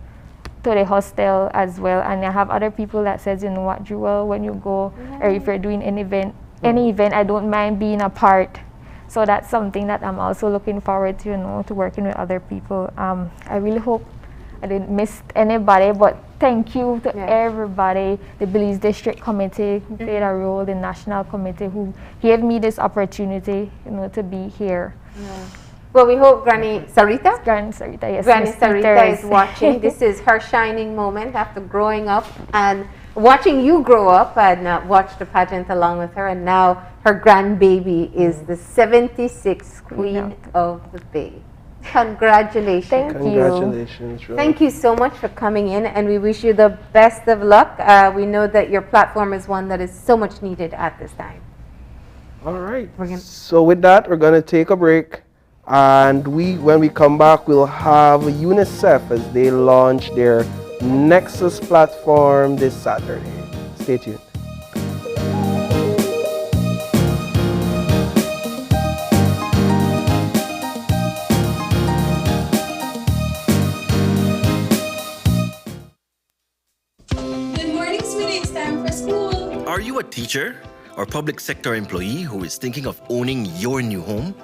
to the hostel as well. And I have other people that says, you know what, Druewel, when you go, or if you're doing an event, any event, I don't mind being a part. So that's something that I'm also looking forward to, you know, to working with other people. I really hope I didn't miss anybody, but thank you to everybody, the Belize District Committee who played a role, the National Committee who gave me this opportunity, you know, to be here. Well, we hope Granny Sarita, yes, Granny Sarita is watching. This is her shining moment after growing up and watching you grow up and watch the pageant along with her. And now her grandbaby is the 76th Queen of the Bay. Congratulations. Thank you. Congratulations. Thank you so much for coming in, and we wish you the best of luck. We know that your platform is one that is so much needed at this time. All right. So with that, we're going to take a break. And when we come back, we'll have UNICEF as they launch their Nex'Us platform this Saturday. Stay tuned. Good morning, sweetie. It's time for school. Are you a teacher or public sector employee who is thinking of owning your new home?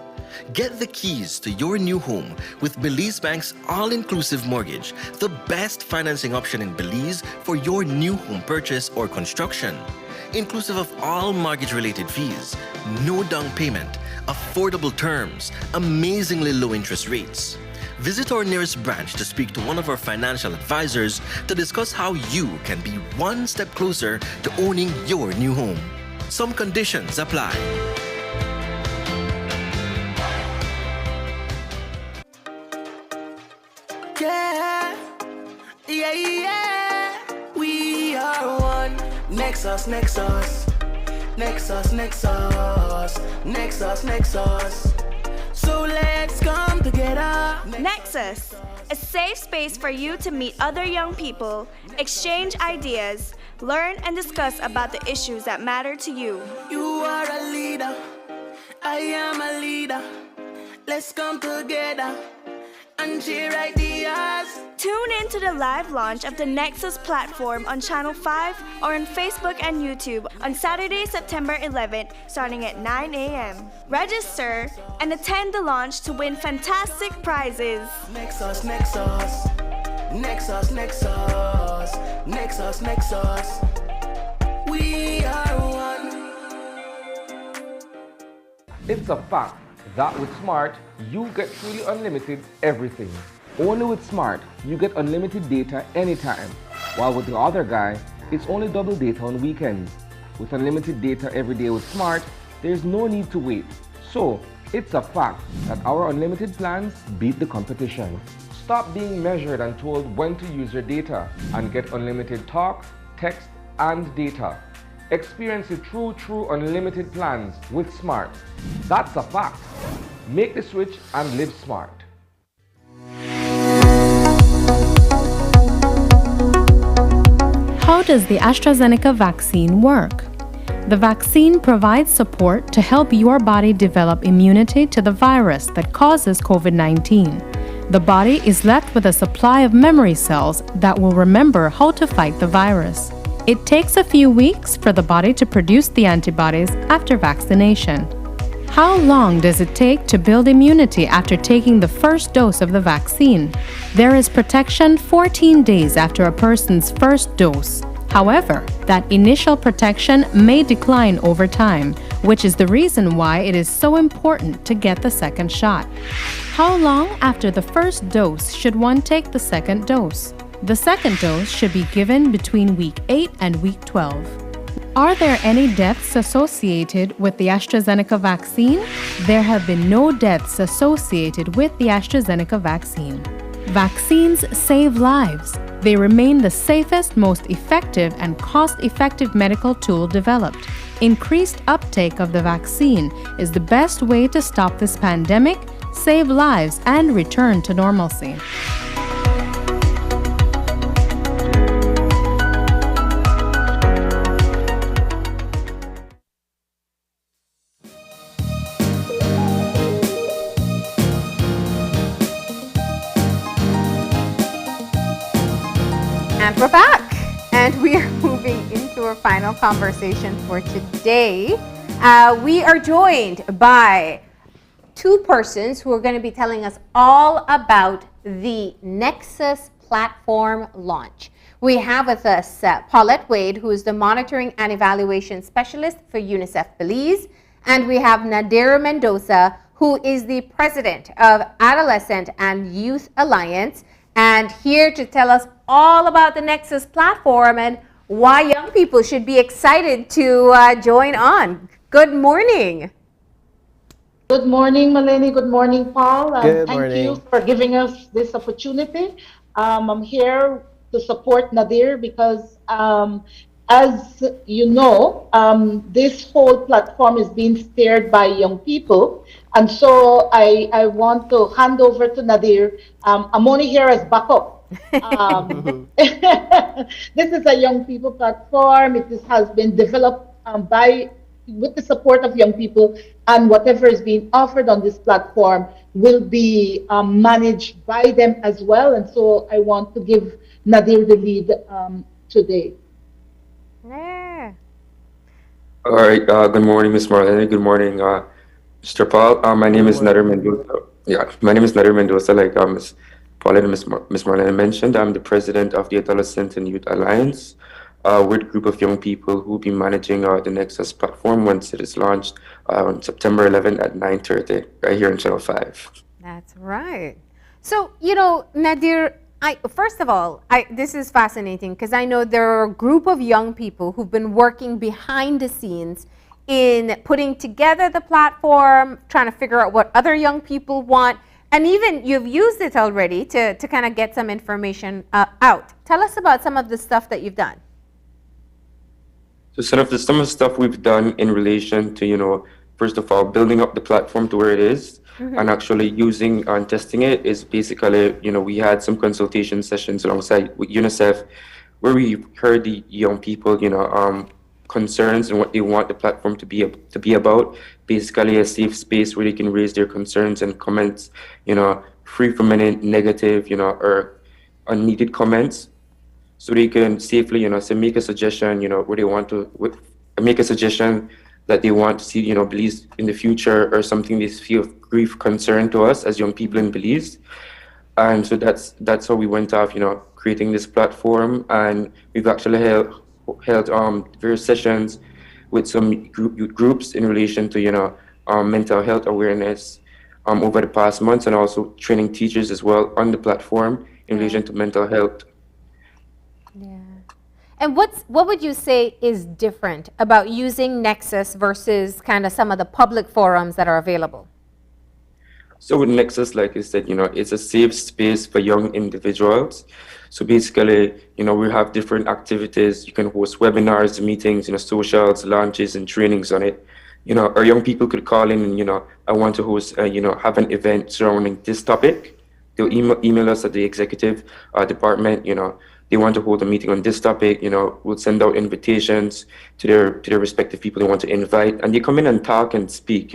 Get the keys to your new home with Belize Bank's all-inclusive mortgage, the best financing option in Belize for your new home purchase or construction. Inclusive of all mortgage-related fees, no down payment, affordable terms, amazingly low interest rates. Visit our nearest branch to speak to one of our financial advisors to discuss how you can be one step closer to owning your new home. Some conditions apply. Yeah. We are one. Nex'Us, Nex'Us. Nex'Us, Nex'Us. Nex'Us, Nex'Us. So let's come together. Nex'Us, a safe space for you to meet other young people, exchange ideas, learn and discuss about the issues that matter to you. You are a leader. I am a leader. Let's come together and share ideas. Tune in to the live launch of the Nex'Us platform on Channel 5 or on Facebook and YouTube on Saturday, September 11th, starting at 9 a.m. Register and attend the launch to win fantastic prizes. Nex'Us, Nex'Us. Nex'Us, Nex'Us. Nex'Us, Nex'Us. We are one. It's a fact that with Smart, you get truly unlimited everything. Only with Smart, you get unlimited data anytime, while with the other guy, it's only double data on weekends. With unlimited data every day with Smart, there's no need to wait. So, it's a fact that our unlimited plans beat the competition. Stop being measured and told when to use your data and get unlimited talk, text, and data. Experience the true unlimited plans with Smart. That's a fact. Make the switch and live smart. How does the AstraZeneca vaccine work? The vaccine provides support to help your body develop immunity to the virus that causes COVID-19. The body is left with a supply of memory cells that will remember how to fight the virus. It takes a few weeks for the body to produce the antibodies after vaccination. How long does it take to build immunity after taking the first dose of the vaccine? There is protection 14 days after a person's first dose. However, that initial protection may decline over time, which is the reason why it is so important to get the second shot. How long after the first dose should one take the second dose? The second dose should be given between week 8 and week 12. Are there any deaths associated with the AstraZeneca vaccine? There have been no deaths associated with the AstraZeneca vaccine. Vaccines save lives. They remain the safest, most effective, and cost-effective medical tool developed. Increased uptake of the vaccine is the best way to stop this pandemic, save lives, and return to normalcy. final conversation for today. We are joined by two persons who are going to be telling us all about the Nex'Us platform launch. We have with us Paulette Wade, who is the Monitoring and Evaluation Specialist for UNICEF Belize, and we have Nadir Mendoza, who is the President of Adolescent and Youth Alliance, and here to tell us all about the Nex'Us platform and why young people should be excited to join on. Good morning. Good morning, Maleni. Good morning, Paul. Good Thank morning. you for giving us this opportunity. I'm here to support Nadir because, as you know, this whole platform is being steered by young people. And so I want to hand over to Nadir. I'm only here as backup. This is a young people platform. Has been developed with the support of young people, and whatever is being offered on this platform will be managed by them as well. And so I want to give Nadir the lead today. Yeah. All right. Good morning, Ms. Marlene. Good morning, Mr. Paul. My name is Nadir Mendoza. Yeah, my name is Nadir Mendoza. Like Ms. Paulette and Ms. Marlene mentioned, I'm the president of the Adolescent and Youth Alliance. We're a group of young people who will be managing the Nex'Us platform once it is launched on September 11th at 9:30, right here in Channel 5. That's right. So, Nadir, first of all, this is fascinating because I know there are a group of young people who've been working behind the scenes in putting together the platform, trying to figure out what other young people want, and even you've used it already to kind of get some information out. Tell us about some of the stuff that you've done. So some of the stuff we've done in relation to, first of all, building up the platform to where it is, and actually using and testing it is basically, we had some consultation sessions alongside with UNICEF where we heard the young people, concerns and what they want the platform to be about. Basically a safe space where they can raise their concerns and comments, free from any negative, or unneeded comments. So they can safely, make a suggestion, where they want to make a suggestion that they want to see, Belize in the future or something they feel of grief concern to us as young people in Belize. And so that's how we went off, creating this platform. And we've actually held various sessions with some youth groups in relation to, mental health awareness over the past months, and also training teachers as well on the platform in relation to mental health. Yeah. And what would you say is different about using Nex'Us versus kind of some of the public forums that are available? So with Nex'Us, like I said, it's a safe space for young individuals. So basically, we have different activities. You can host webinars, meetings, socials, launches, and trainings on it. Our young people could call in and, I want to host, have an event surrounding this topic. They'll email us at the executive department, they want to hold a meeting on this topic, we'll send out invitations to their respective people they want to invite, and they come in and talk and speak,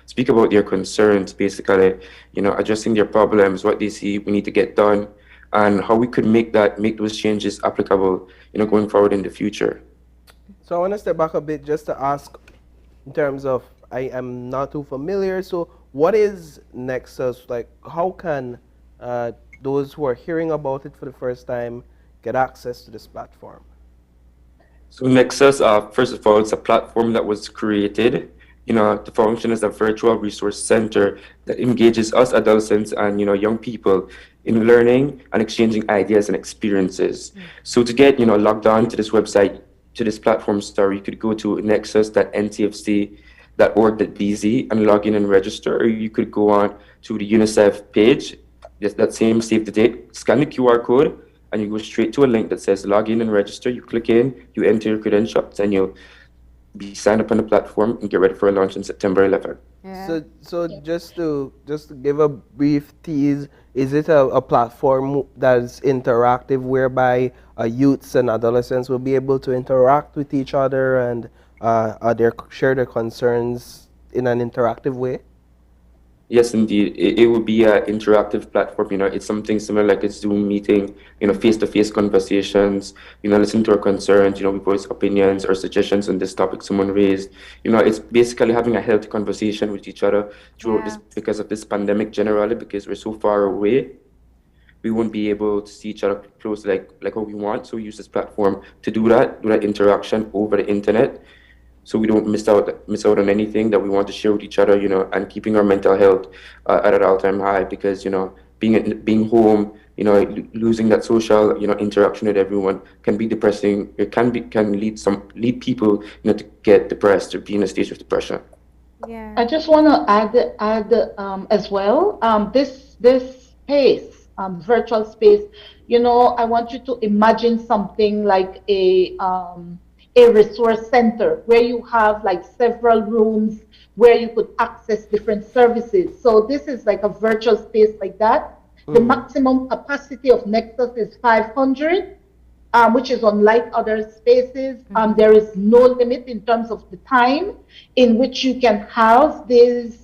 speak about their concerns, basically, addressing their problems, what they see we need to get done, and how we could make those changes applicable, going forward in the future. So I want to step back a bit just to ask, in terms of, I am not too familiar, so what is Nex'Us? Like, how can those who are hearing about it for the first time get access to this platform? So Nex'Us, first of all, it's a platform that was created, to function as a virtual resource center that engages us adolescents and, young people in learning and exchanging ideas and experiences. So to get, logged on to this website, to this platform store, you could go to nexus.ntfc.org.bz and log in and register, or you could go on to the UNICEF page, that same save the date, scan the QR code, and you go straight to a link that says log in and register. You click in, you enter your credentials, and you'll be signed up on the platform and get ready for a launch on September 11th. Yeah. So just to give a brief tease, is it a platform that is interactive whereby youths and adolescents will be able to interact with each other and share their concerns in an interactive way? Yes, indeed. It would be an interactive platform. It's something similar like a Zoom meeting, face-to-face conversations, listen to our concerns, we voice opinions or suggestions on this topic someone raised. It's basically having a healthy conversation with each other throughout this because of this pandemic generally, because we're so far away. We won't be able to see each other close like what we want. So we use this platform to do that interaction over the internet, so we don't miss out on anything that we want to share with each other, and keeping our mental health at an all-time high, because being home, losing that social interaction with everyone can be depressing. It can lead people to get depressed or be in a state of depression. Yeah. I just want to add as well, this space, virtual space. I want you to imagine something like a resource center where you have like several rooms where you could access different services. So this is like a virtual space like that. The maximum capacity of Nex'Us is 500, which is unlike other spaces. There is no limit in terms of the time in which you can have these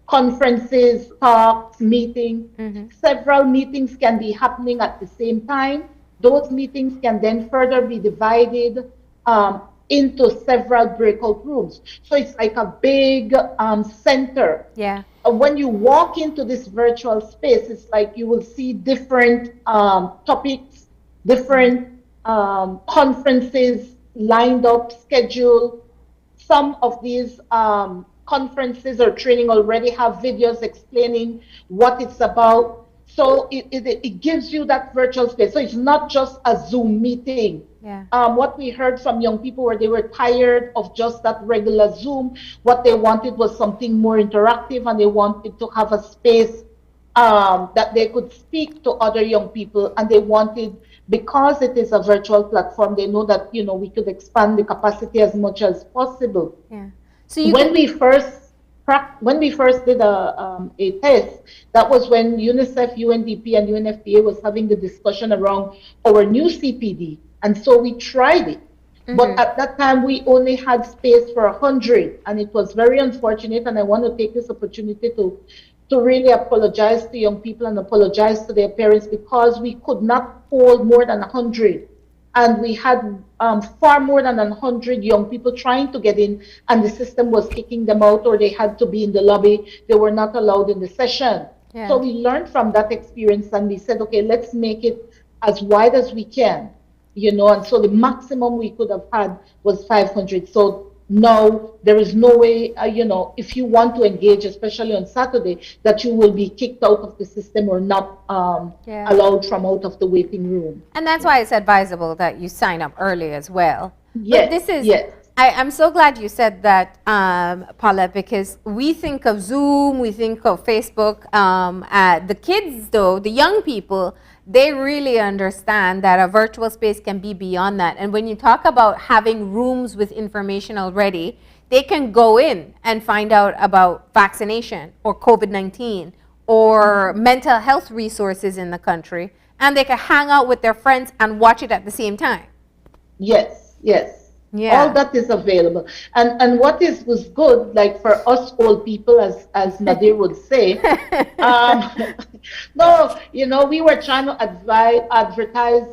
conferences, talks, meetings. Several meetings can be happening at the same time. Those meetings can then further be divided into several breakout rooms. So it's like a big center. Yeah. When you walk into this virtual space, it's like you will see different topics, different conferences lined up, scheduled. Some of these conferences or training already have videos explaining what it's about. So it gives you that virtual space. So it's not just a Zoom meeting. Yeah. What we heard from young people were they were tired of just that regular Zoom. What they wanted was something more interactive, and they wanted to have a space that they could speak to other young people. And they wanted, because it is a virtual platform, they know that we could expand the capacity as much as possible. Yeah. So when we first did a test, that was when UNICEF, UNDP, and UNFPA was having the discussion around our new CPD. And so we tried it. But at that time, we only had space for 100. And it was very unfortunate. And I want to take this opportunity to really apologize to young people and apologize to their parents, because we could not hold more than 100. And we had far more than 100 young people trying to get in, and the system was kicking them out, or they had to be in the lobby. They were not allowed in the session. Yeah. So we learned from that experience, and we said, okay, let's make it as wide as we can, and so the maximum we could have had was 500. So now there is no way, if you want to engage, especially on Saturday, that you will be kicked out of the system or not allowed from out of the waiting room. And that's why it's advisable that you sign up early as well. Yes, but this is, yes. I'm so glad you said that, Paula, because we think of Zoom, we think of Facebook. The kids, though, the young people, they really understand that a virtual space can be beyond that. And when you talk about having rooms with information already, they can go in and find out about vaccination or COVID-19 or mental health resources in the country, and they can hang out with their friends and watch it at the same time. Yes, yes. Yeah. All that is available. And what was good, like for us old people, as Nadir would say, no, we were trying to advertise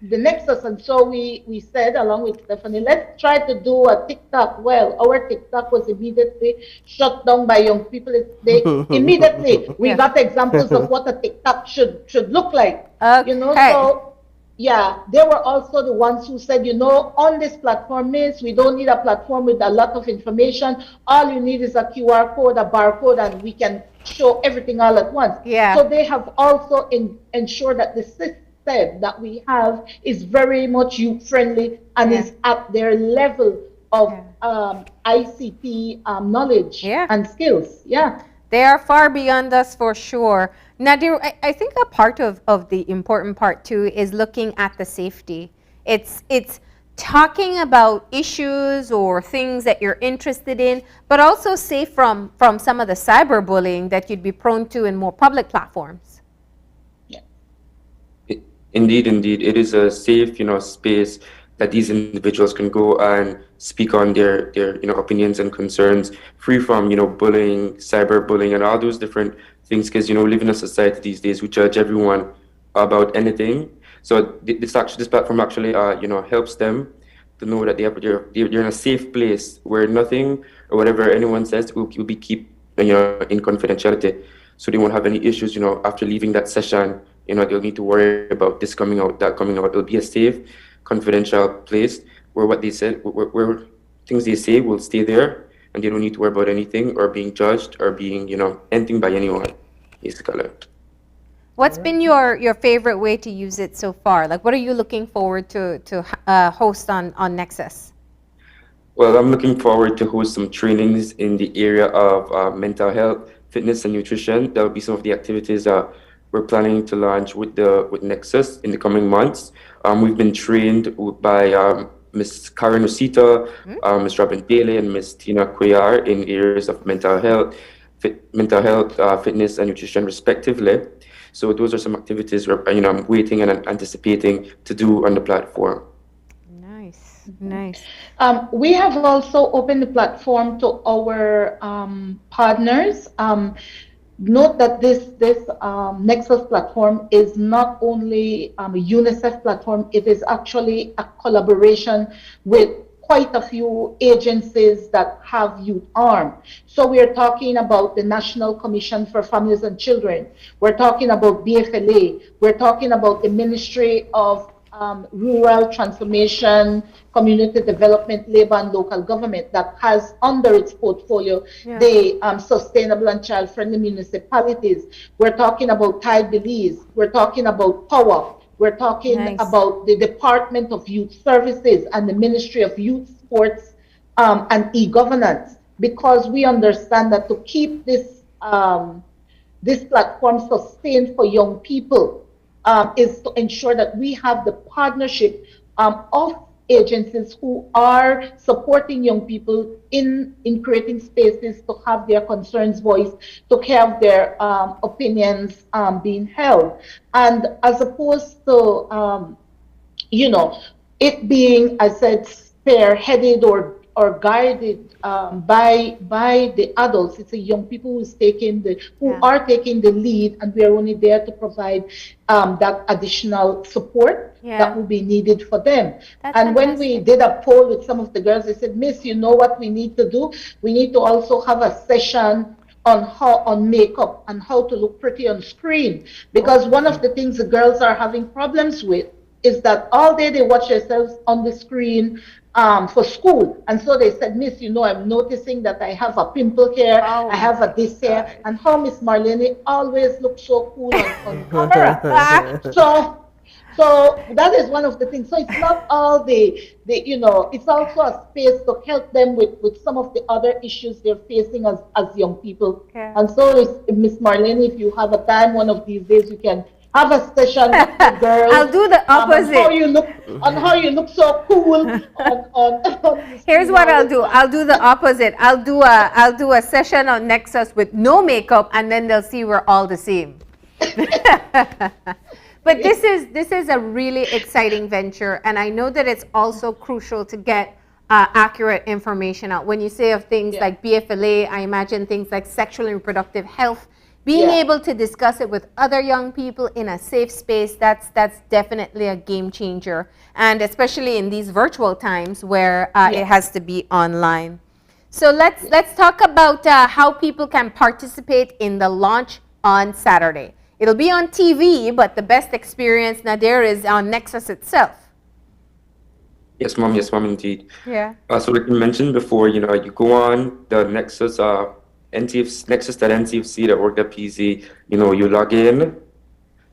the Nex'Us, and so we said, along with Stephanie, let's try to do a TikTok. Well, our TikTok was immediately shut down by young people. We got examples of what a TikTok should look like. Okay. So yeah, they were also the ones who said, on this platform, we don't need a platform with a lot of information. All you need is a QR code, a barcode, and we can show everything all at once. Yeah. So they have also ensured that the system that we have is very much youth-friendly and is at their level of ICT knowledge and skills. Yeah. They are far beyond us for sure. Nadir, I think a part of the important part too is looking at the safety. It's talking about issues or things that you're interested in, but also safe from some of the cyberbullying that you'd be prone to in more public platforms. Indeed. It is a safe, space that these individuals can go and speak on their opinions and concerns, free from bullying, cyberbullying, and all those different things. Because we live in a society these days we judge everyone about anything. So this platform actually helps them to know that they're in a safe place where nothing or whatever anyone says will be keep in confidentiality. So they won't have any issues after leaving that session. They'll need to worry about this coming out, that coming out. It'll be a safe, confidential place where what they said, where things they say will stay there, and they don't need to worry about anything or being judged or being anything by anyone, basically. What's been your favorite way to use it so far? Like, what are you looking forward to host on Nex'Us? Well, I'm looking forward to host some trainings in the area of mental health, fitness, and nutrition. That will be some of the activities we're planning to launch with Nex'Us in the coming months. We've been trained by Ms. Karen Osita, Ms. Robin Bailey, and Ms. Tina Cuellar in areas of mental health, fitness, and nutrition, respectively. So those are some activities I'm waiting and anticipating to do on the platform. Nice. We have also opened the platform to our partners. Note that this Nex'Us platform is not only a UNICEF platform, it is actually a collaboration with quite a few agencies that have youth arm. So we are talking about the National Commission for Families and Children. We're talking about BFLA. We're talking about the Ministry of Rural Transformation, Community Development, Labor and Local Government that has under its portfolio the sustainable and child-friendly municipalities. We're talking about Tide Belize. We're talking about POWER. We're talking about the Department of Youth Services and the Ministry of Youth, Sports and e-governance, because we understand that to keep this platform sustained for young people is to ensure that we have the partnership of agencies who are supporting young people in creating spaces to have their concerns voiced, to have their opinions being held. And as opposed to, it being, I said, spearheaded or guided by the adults, it's the young people who are taking the lead, and we are only there to provide that additional support that will be needed for them. And when we did a poll with some of the girls, they said, Miss, you know what we need to do? We need to also have a session on makeup and how to look pretty on screen, because one of the things the girls are having problems with is that all day they watch themselves on the screen for school. And so they said, Miss, I'm noticing that I have a pimple here, I have a this here, and how Miss Marlene always looks so cool on camera. So that is one of the things. So it's not all it's also a space to help them with some of the other issues they're facing as young people. And so Miss Marlene, if you have a time one of these days, you can have a session with the girls. I'll do the opposite. On how you look so cool. Here's what I'll do. I'll do the opposite. I'll do a session on Nex'Us with no makeup, and then they'll see we're all the same. But this is a really exciting venture, and I know that it's also crucial to get accurate information out. When you say of things like BFLA, I imagine things like sexual and reproductive health. Being able to discuss it with other young people in a safe space, that's definitely a game changer, and especially in these virtual times where it has to be online. So let's talk about how people can participate in the launch on Saturday. It'll be on TV, but the best experience, Nadir, is on Nex'Us itself. Yes, ma'am, indeed. Yeah. So like you mentioned before, you go on the Nex'Us, nexus.ncfc.org.pz, you log in.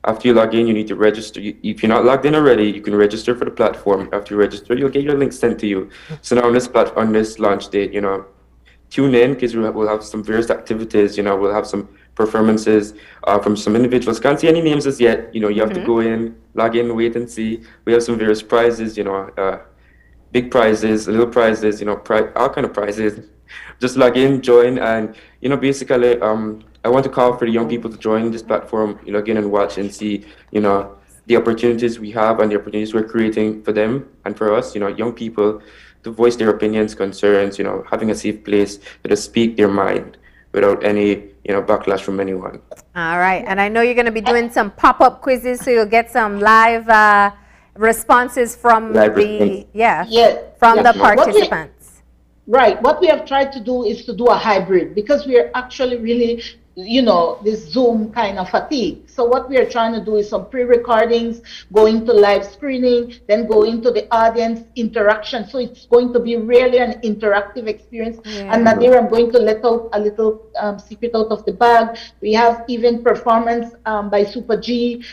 After you log in, you need to register. If you're not logged in already, you can register for the platform. After you register, you'll get your link sent to you. So now on this launch date, tune in, because we'll have some various activities. We'll have some performances from some individuals. Can't see any names as yet. You have to go in, log in, wait and see. We have some various prizes. Big prizes, little prizes. All kind of prizes. Just log in, join, and basically, I want to call for the young people to join this platform. Log in and watch and see. the opportunities we have and the opportunities we're creating for them and for us, young people, to voice their opinions, concerns, having a safe place to speak their mind without any, backlash from anyone. All right. And I know you're going to be doing some pop-up quizzes, so you'll get some live responses from the participants. Right. What we have tried to do is to do a hybrid, because we are actually really, this Zoom kind of fatigue. So what we are trying to do is some pre-recordings, going to live screening, then go into the audience interaction. So it's going to be really an interactive experience. Yeah. And Nadir, I'm going to let out a little secret out of the bag. We have even performance by Super G.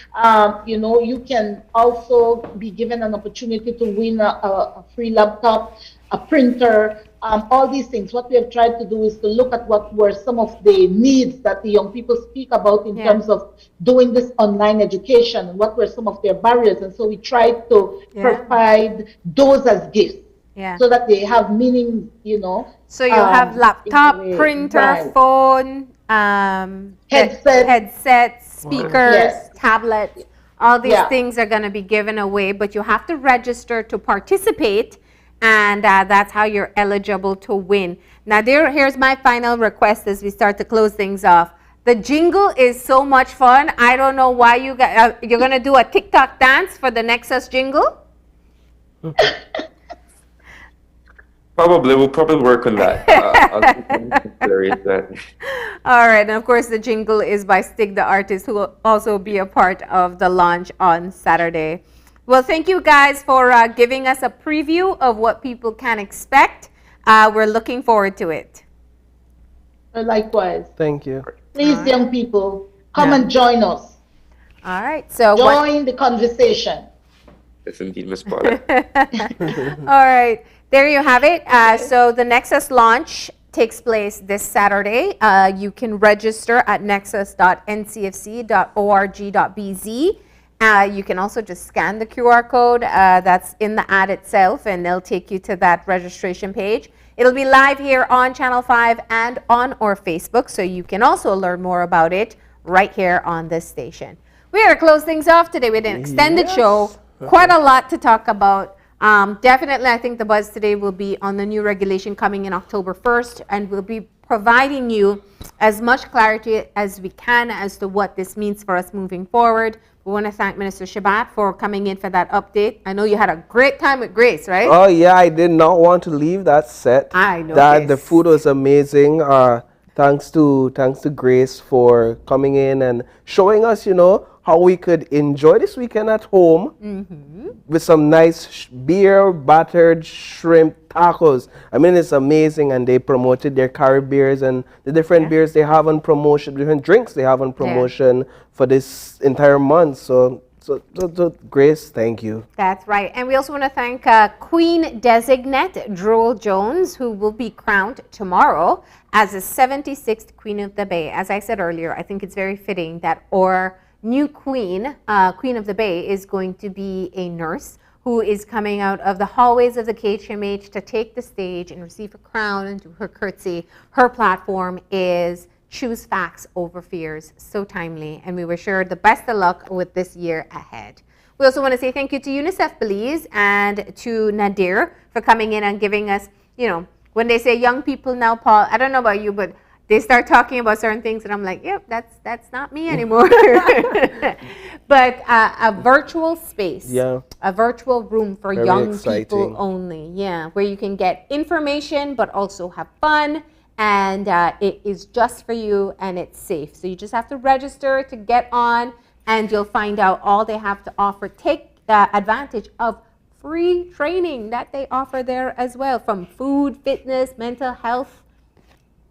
You can also be given an opportunity to win a free laptop, a printer, all these things. What we have tried to do is to look at what were some of the needs that the young people speak about in terms of doing this online education, and what were some of their barriers. And so we tried to provide those as gifts so that they have meaning, So you have laptop, printer, phone, headset, speakers, tablets. All these things are going to be given away, but you have to register to participate. And that's how you're eligible to win. Now, here's my final request as we start to close things off. The jingle is so much fun. I don't know why you're going to do a TikTok dance for the Nex'Us jingle? We'll probably work on that. All right, and of course the jingle is by Stig the artist, who will also be a part of the launch on Saturday. Well, thank you guys for giving us a preview of what people can expect. We're looking forward to it. Likewise. Thank you. Please, young people, come and join us. All right. So join the conversation. Yes, indeed, Ms. Paula. All right. There you have it. So the Nex'Us launch takes place this Saturday. You can register at nexus.ncfc.org.bz. You can also just scan the QR code that's in the ad itself, and they'll take you to that registration page. It'll be live here on Channel 5 and on our Facebook, so you can also learn more about it right here on this station. We're going to close things off today with an extended show. Quite a lot to talk about. Definitely, I think the buzz today will be on the new regulation coming in October 1st, and we'll be providing you as much clarity as we can as to what this means for us moving forward. We want to thank Minister Chebat for coming in for that update. I know you had a great time with Grace, right? Oh, yeah, I did not want to leave that set. I know. The food was amazing. Thanks to Grace for coming in and showing us, how we could enjoy this weekend at home with some nice beer-battered shrimp tacos. I mean, it's amazing, and they promoted their Carib beers and the different beers they have on promotion, different drinks they have on promotion for this entire month. So Grace, thank you. That's right. And we also want to thank Queen Designate Druewel Jones, who will be crowned tomorrow as the 76th Queen of the Bay. As I said earlier, I think it's very fitting that our new Queen, Queen of the Bay, is going to be a nurse who is coming out of the hallways of the KHMH to take the stage and receive a crown and do her curtsy. Her platform is choose facts over fears. So timely, and we wish her the best of luck with this year ahead. We also want to say thank you to UNICEF Belize and to Nadir for coming in and giving us, when they say young people now, Paul, I don't know about you, but they start talking about certain things, and I'm like, yep, that's not me anymore. But a virtual space, a virtual room for very young people only, where you can get information but also have fun, and it is just for you, and it's safe. So you just have to register to get on, and you'll find out all they have to offer. Take advantage of free training that they offer there as well, from food, fitness, mental health.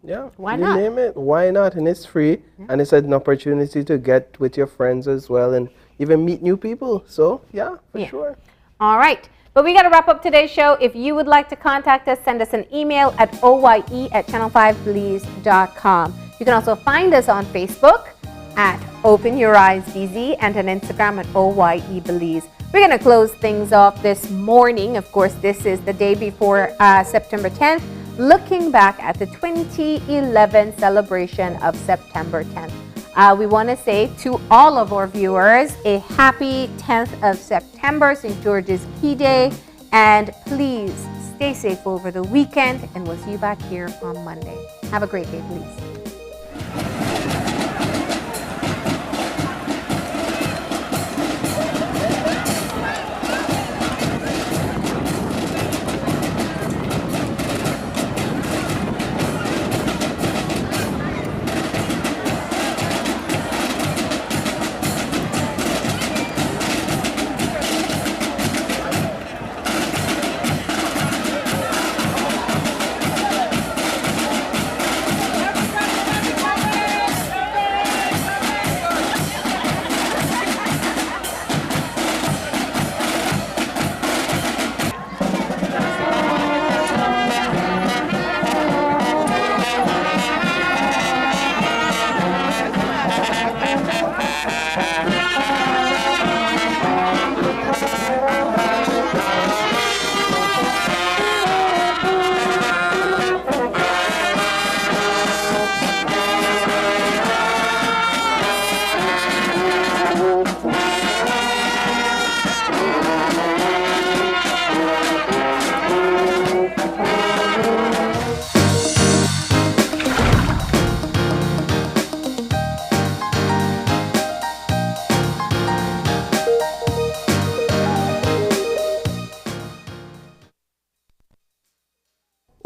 Yeah, why not? You name it, why not? And it's free, and it's an opportunity to get with your friends as well and even meet new people. So, for sure. All right. But we got to wrap up today's show. If you would like to contact us, send us an email at oye@channel5belize.com. You can also find us on Facebook at Open Your Eyes BZ and on Instagram at OYE Belize. We're going to close things off this morning. Of course, this is the day before September 10th. Looking back at the 2011 celebration of September 10th. We want to say to all of our viewers a happy 10th of September, St. George's Key Day, and please stay safe over the weekend, and we'll see you back here on Monday. Have a great day, please.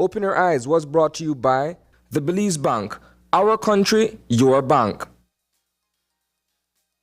Open Your Eyes was brought to you by the Belize Bank. Our country, your bank.